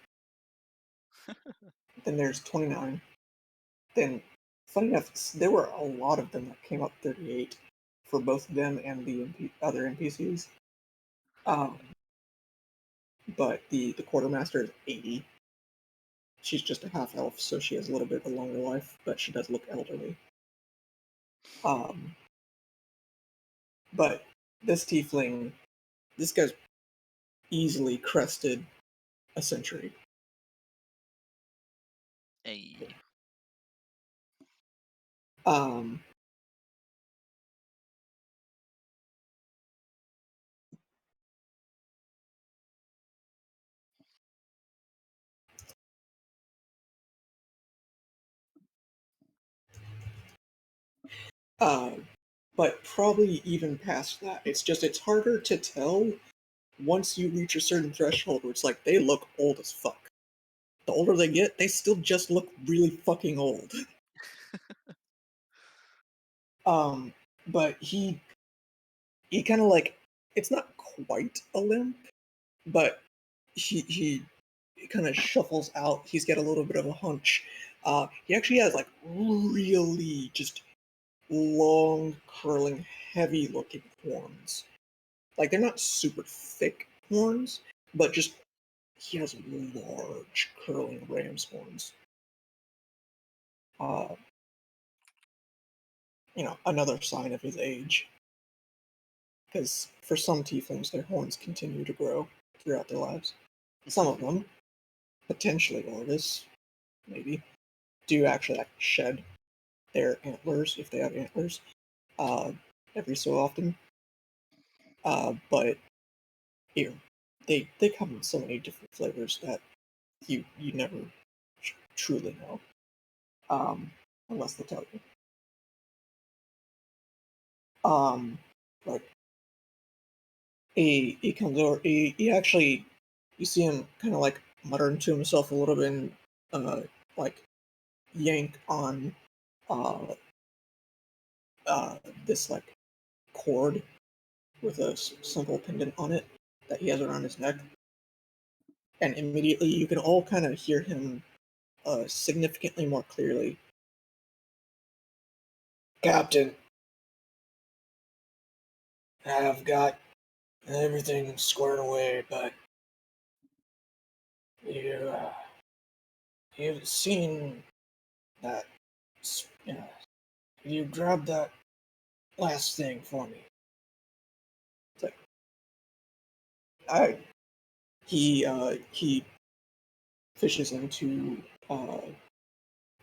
Then there's 29. Then, funny enough, there were a lot of them that came up 38 for both them and the other NPCs. But the quartermaster is 80. She's just a half elf, so she has a little bit of a longer life, but she does look elderly. But this tiefling, this guy's easily crested a century. Hey. But probably even past that. It's harder to tell once you reach a certain threshold where it's like they look old as fuck. The older they get, they still just look really fucking old. But he kind of like, it's not quite a limp, but he kind of shuffles out. He's got a little bit of a hunch. He actually has like really just long, curling, heavy looking horns. Like they're not super thick horns, but just he has large curling ram's horns. Another sign of his age. Because for some tieflings, their horns continue to grow throughout their lives. Some of them, potentially Orvis, maybe, do actually shed their antlers if they have antlers every so often. But here, they come in so many different flavors that you never truly know, unless they tell you. Like he comes over. He actually, you see him kind of like muttering to himself a little bit, and like yank on this like cord with a simple pendant on it that he has around his neck, and immediately you can all kind of hear him significantly more clearly. Captain, I've got everything squared away, but you've seen that. Yeah, can you grab that last thing for me? It's like, he fishes into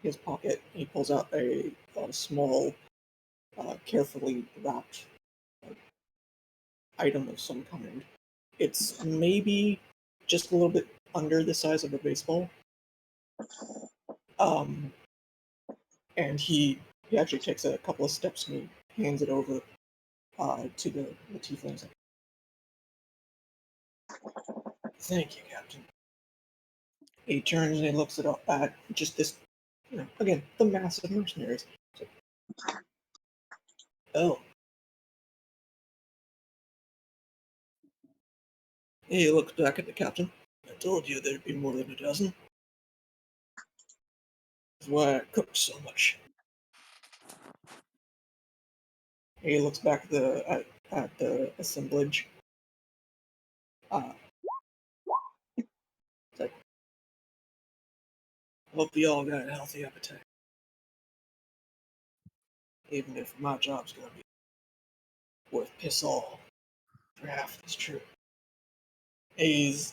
his pocket. He pulls out a small, carefully wrapped item of some kind. It's maybe just a little bit under the size of a baseball. And he actually takes a couple of steps and he hands it over to the tieflings. Thank you, Captain. He turns and he looks at just this, again, the massive mercenaries. So, oh. He looks back at the captain. I told you there'd be more than a dozen. That's why I cooked so much. He looks back at the assemblage. It's like, hope you all got a healthy appetite. Even if my job's gonna be worth piss all for half this trip. He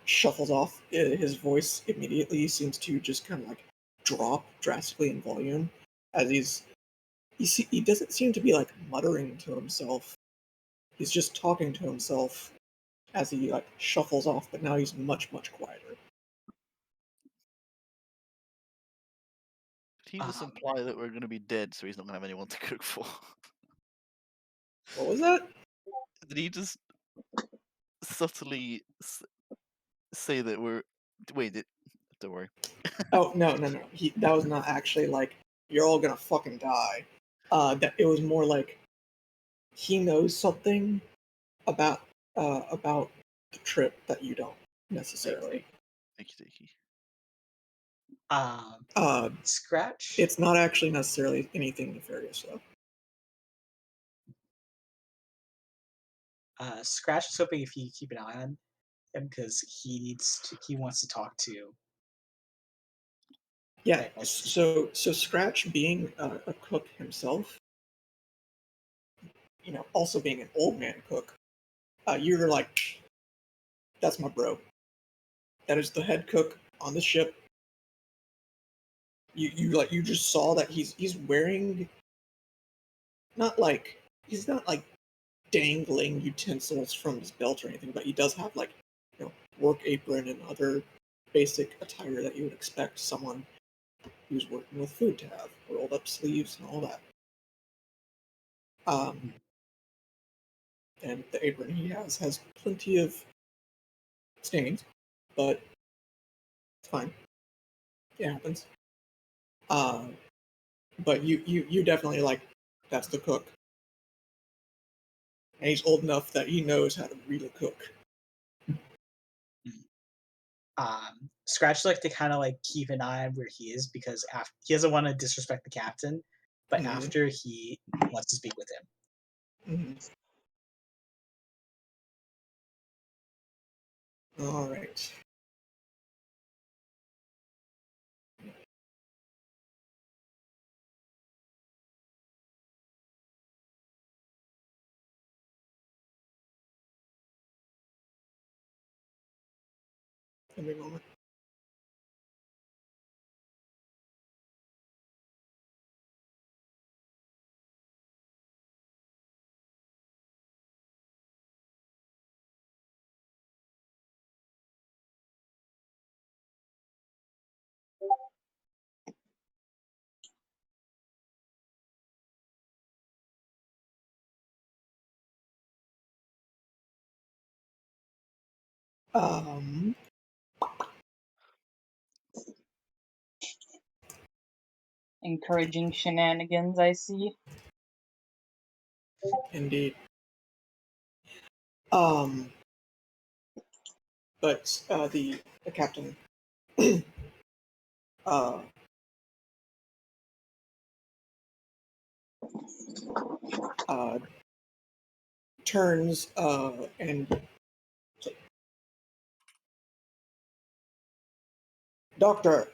shuffles off. His voice immediately seems to just kind of like drop drastically in volume as he doesn't seem to be like muttering to himself. He's just talking to himself as he like shuffles off, but now he's much quieter. Did he just imply that we're going to be dead, so he's not going to have anyone to cook for? What was that? Did he just subtly say that we're? Wait, don't worry. Oh no. That was not actually like you're all gonna fucking die. That it was more like he knows something about the trip that you don't necessarily. Okie Scratch. It's not actually necessarily anything nefarious though. Scratch is hoping if you keep an eye on him because he wants to talk to. Yeah. So Scratch being a cook himself, also being an old man cook, you're like, that's my bro. That is the head cook on the ship. You just saw that he's wearing he's not like dangling utensils from his belt or anything, but he does have like work apron and other basic attire that you would expect someone who's working with food to have, rolled up sleeves and all that. And the apron he has plenty of stains, but it's fine. It happens. But you definitely like that's the cook. And he's old enough that he knows how to really cook. Scratch like to kind of like keep an eye on where he is because he doesn't want to disrespect the captain, but after he wants to speak with him. All right. Give me a moment. Encouraging shenanigans, I see. Indeed. But the captain turns and Doctor,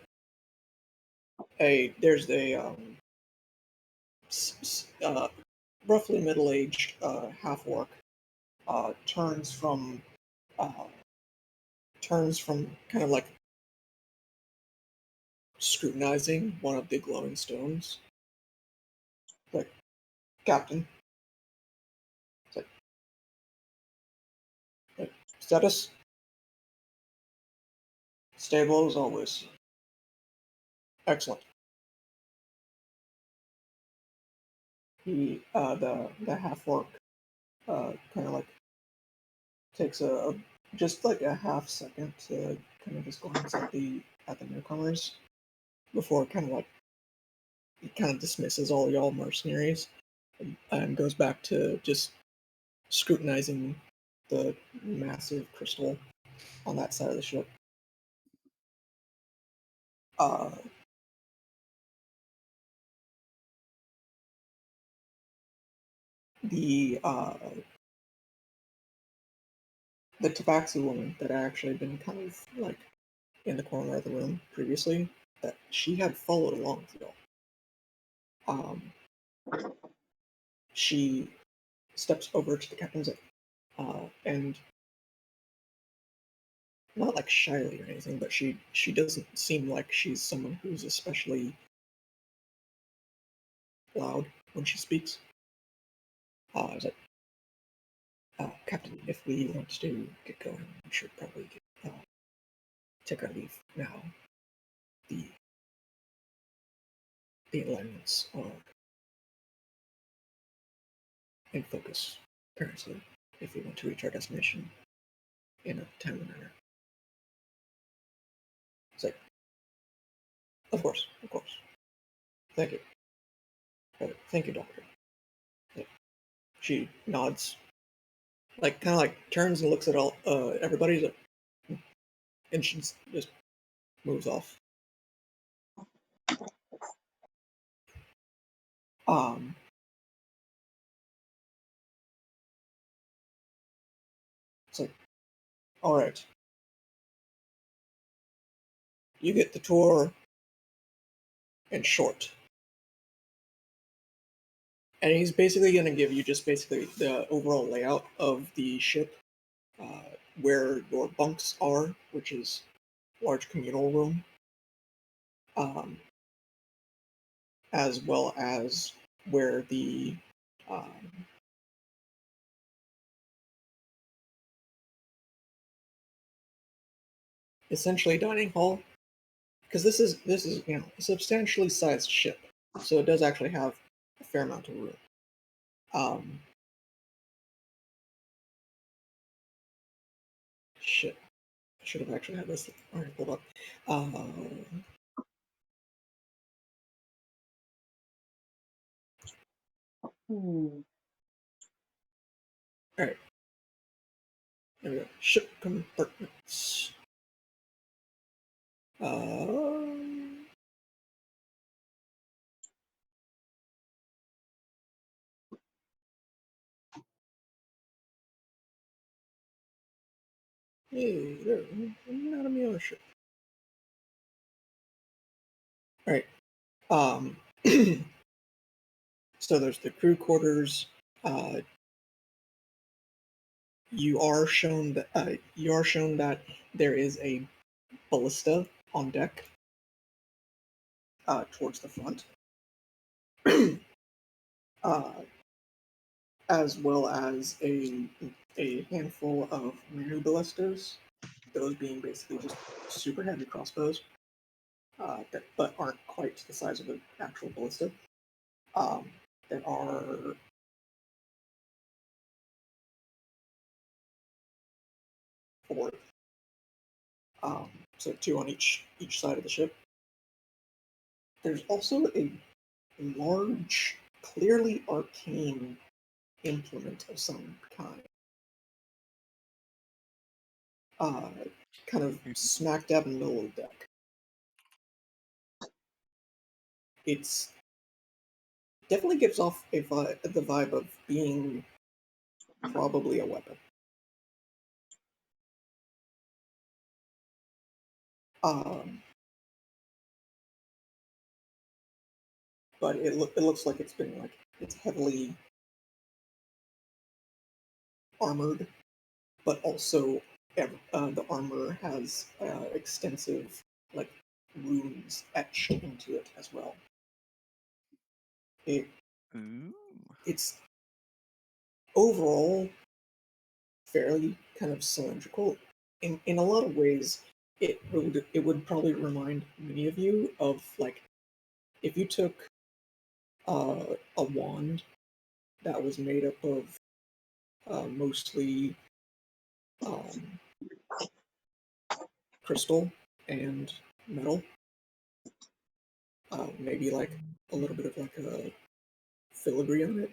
there's a roughly middle-aged half orc turns from kind of like scrutinizing one of the glowing stones. Like, Captain. Like, status? Stable as always. Excellent. The half orc kind of like takes a just like a half second to kind of just glance at the newcomers before he kind of dismisses all y'all mercenaries and goes back to just scrutinizing the massive crystal on that side of the ship. Uh, the Tabaxi woman that I actually been kind of like in the corner of the room previously, that she had followed along with y'all. She steps over to the captain's and not like shyly or anything, but she doesn't seem like she's someone who's especially loud when she speaks. I was like, Captain, if we want to get going, we should probably take our leave now. The alignments are in focus currently if we want to reach our destination in a timely manner. It's like, of course. Thank you. Thank you, Doctor. Like, she nods, like kind of like turns and looks at all everybody, like, and she just moves off. It's like, all right, you get the tour in short. And he's basically going to give you just basically the overall layout of the ship, where your bunks are, which is large communal room, as well as where the essentially dining hall, because this is a substantially sized ship, so it does actually have a fair amount of room. Shit, I should have actually had this article up. Ooh. All right, there we go. Ship compartments. Hey, there, anatomy on a ship. All right. So there's the crew quarters. You are shown that there is a ballista on deck towards the front, as well as a handful of mini ballistas. Those being basically just super heavy crossbows, but aren't quite the size of an actual ballista. That are four. So two on each side of the ship. There's also a large, clearly arcane implement of some kind. Kind of smack dab in the middle of the deck. It's definitely gives off the vibe of being probably a weapon. but it looks like it's heavily armored, but also the armor has extensive like runes etched into it as well. Ooh. It's overall fairly kind of cylindrical. In a lot of ways, it would probably remind many of you of like if you took a wand that was made up of mostly um, crystal and metal, maybe like a little bit of like a filigree on it,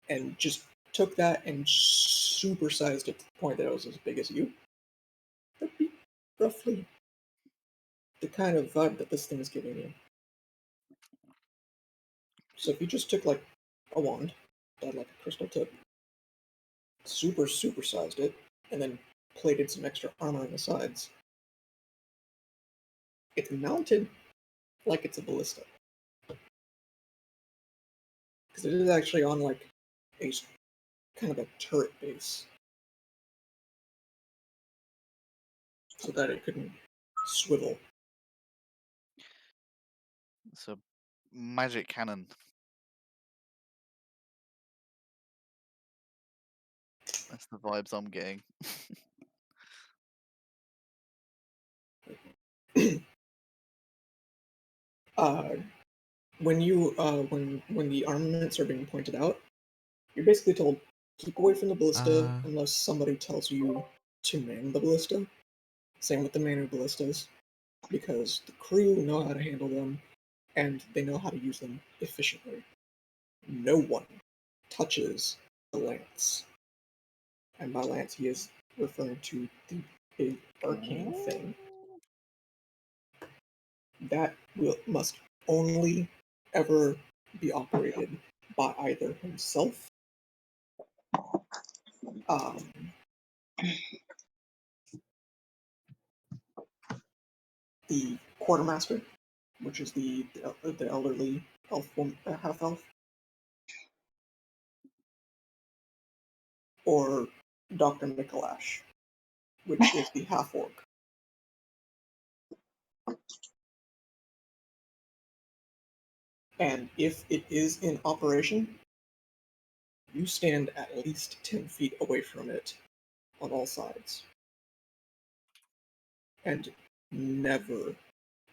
and just took that and supersized it to the point that it was as big as you. That'd be roughly the kind of vibe that this thing is giving you. So if you just took like a wand that had like a crystal tip, supersized it, and then plated some extra armor on the sides, it's mounted like it's a ballista. Because it is actually on like a kind of a turret base. So that it couldn't swivel. It's a magic cannon. That's the vibes I'm getting. When you when the armaments are being pointed out, you're basically told keep away from the ballista unless somebody tells you to man the ballista. Same with the manu ballistas, because the crew know how to handle them and they know how to use them efficiently. No one touches the lance, and by lance he is referring to the big arcane thing that must only ever be operated by either himself, um, the quartermaster, which is the elderly elf half elf, or Dr. Mikolash, which is the half orc. And if it is in operation, you stand at least 10 feet away from it on all sides. And never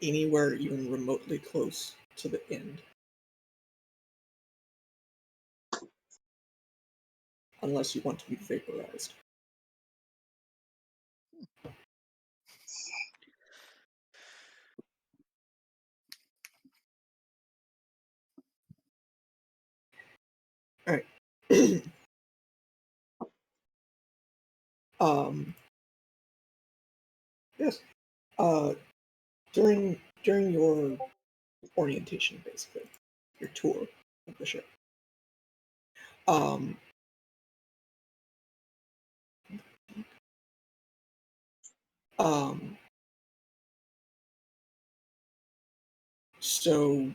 anywhere even remotely close to the end. Unless you want to be vaporized. Alright. Yes. During your orientation, basically, your tour of the ship, um, so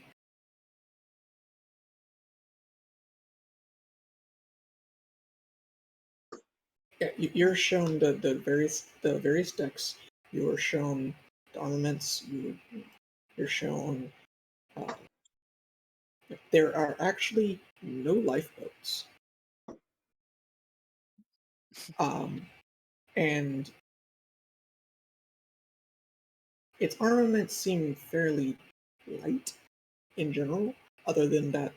yeah, you're shown the various decks. You are shown the armaments. You're shown. There are actually no lifeboats. And its armaments seem fairly light in general, other than that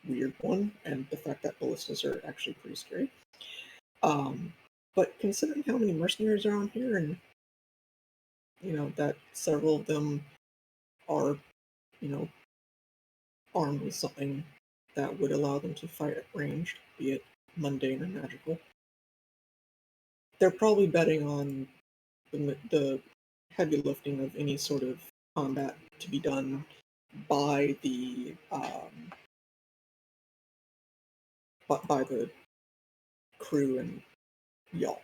weird one and the fact that ballistas are actually pretty scary. But considering how many mercenaries are on here, and that several of them are, armed with something that would allow them to fight at range, be it mundane or magical, they're probably betting on the heavy lifting of any sort of combat to be done by the by the crew and y'all.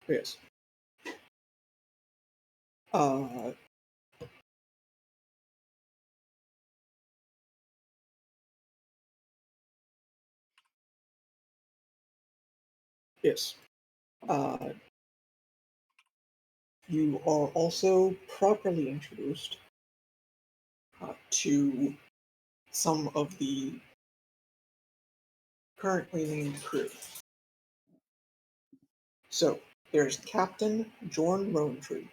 Yes. Yes. You are also properly introduced to some of the currently named crew. So there's Captain Jorn Rowntree,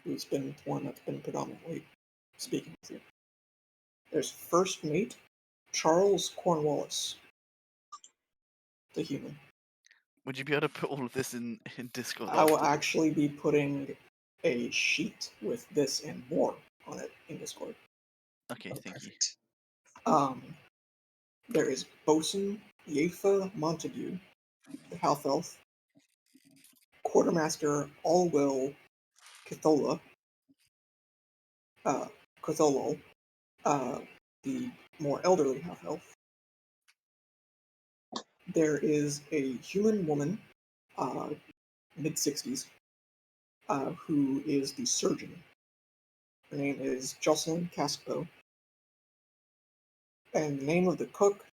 who's been the one that's been predominantly speaking with you. There's First Mate Charles Cornwallis, the human. Would you be able to put all of this in Discord I will after? actually be putting a sheet with this and more on it in Discord. Okay, Oh, thank you. perfect. There is Bosun Yefa Montague, the half elf, Quartermaster Allwill Cathola, Catholol, the more elderly half elf. There is a human woman, mid 60s, who is the surgeon. Her name is Jocelyn Casco. And the name of the cook,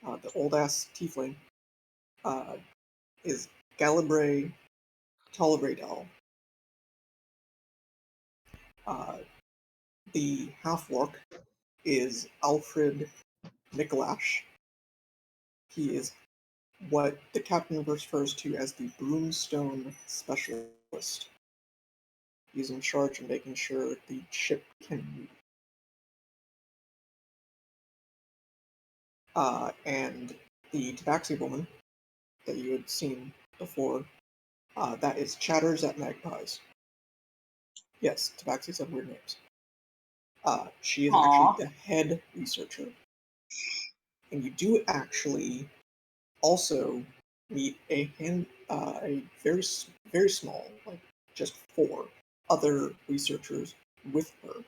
the old ass tiefling, is Galibre Tolibradal. The half orc is Alfred Nicolash. He is what the captain refers to as the broomstone specialist. He's in charge of making sure the ship can move. And the tabaxi woman that you had seen before, that is Chatters at Magpies. Yes, tabaxis have weird names. She is Aw. actually the head researcher. And you do actually also meet a very small, like just 4 other researchers with her,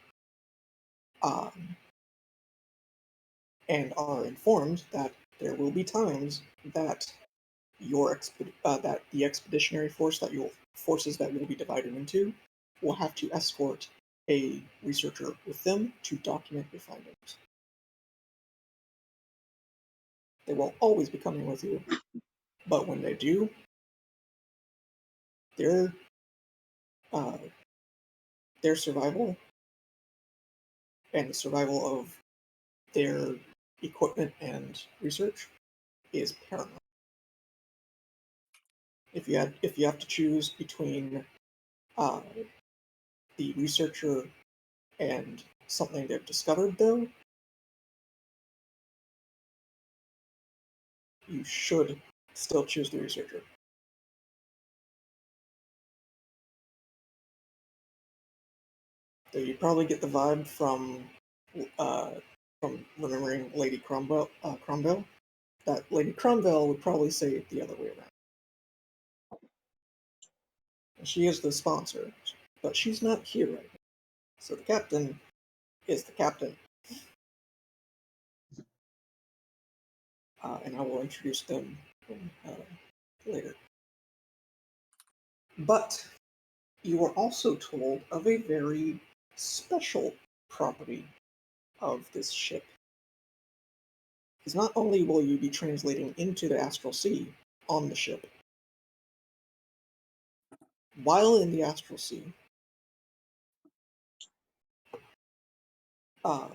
and are informed that there will be times that that the expeditionary forces that will be divided into will have to escort a researcher with them to document your findings. They won't always be coming with you, but when they do, their uh, their survival and the survival of their equipment and research is paramount. If you have to choose between uh, the researcher and something they've discovered, though, you should still choose the researcher. So you probably get the vibe from remembering Lady Cromwell, that Lady Cromwell would probably say it the other way around. And she is the sponsor, but she's not here right now. So the captain is the captain. And I will introduce them later. But you are also told of a very special property of this ship. Because not only will you be translating into the astral sea on the ship, while in the astral sea, uh,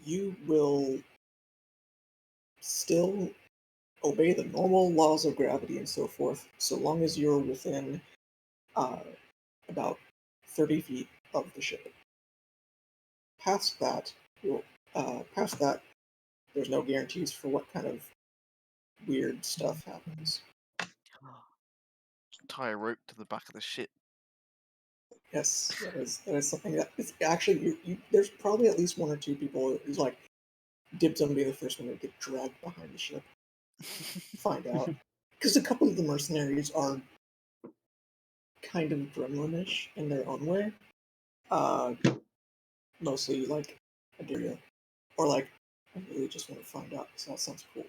you will still obey the normal laws of gravity and so forth, so long as you're within uh, about 30 feet of the ship. Past that, past that, there's no guarantees for what kind of weird stuff happens. Tie a rope to the back of the ship. Yes, that is something that is actually there's probably at least 1 or 2 people who's like dibs on being the first one to get dragged behind the ship. Find out, because a couple of the mercenaries are kind of gremlinish in their own way. Mostly like Aderia, or like I really just want to find out because that sounds cool.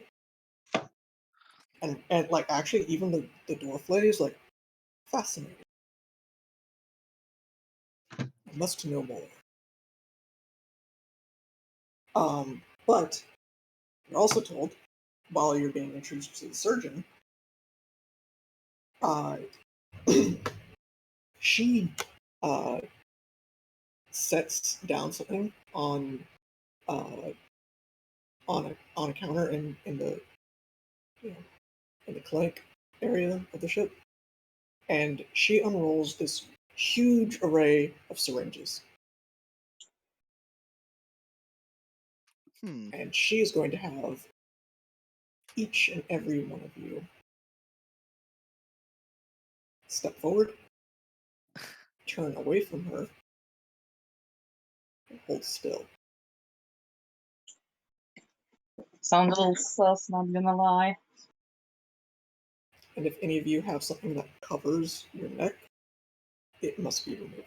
And like actually even the dwarf lady is like fascinating. I must know more. But you're also told while you're being introduced to the surgeon, uh, she sets down something uh, on a counter in the in the clinic area of the ship, and she unrolls this huge array of syringes, and she is going to have each and every one of you step forward, turn away from her, and hold still. Sounds a little sus, not gonna lie. And if any of you have something that covers your neck, it must be removed.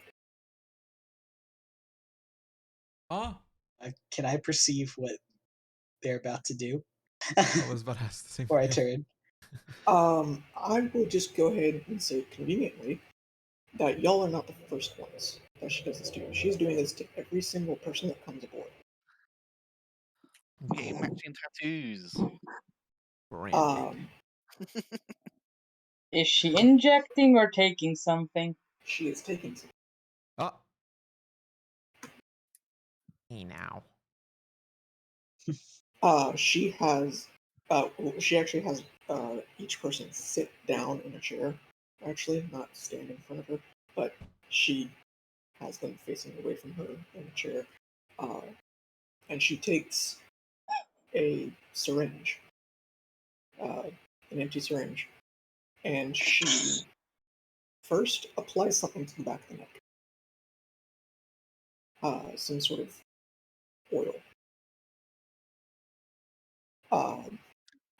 Ah, Can I perceive what they're about to do? I was about to ask the same Before I thing. turn. I will just go ahead and say conveniently that y'all are not the first ones that she does this to. She's doing this to every single person that comes aboard. Getting matching tattoos. Branding. Is she injecting or taking something? She is taking some. Ah. Hey now. She has. She actually has each person sit down in a chair. Actually, not stand in front of her, but she has them facing away from her in a chair. And she takes a syringe, an empty syringe, and she first applies something to the back of the neck, some sort of oil.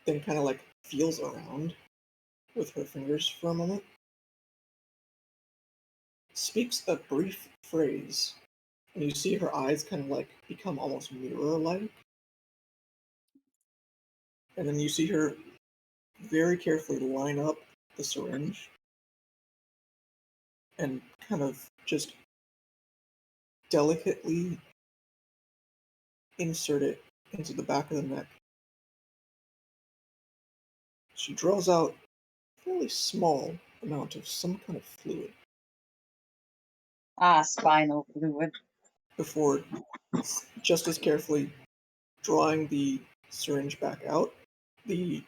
Then kind of like feels around with her fingers for a moment, speaks a brief phrase, and you see her eyes kind of like become almost mirror-like. And then you see her very carefully line up the syringe and kind of just delicately insert it into the back of the neck. She draws out a fairly small amount of some kind of fluid Ah, spinal fluid. before just as carefully drawing the syringe back out. The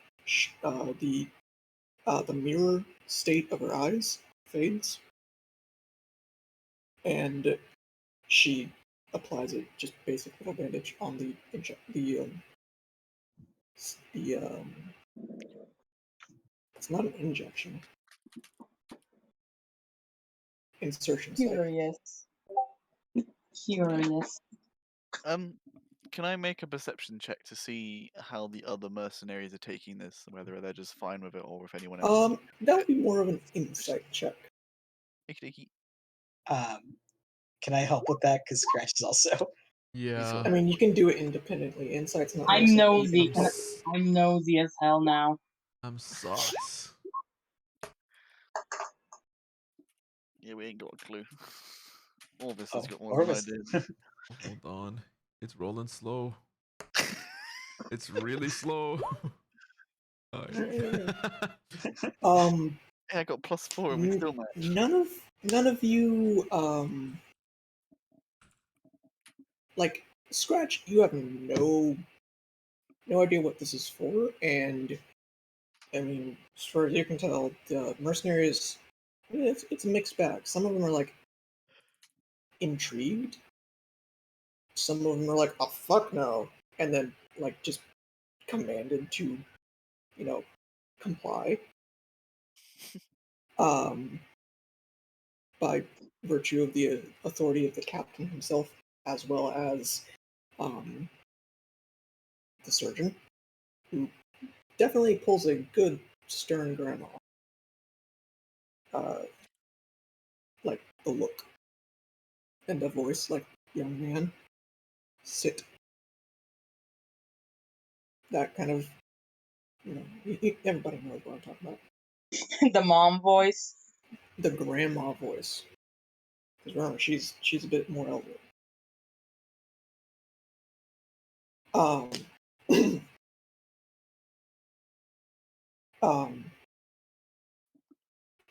the mirror state of her eyes fades, and she applies it just basic little bandage on the it's not an injection, insertion site. Curious. Can I make a perception check to see how the other mercenaries are taking this, whether they're just fine with it or if anyone else? That would be more of an insight check. Okey-dokey. Can I help with that? Because Scratch is also. Yeah. I mean, you can do it independently. Insight's not. I'm really nosy. something I'm nosy as hell now. I'm sauce. Yeah, we ain't got a clue. Orvis Oh, has got more of an Orvis. idea. Hold on. It's rolling slow. It's really slow. Alright. Yeah, I got +4 and we still match. None of you like Scratch. You have no idea what this is for, and I mean, as far as you can tell, the mercenaries, it's a mixed bag. Some of them are like intrigued. Some of them are like, "Oh fuck no," and then like just commanded to, comply. By virtue of the authority of the captain himself, as well as the surgeon, who definitely pulls a good stern grandma. Like the look and the voice, like young man, sit. That kind of, everybody knows what I'm talking about. The mom voice. The grandma voice. Because remember, she's a bit more elderly. Because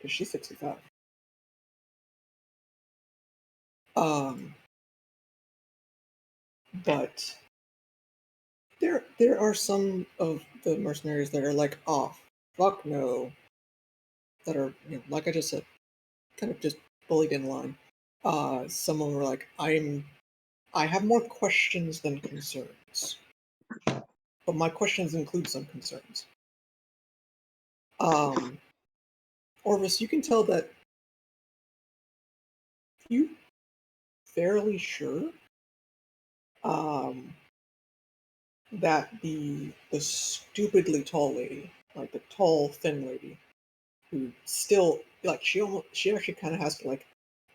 she's 65. But there are some of the mercenaries that are like, oh, fuck no. That are, like I just said, kind of just bullied in line. Some of them are like, I have more questions than concerns. But my questions include some concerns. Orvis, you can tell that you fairly sure that the stupidly tall lady, like the tall thin lady, who still like she actually kind of has to like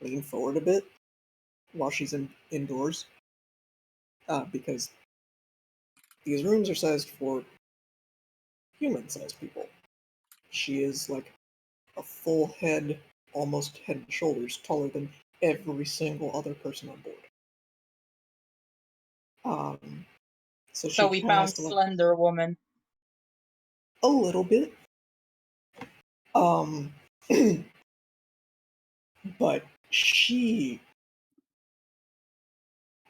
lean forward a bit while she's indoors, because these rooms are sized for human-sized people. She is like a full head, almost head and shoulders taller than every single other person on board. So she we kind of has found to like Slender Woman. a little bit. But she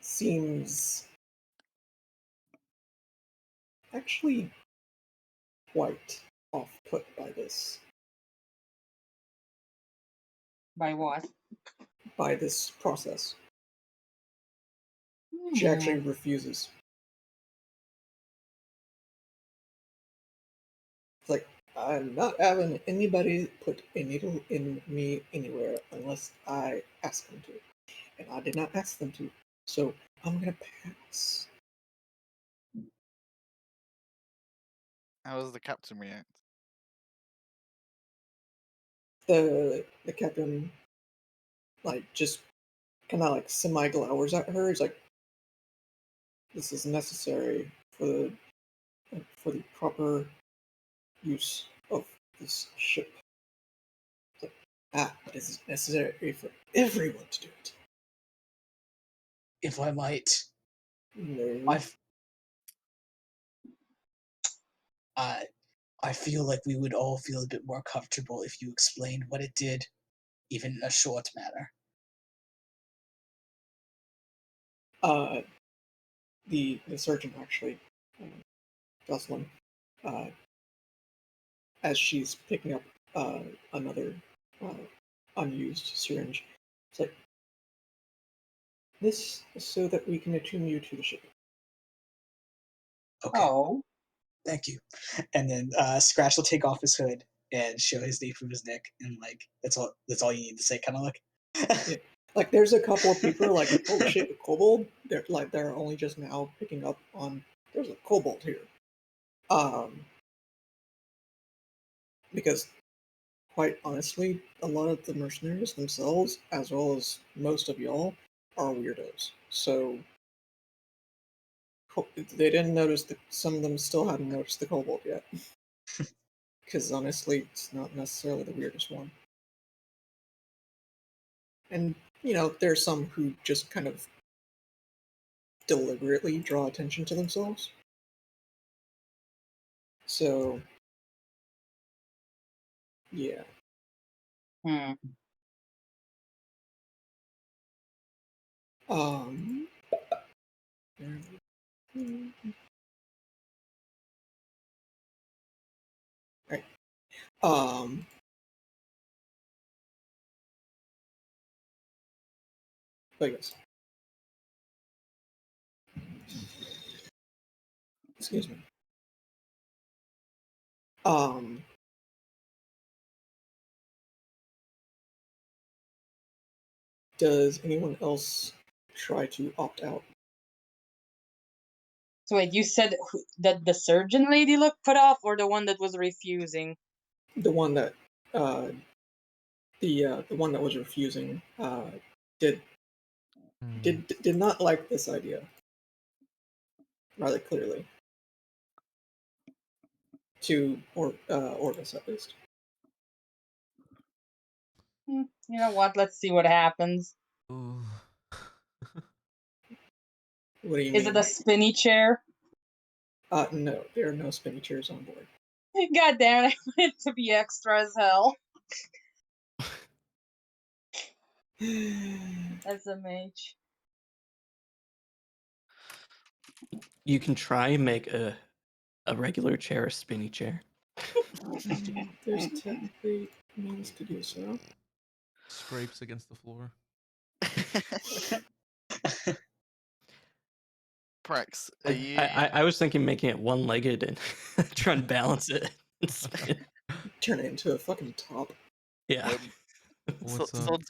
seems actually quite off-put by this By what? process. She actually refuses. It's like, I'm not having anybody put a needle in me anywhere unless I ask them to. And I did not ask them to. So I'm gonna pass. How does the captain react? The captain like just kinda like semi glowers at her. He's like, this is necessary for the proper use of this ship. It's like, but is it necessary for everyone to do it? If I might, No. I feel like we would all feel a bit more comfortable if you explained what it did, even in a short manner. The surgeon actually, Jocelyn, as she's picking up another unused syringe, it's like, this is so that we can attune you to the ship. Okay, Oh. thank you. And then Scratch will take off his hood and show his knee from his neck, and like that's all you need to say, kind of like. Yeah. Like there's a couple of people like, oh shit, a kobold. They're only just now picking up on there's a kobold here. Because quite honestly, a lot of the mercenaries themselves, as well as most of y'all, are weirdos. So they didn't notice that some of them still hadn't noticed the kobold yet. Because honestly, it's not necessarily the weirdest one. And, there's some who just kind of deliberately draw attention to themselves. So, yeah. Um. Right. But yes. Excuse me. Does anyone else try to opt out? So wait, you said that the surgeon lady looked put off, or the one that was refusing? The one that, the one that was refusing, did not like this idea. Rather clearly. To Orvis, at least. You know what? Let's see what happens. Ooh. What do you Is mean? it a spinny chair? No, there are no spinny chairs on board. God damn it, I want it to be extra as hell. As a mage. You can try and make a regular chair a spinny chair. There's technically means to do so. Scrapes against the floor. Prax, are you? I was thinking making it one-legged and try and balance it. and spin. Turn it into a fucking top. Yeah. What's up?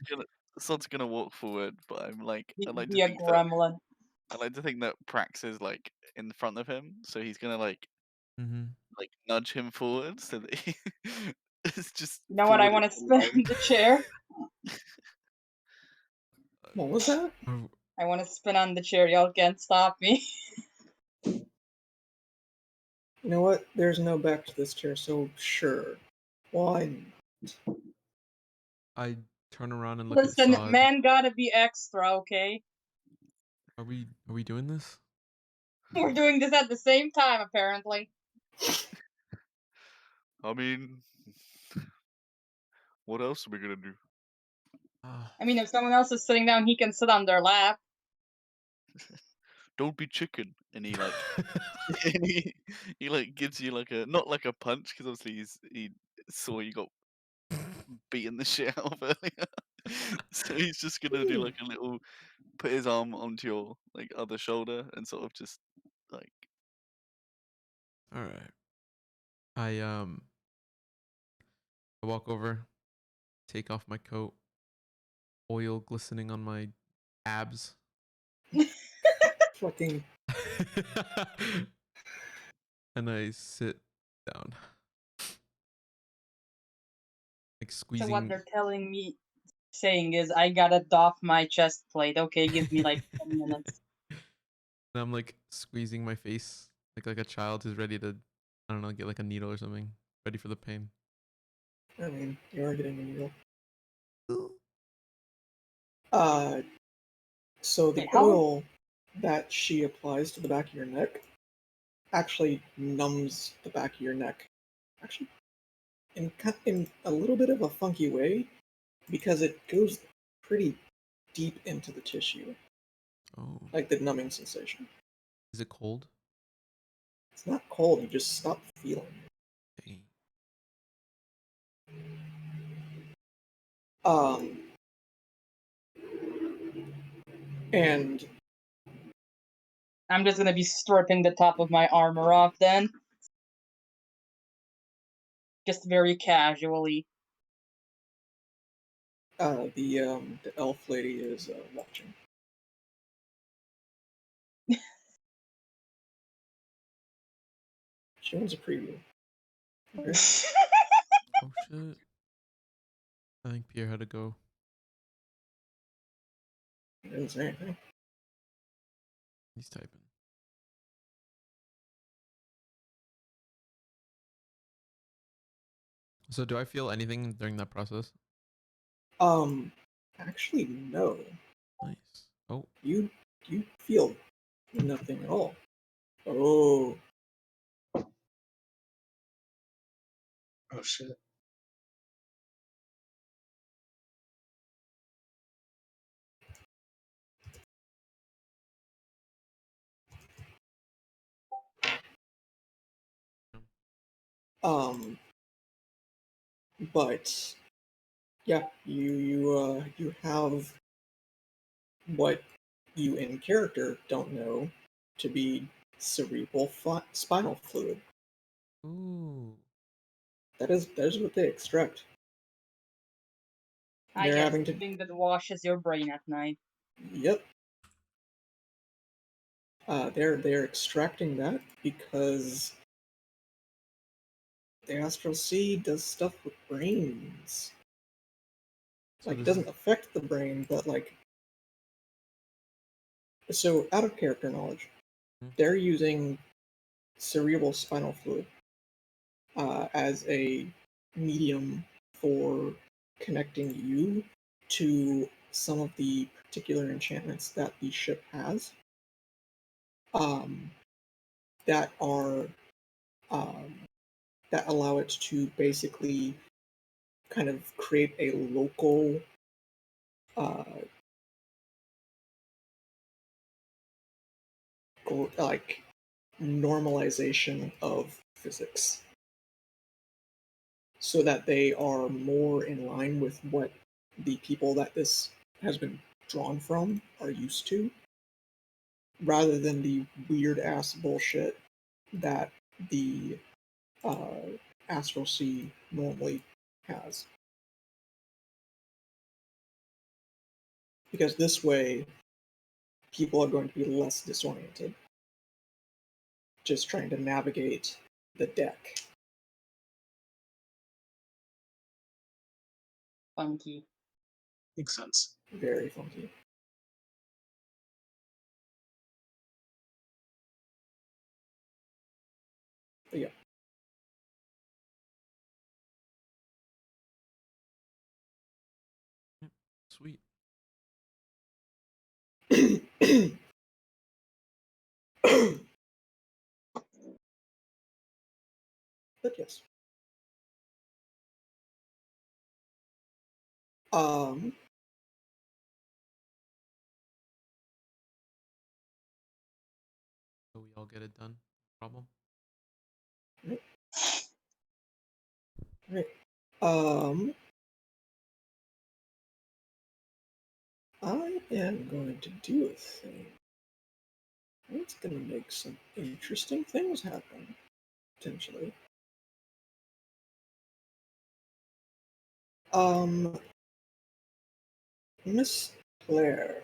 Sod's gonna walk forward, but I like Be to a think that gremlin. I like to think that Prax is like in front of him, so he's gonna like Mm-hmm. nudge him forward so that he it's just. You know what? I forward want to in spin line. on the chair. What was that? I want to spin on the chair. Y'all can't stop me. You know what? There's no back to this chair, so sure. Why? I turn around and look Listen, at Sod. man gotta be extra, okay? Are we doing this? We're doing this at the same time, apparently. I mean, what else are we gonna do? I mean, if someone else is sitting down, he can sit on their lap. Don't be chicken, and he like and he like gives you like a not like a punch because obviously he saw you got beaten the shit out of earlier. So he's just gonna do like a little put his arm onto your like other shoulder and sort of just like All right. I walk over, take off my coat, oil glistening on my abs. Fucking. And I sit down. Like So what squeezing. they're saying is, I gotta doff my chest plate. Okay, give me like 10 minutes. And I'm like squeezing my face like a child who's ready to, I don't know, get like a needle or something, ready for the pain. I mean, you are getting a needle. So the Wait, how- oil that she applies to the back of your neck actually numbs the back of your neck. Actually, in a little bit of a funky way, because it goes pretty deep into the tissue, Oh, like the numbing sensation. is it cold? It's not cold, you just stop feeling it. Dang. And I'm just gonna be stripping the top of my armor off then. Just very casually. the elf lady is watching. She wants a preview. Okay. Oh shit. I think Pierre had to go. He didn't say anything. He's typing. So do I feel anything during that process? Actually, no. Nice. Oh, You feel nothing at all. Oh, Oh shit. but yeah, you have what you in character don't know to be cerebral spinal fluid. ooh. That is what they extract. I They're guess having the to. thing that washes your brain at night. Yep. They're extracting that because the astral sea does stuff with brains. So Like, it this doesn't affect the brain, but like. So, out of character knowledge, they're using cerebral spinal fluid as a medium for connecting you to some of the particular enchantments that the ship has um, that are um, that allow it to basically kind of create a local like normalization of physics so that they are more in line with what the people that this has been drawn from are used to, rather than the weird ass bullshit that the Astral Sea normally has. Because this way, people are going to be less disoriented, just trying to navigate the deck. Funky. Makes sense. Very funky. But yeah. Sweet. But yes. So we all get it done. Problem. Right. I am going to do a thing. It's going to make some interesting things happen, potentially. Miss Claire.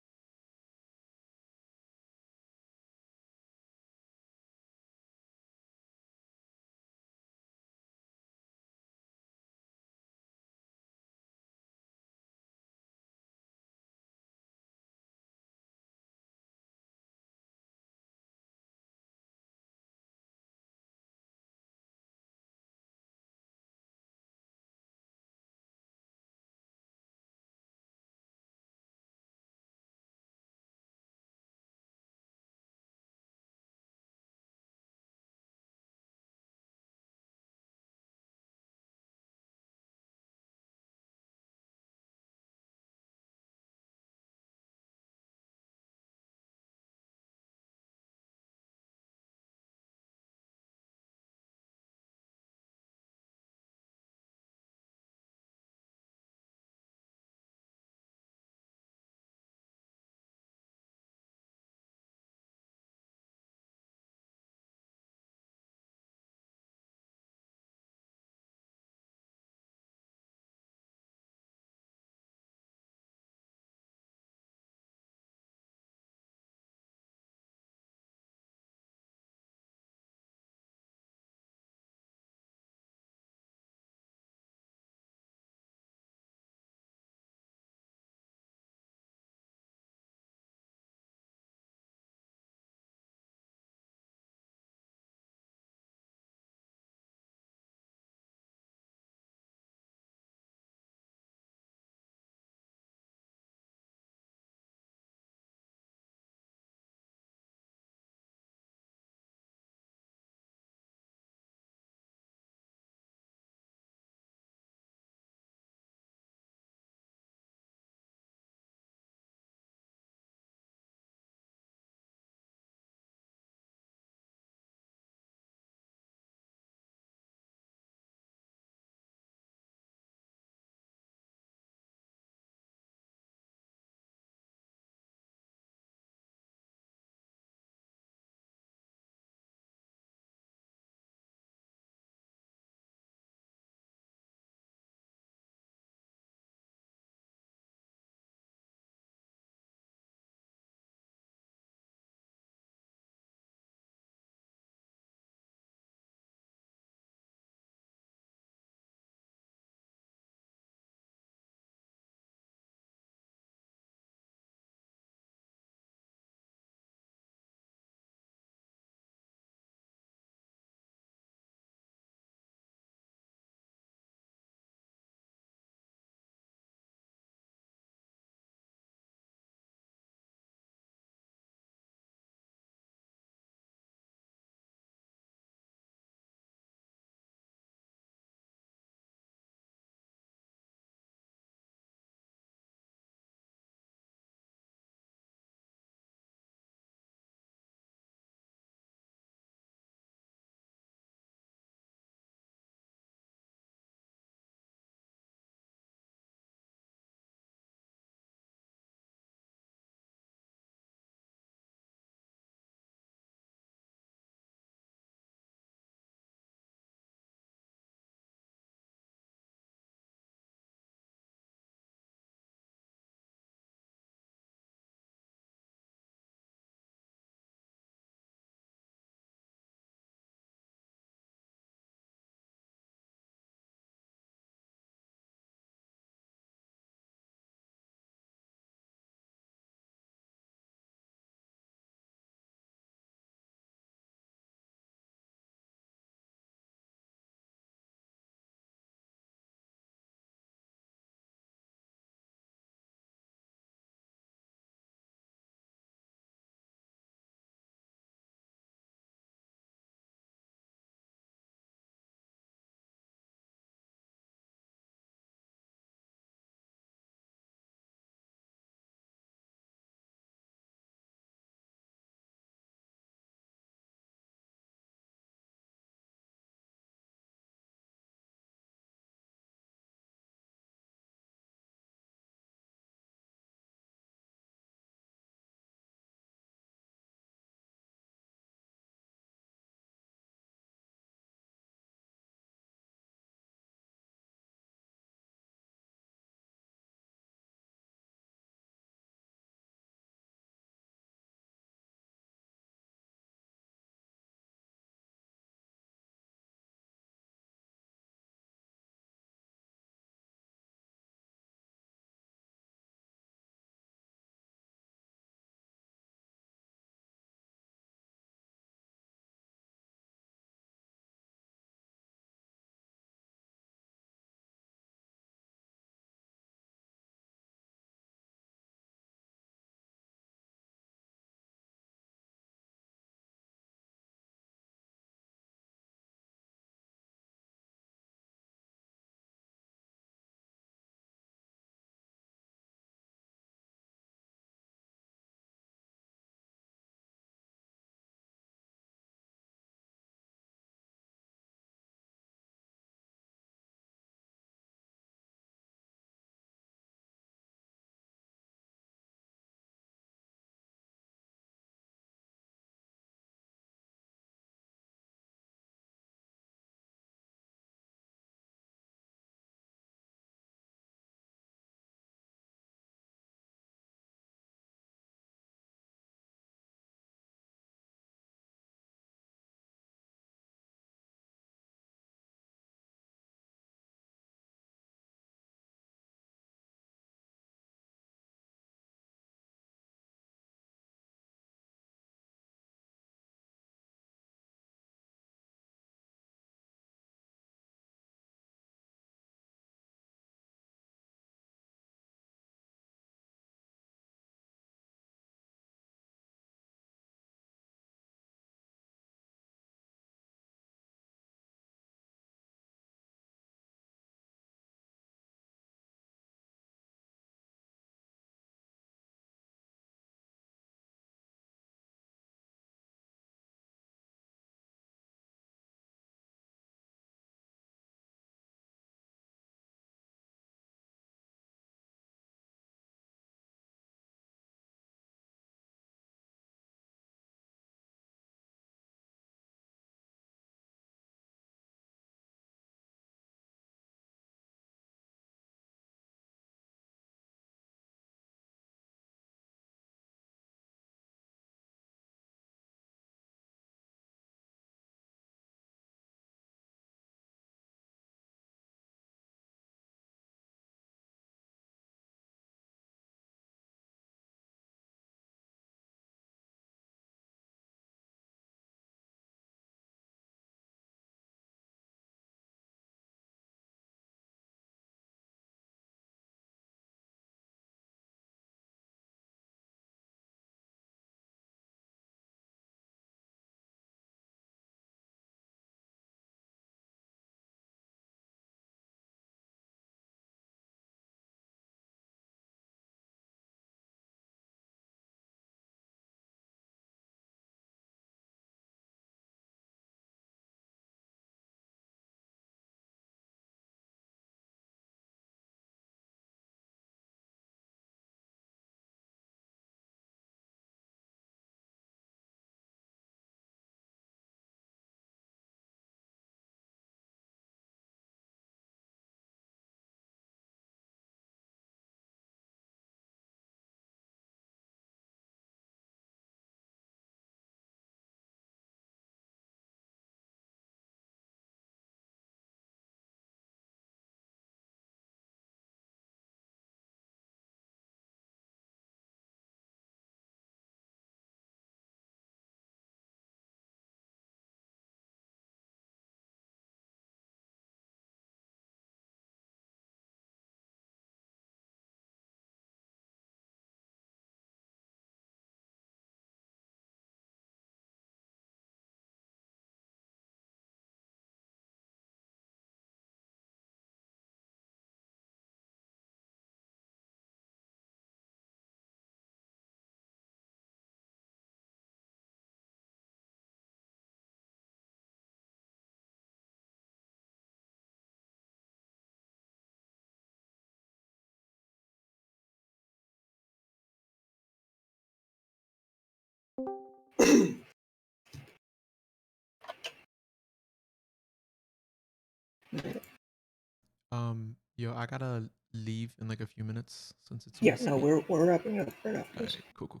Yo, I gotta leave in like a few minutes since it's Yeah, almost no, 8. we're wrapping up right after this. Alright, cool.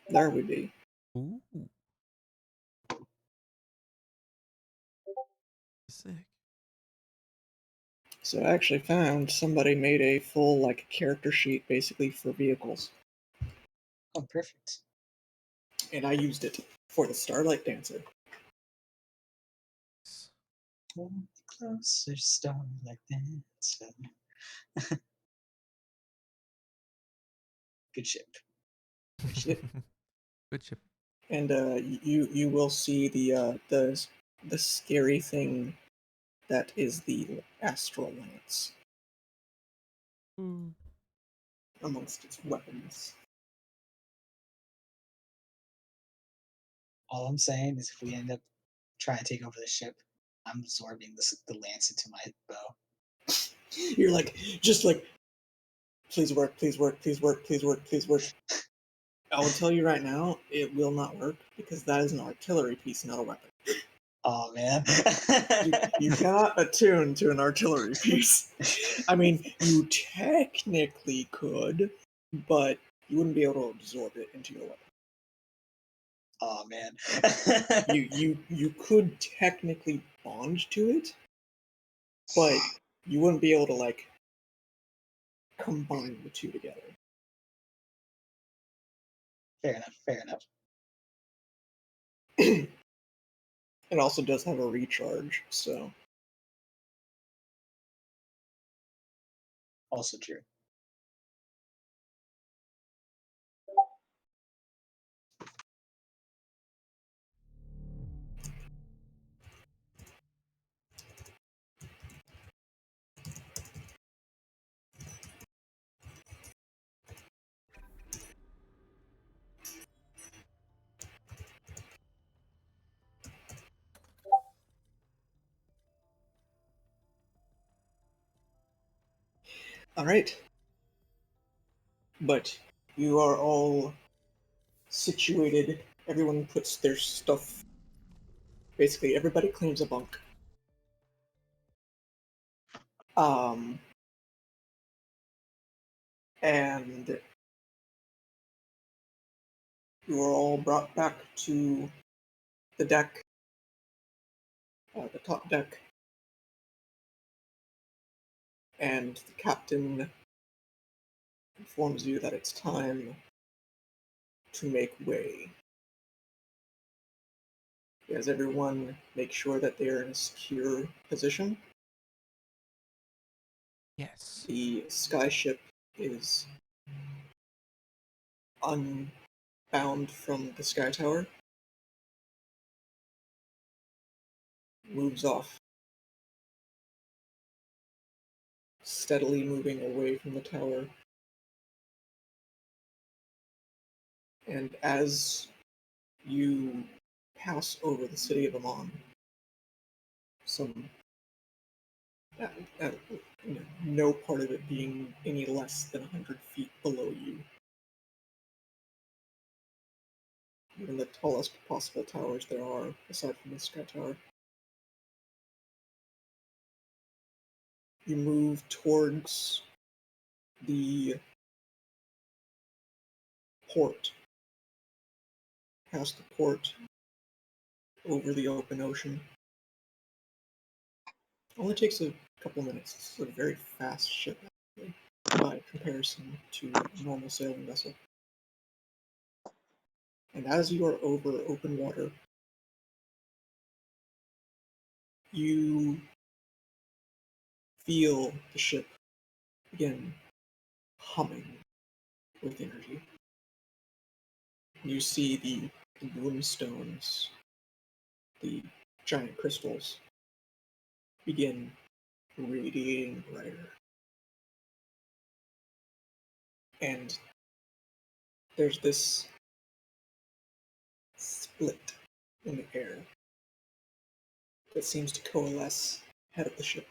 There we be. Ooh. Sick. So I actually found somebody made a full like character sheet basically for vehicles, Oh, perfect. and I used it for the Starlight Dancer. Come closer, starlight dancer. Good ship. Good ship. And you will see the scary thing that is the Astral Lance Ooh. amongst its weapons. All I'm saying is, if we end up trying to take over the ship, I'm absorbing the lance into my bow. You're like, just like, please work, please work, please work, please work, please work. I will tell you right now, it will not work because that is an artillery piece, not a weapon. Oh man. You cannot attune to an artillery piece. I mean, you technically could, but you wouldn't be able to absorb it into your weapon. Oh man. You could technically bond to it, but you wouldn't be able to like combine the two together. Fair enough. Fair enough. It also does have a recharge, so Also true. all right. But you are all situated. Everyone puts their stuff. Basically, everybody claims a bunk. And you are all brought back to the deck, the top deck, and the captain informs you that it's time to make way. As everyone make sure that they are in a secure position. Yes. The skyship is unbound from the sky tower, moves off, steadily moving away from the tower. And as you pass over the city of Amon, some no part of it being any less than 100 feet below you, even the tallest possible towers there are, aside from the sky tower. You move towards the port, past the port, over the open ocean. Only takes a couple minutes. It's a very fast ship, actually, by comparison to a normal sailing vessel. And as you are over open water, you feel the ship begin humming with energy. You see the moonstones, the giant crystals, begin radiating brighter. And there's this split in the air that seems to coalesce ahead of the ship.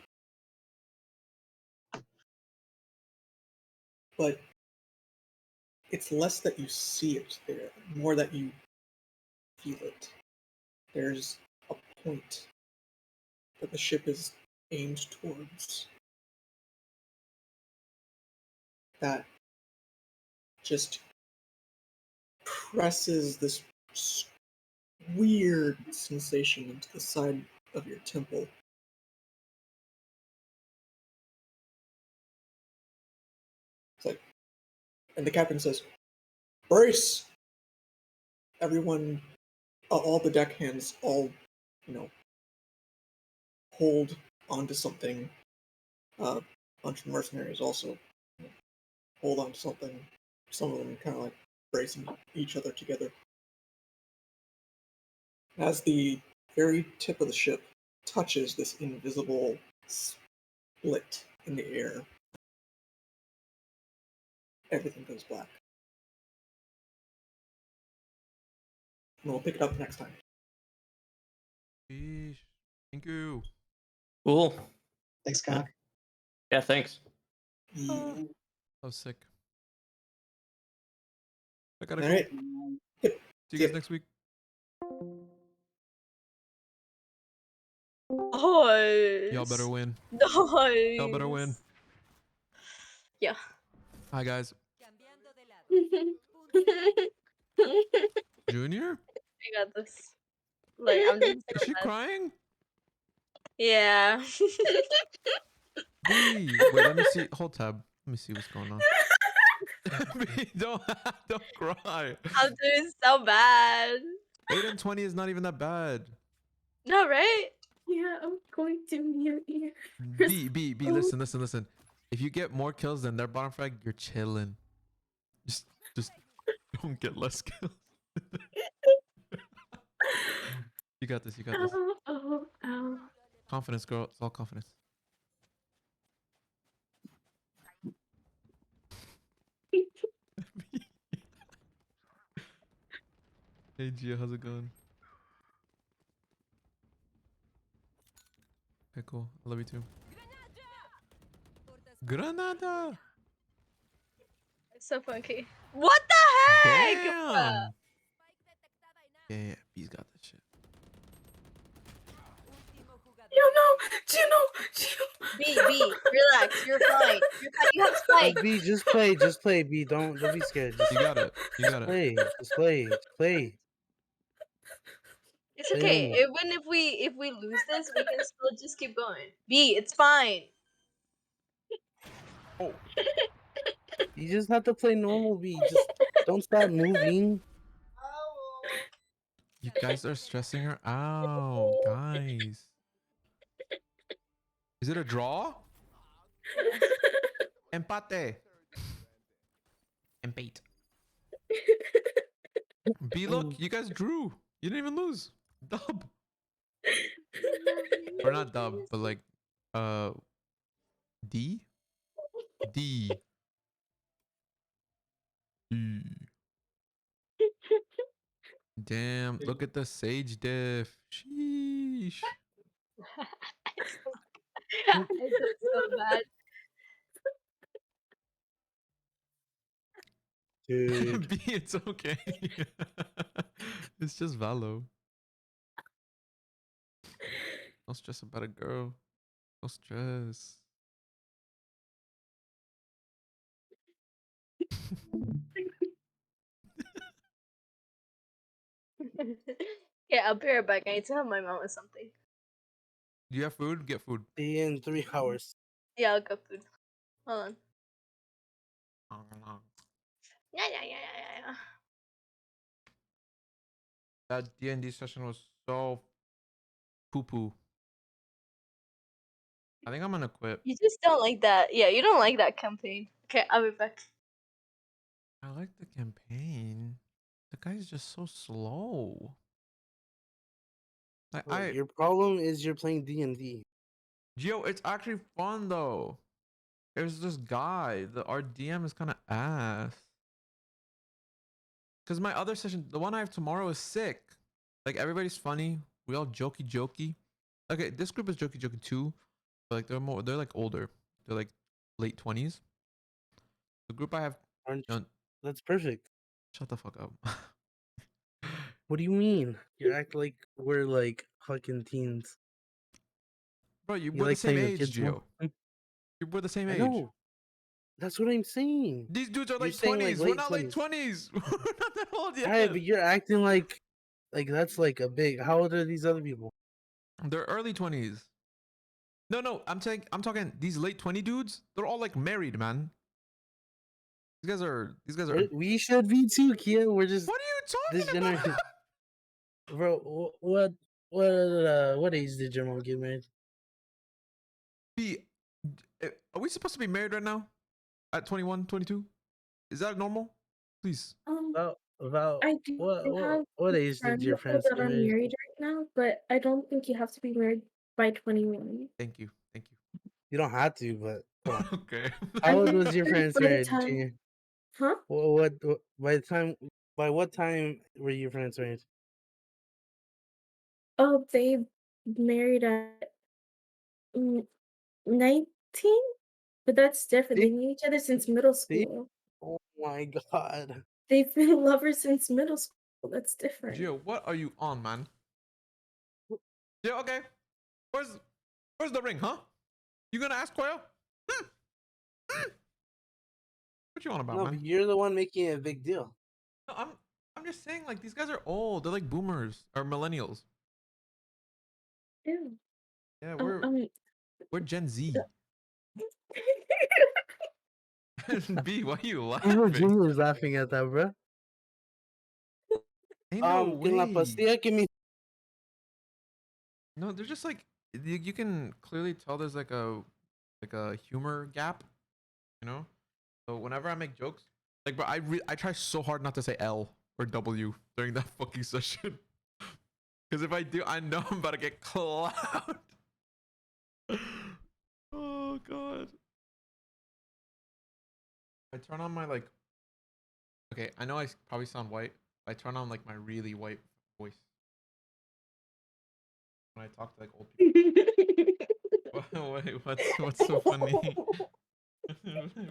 But it's less that you see it there, more that you feel it. There's point that the ship is aimed towards that just presses this weird sensation into the side of your temple. It's like, and the captain says, "Brace!" Everyone, all the deckhands, all, hold onto something. A bunch of mercenaries also hold on to something. Some of them kind of like bracing each other together. As the very tip of the ship touches this invisible split in the air, everything goes black. And we'll pick it up next time. Sheesh. Thank you. Cool. Thanks, Yeah. Cock. Yeah, thanks. Yeah. That was sick. I gotta All go. right. Yep. See you See guys ya. next week. Nice. Y'all better win. Nice. Y'all better win. Yeah. Hi guys. I Junior? got this. Like I'm doing Is so she bad. crying? Yeah. B. Wait, let me see. Hold tab. Let me see what's going on. B, don't cry. I'm doing so bad. 8 and 20 is not even that bad. No, right? Yeah, I'm going to mute you. B, listen. If you get more kills than their bottom frag, you're chilling. Just don't get less kills. You got this. Oh. Confidence, girl. It's all confidence. Hey Gia, how's it going? Okay, cool. I love you too. Granada! It's so funky. What the heck? Damn! Yeah, B's got that shit. B, relax. You're fine. You're fine. You have spike. B, just play. B, don't be scared. Just You got it. play. Just play. It's Play okay. normal. Even if we lose this, we can still just keep going. B, it's fine. Oh. You just have to play normal, B. Just don't stop moving. You guys are stressing her out, guys. Is it a draw? Empate. Empate. B, look, you guys drew. You didn't even lose. Dub. Or not dub, but like, D? D. E. Damn, look at the sage diff. Sheesh. I did so bad. Dude. B, it's okay. It's just Valo. No stress about it, girl. No stress. Yeah, I'll be right back. I need to help my mom with something. Do you have food? Get food. See you in 3 hours. Yeah, I'll get food. Hold on. Yeah. That D&D session was so poo-poo. I think I'm gonna quit. You just don't like that. Yeah, you don't like that campaign. Okay, I'll be back. I like the campaign. The guy's just so slow. Like Well, your problem is you're playing D&D. Gio, it's actually fun though. There's this guy. Our DM is kind of ass. Cause my other session, the one I have tomorrow, is sick. Like everybody's funny. We all jokey. Okay, this group is jokey too. But like they're like older. They're like late 20s. The group I have, Aren't you? That's perfect. shut the fuck up. What do you mean? You act like we're like fucking teens. Bro, you You were the like same playing with age, kids more? Gio. You were the same I age. know. That's what I'm saying. These dudes are You're like saying, like, 20s. We're late not late 20s. 20s. We're not that old yet. Alright, but you're acting like that's like a big. How old are these other people? They're early 20s. No, I'm talking these late 20 dudes. They're all like married, man. These guys are. We should be too, Kia. We're just What are you this talking about? generation. Bro, what age did your mom get married? Are we supposed to be married right now? At 21, 22? Is that normal? Please. About I do have what age did friends your parents that get are married? married right now, but I don't think you have to be married by 21. Thank you. You don't have to, but come on. Okay. How old And was your parents by the married, time, Junior? huh? What by what time were your parents married? Oh, they married at 19, but that's different. They See? knew each other since middle See? school. Oh my god. They've been lovers since middle school. That's different. Gio, what are you on, man? Yeah, okay. Where's the ring, huh? You gonna ask Koya? What you on about, No, man? but you're the one making it a big deal. No, I'm just saying, like, these guys are old. They're like boomers or millennials. Ew. Yeah, Um, we're Gen Z. B, why are you I know laughing? Junior's laughing at that, bro. Ain't no Que la way. pastilla que me. No, they're just like you can clearly tell there's like a humor gap, you know. So whenever I make jokes, like, bro, I try so hard not to say L or W during that fucking session, because if I do, I know I'm about to get clowned. Oh god. I turn on my like. Okay, I know I probably sound white. I turn on like my really white voice when I talk to like old people. Wait, what's so funny?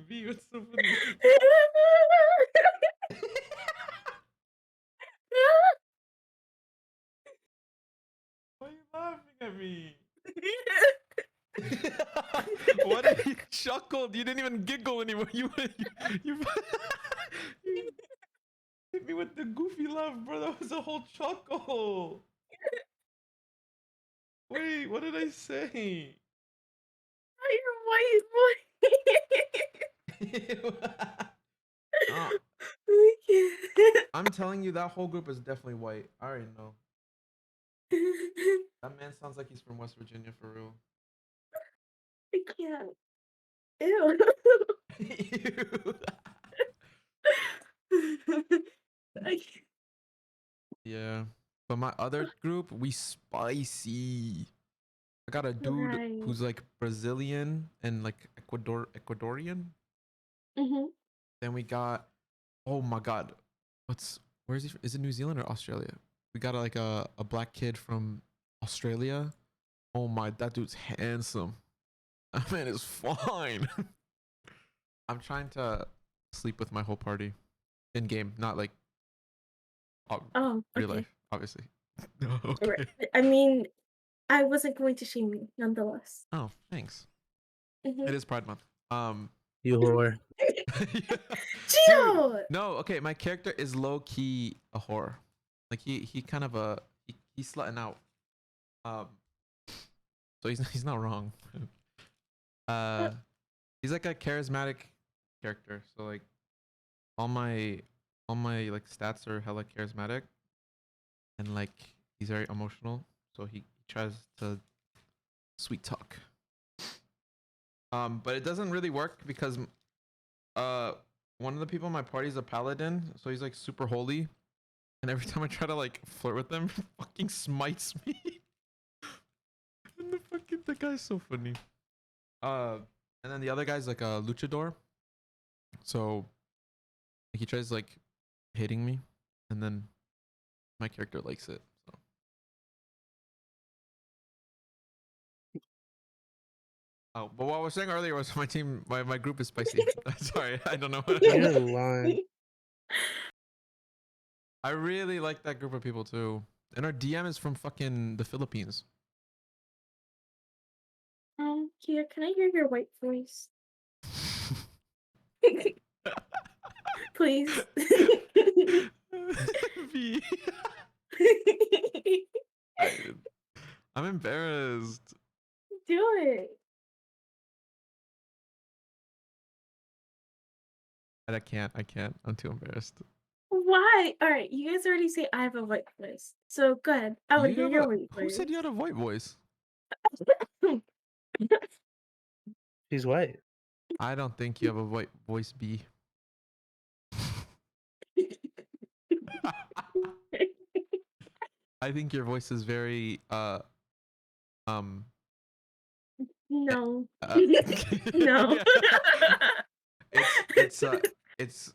V, what's so funny? Why are you laughing at me? What did you chuckled? You didn't even giggle anymore. You you hit me with the goofy laugh, bro. That was a whole chuckle. Wait, what did I say? Your white boy. Uh, I'm telling you, that whole group is definitely white. I already know. That man sounds like he's from West Virginia for real. I can't. Ew. Ew. I can't. Yeah. But my other group, we spicy. I got a dude Right. who's like Brazilian and like Ecuadorian. Then we got, oh my god, where is he from? Is it New Zealand or Australia? We got like a black kid from Australia. Oh my, that dude's handsome. That man is fine. I'm trying to sleep with my whole party in game, not like Oh, real okay. life, obviously. Okay. Right. I mean, I wasn't going to shame you, nonetheless. Oh, thanks. Mhm. It is Pride Month. You whore. Gio! Dude, no, okay, my character is low key a whore. Like he kind of he's slutting out. So he's not wrong. He's like a charismatic character. So like all my like stats are hella charismatic, and like he's very emotional. So he tries to sweet talk. But it doesn't really work because one of the people in my party is a paladin, so he's like super holy, and every time I try to like flirt with him, he fucking smites me. And the guy's so funny. And then the other guy's like a luchador, so he tries like hitting me, and then my character likes it. So. Oh, but what I was saying earlier was my group is spicy. Sorry, I don't know what You're lying. I really like that group of people too. And our DM is from fucking the Philippines. Kia, can I hear your white voice? Please. V. I'm embarrassed. Do it. I can't. I'm too embarrassed. Why? All right, you guys already say I have a white voice. So go ahead. I would You hear have your a- white Who voice. said you had a white voice? She's white. I don't think you have a white voice, B. I think your voice is very um No. uh, No. it's It's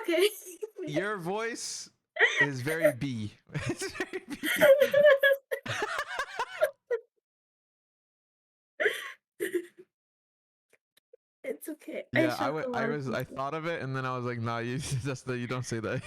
okay. your voice is very B. It's very B. It's okay. Yeah, shocked a lot of I people. thought of it and then I was like, nah, you just that you don't say that.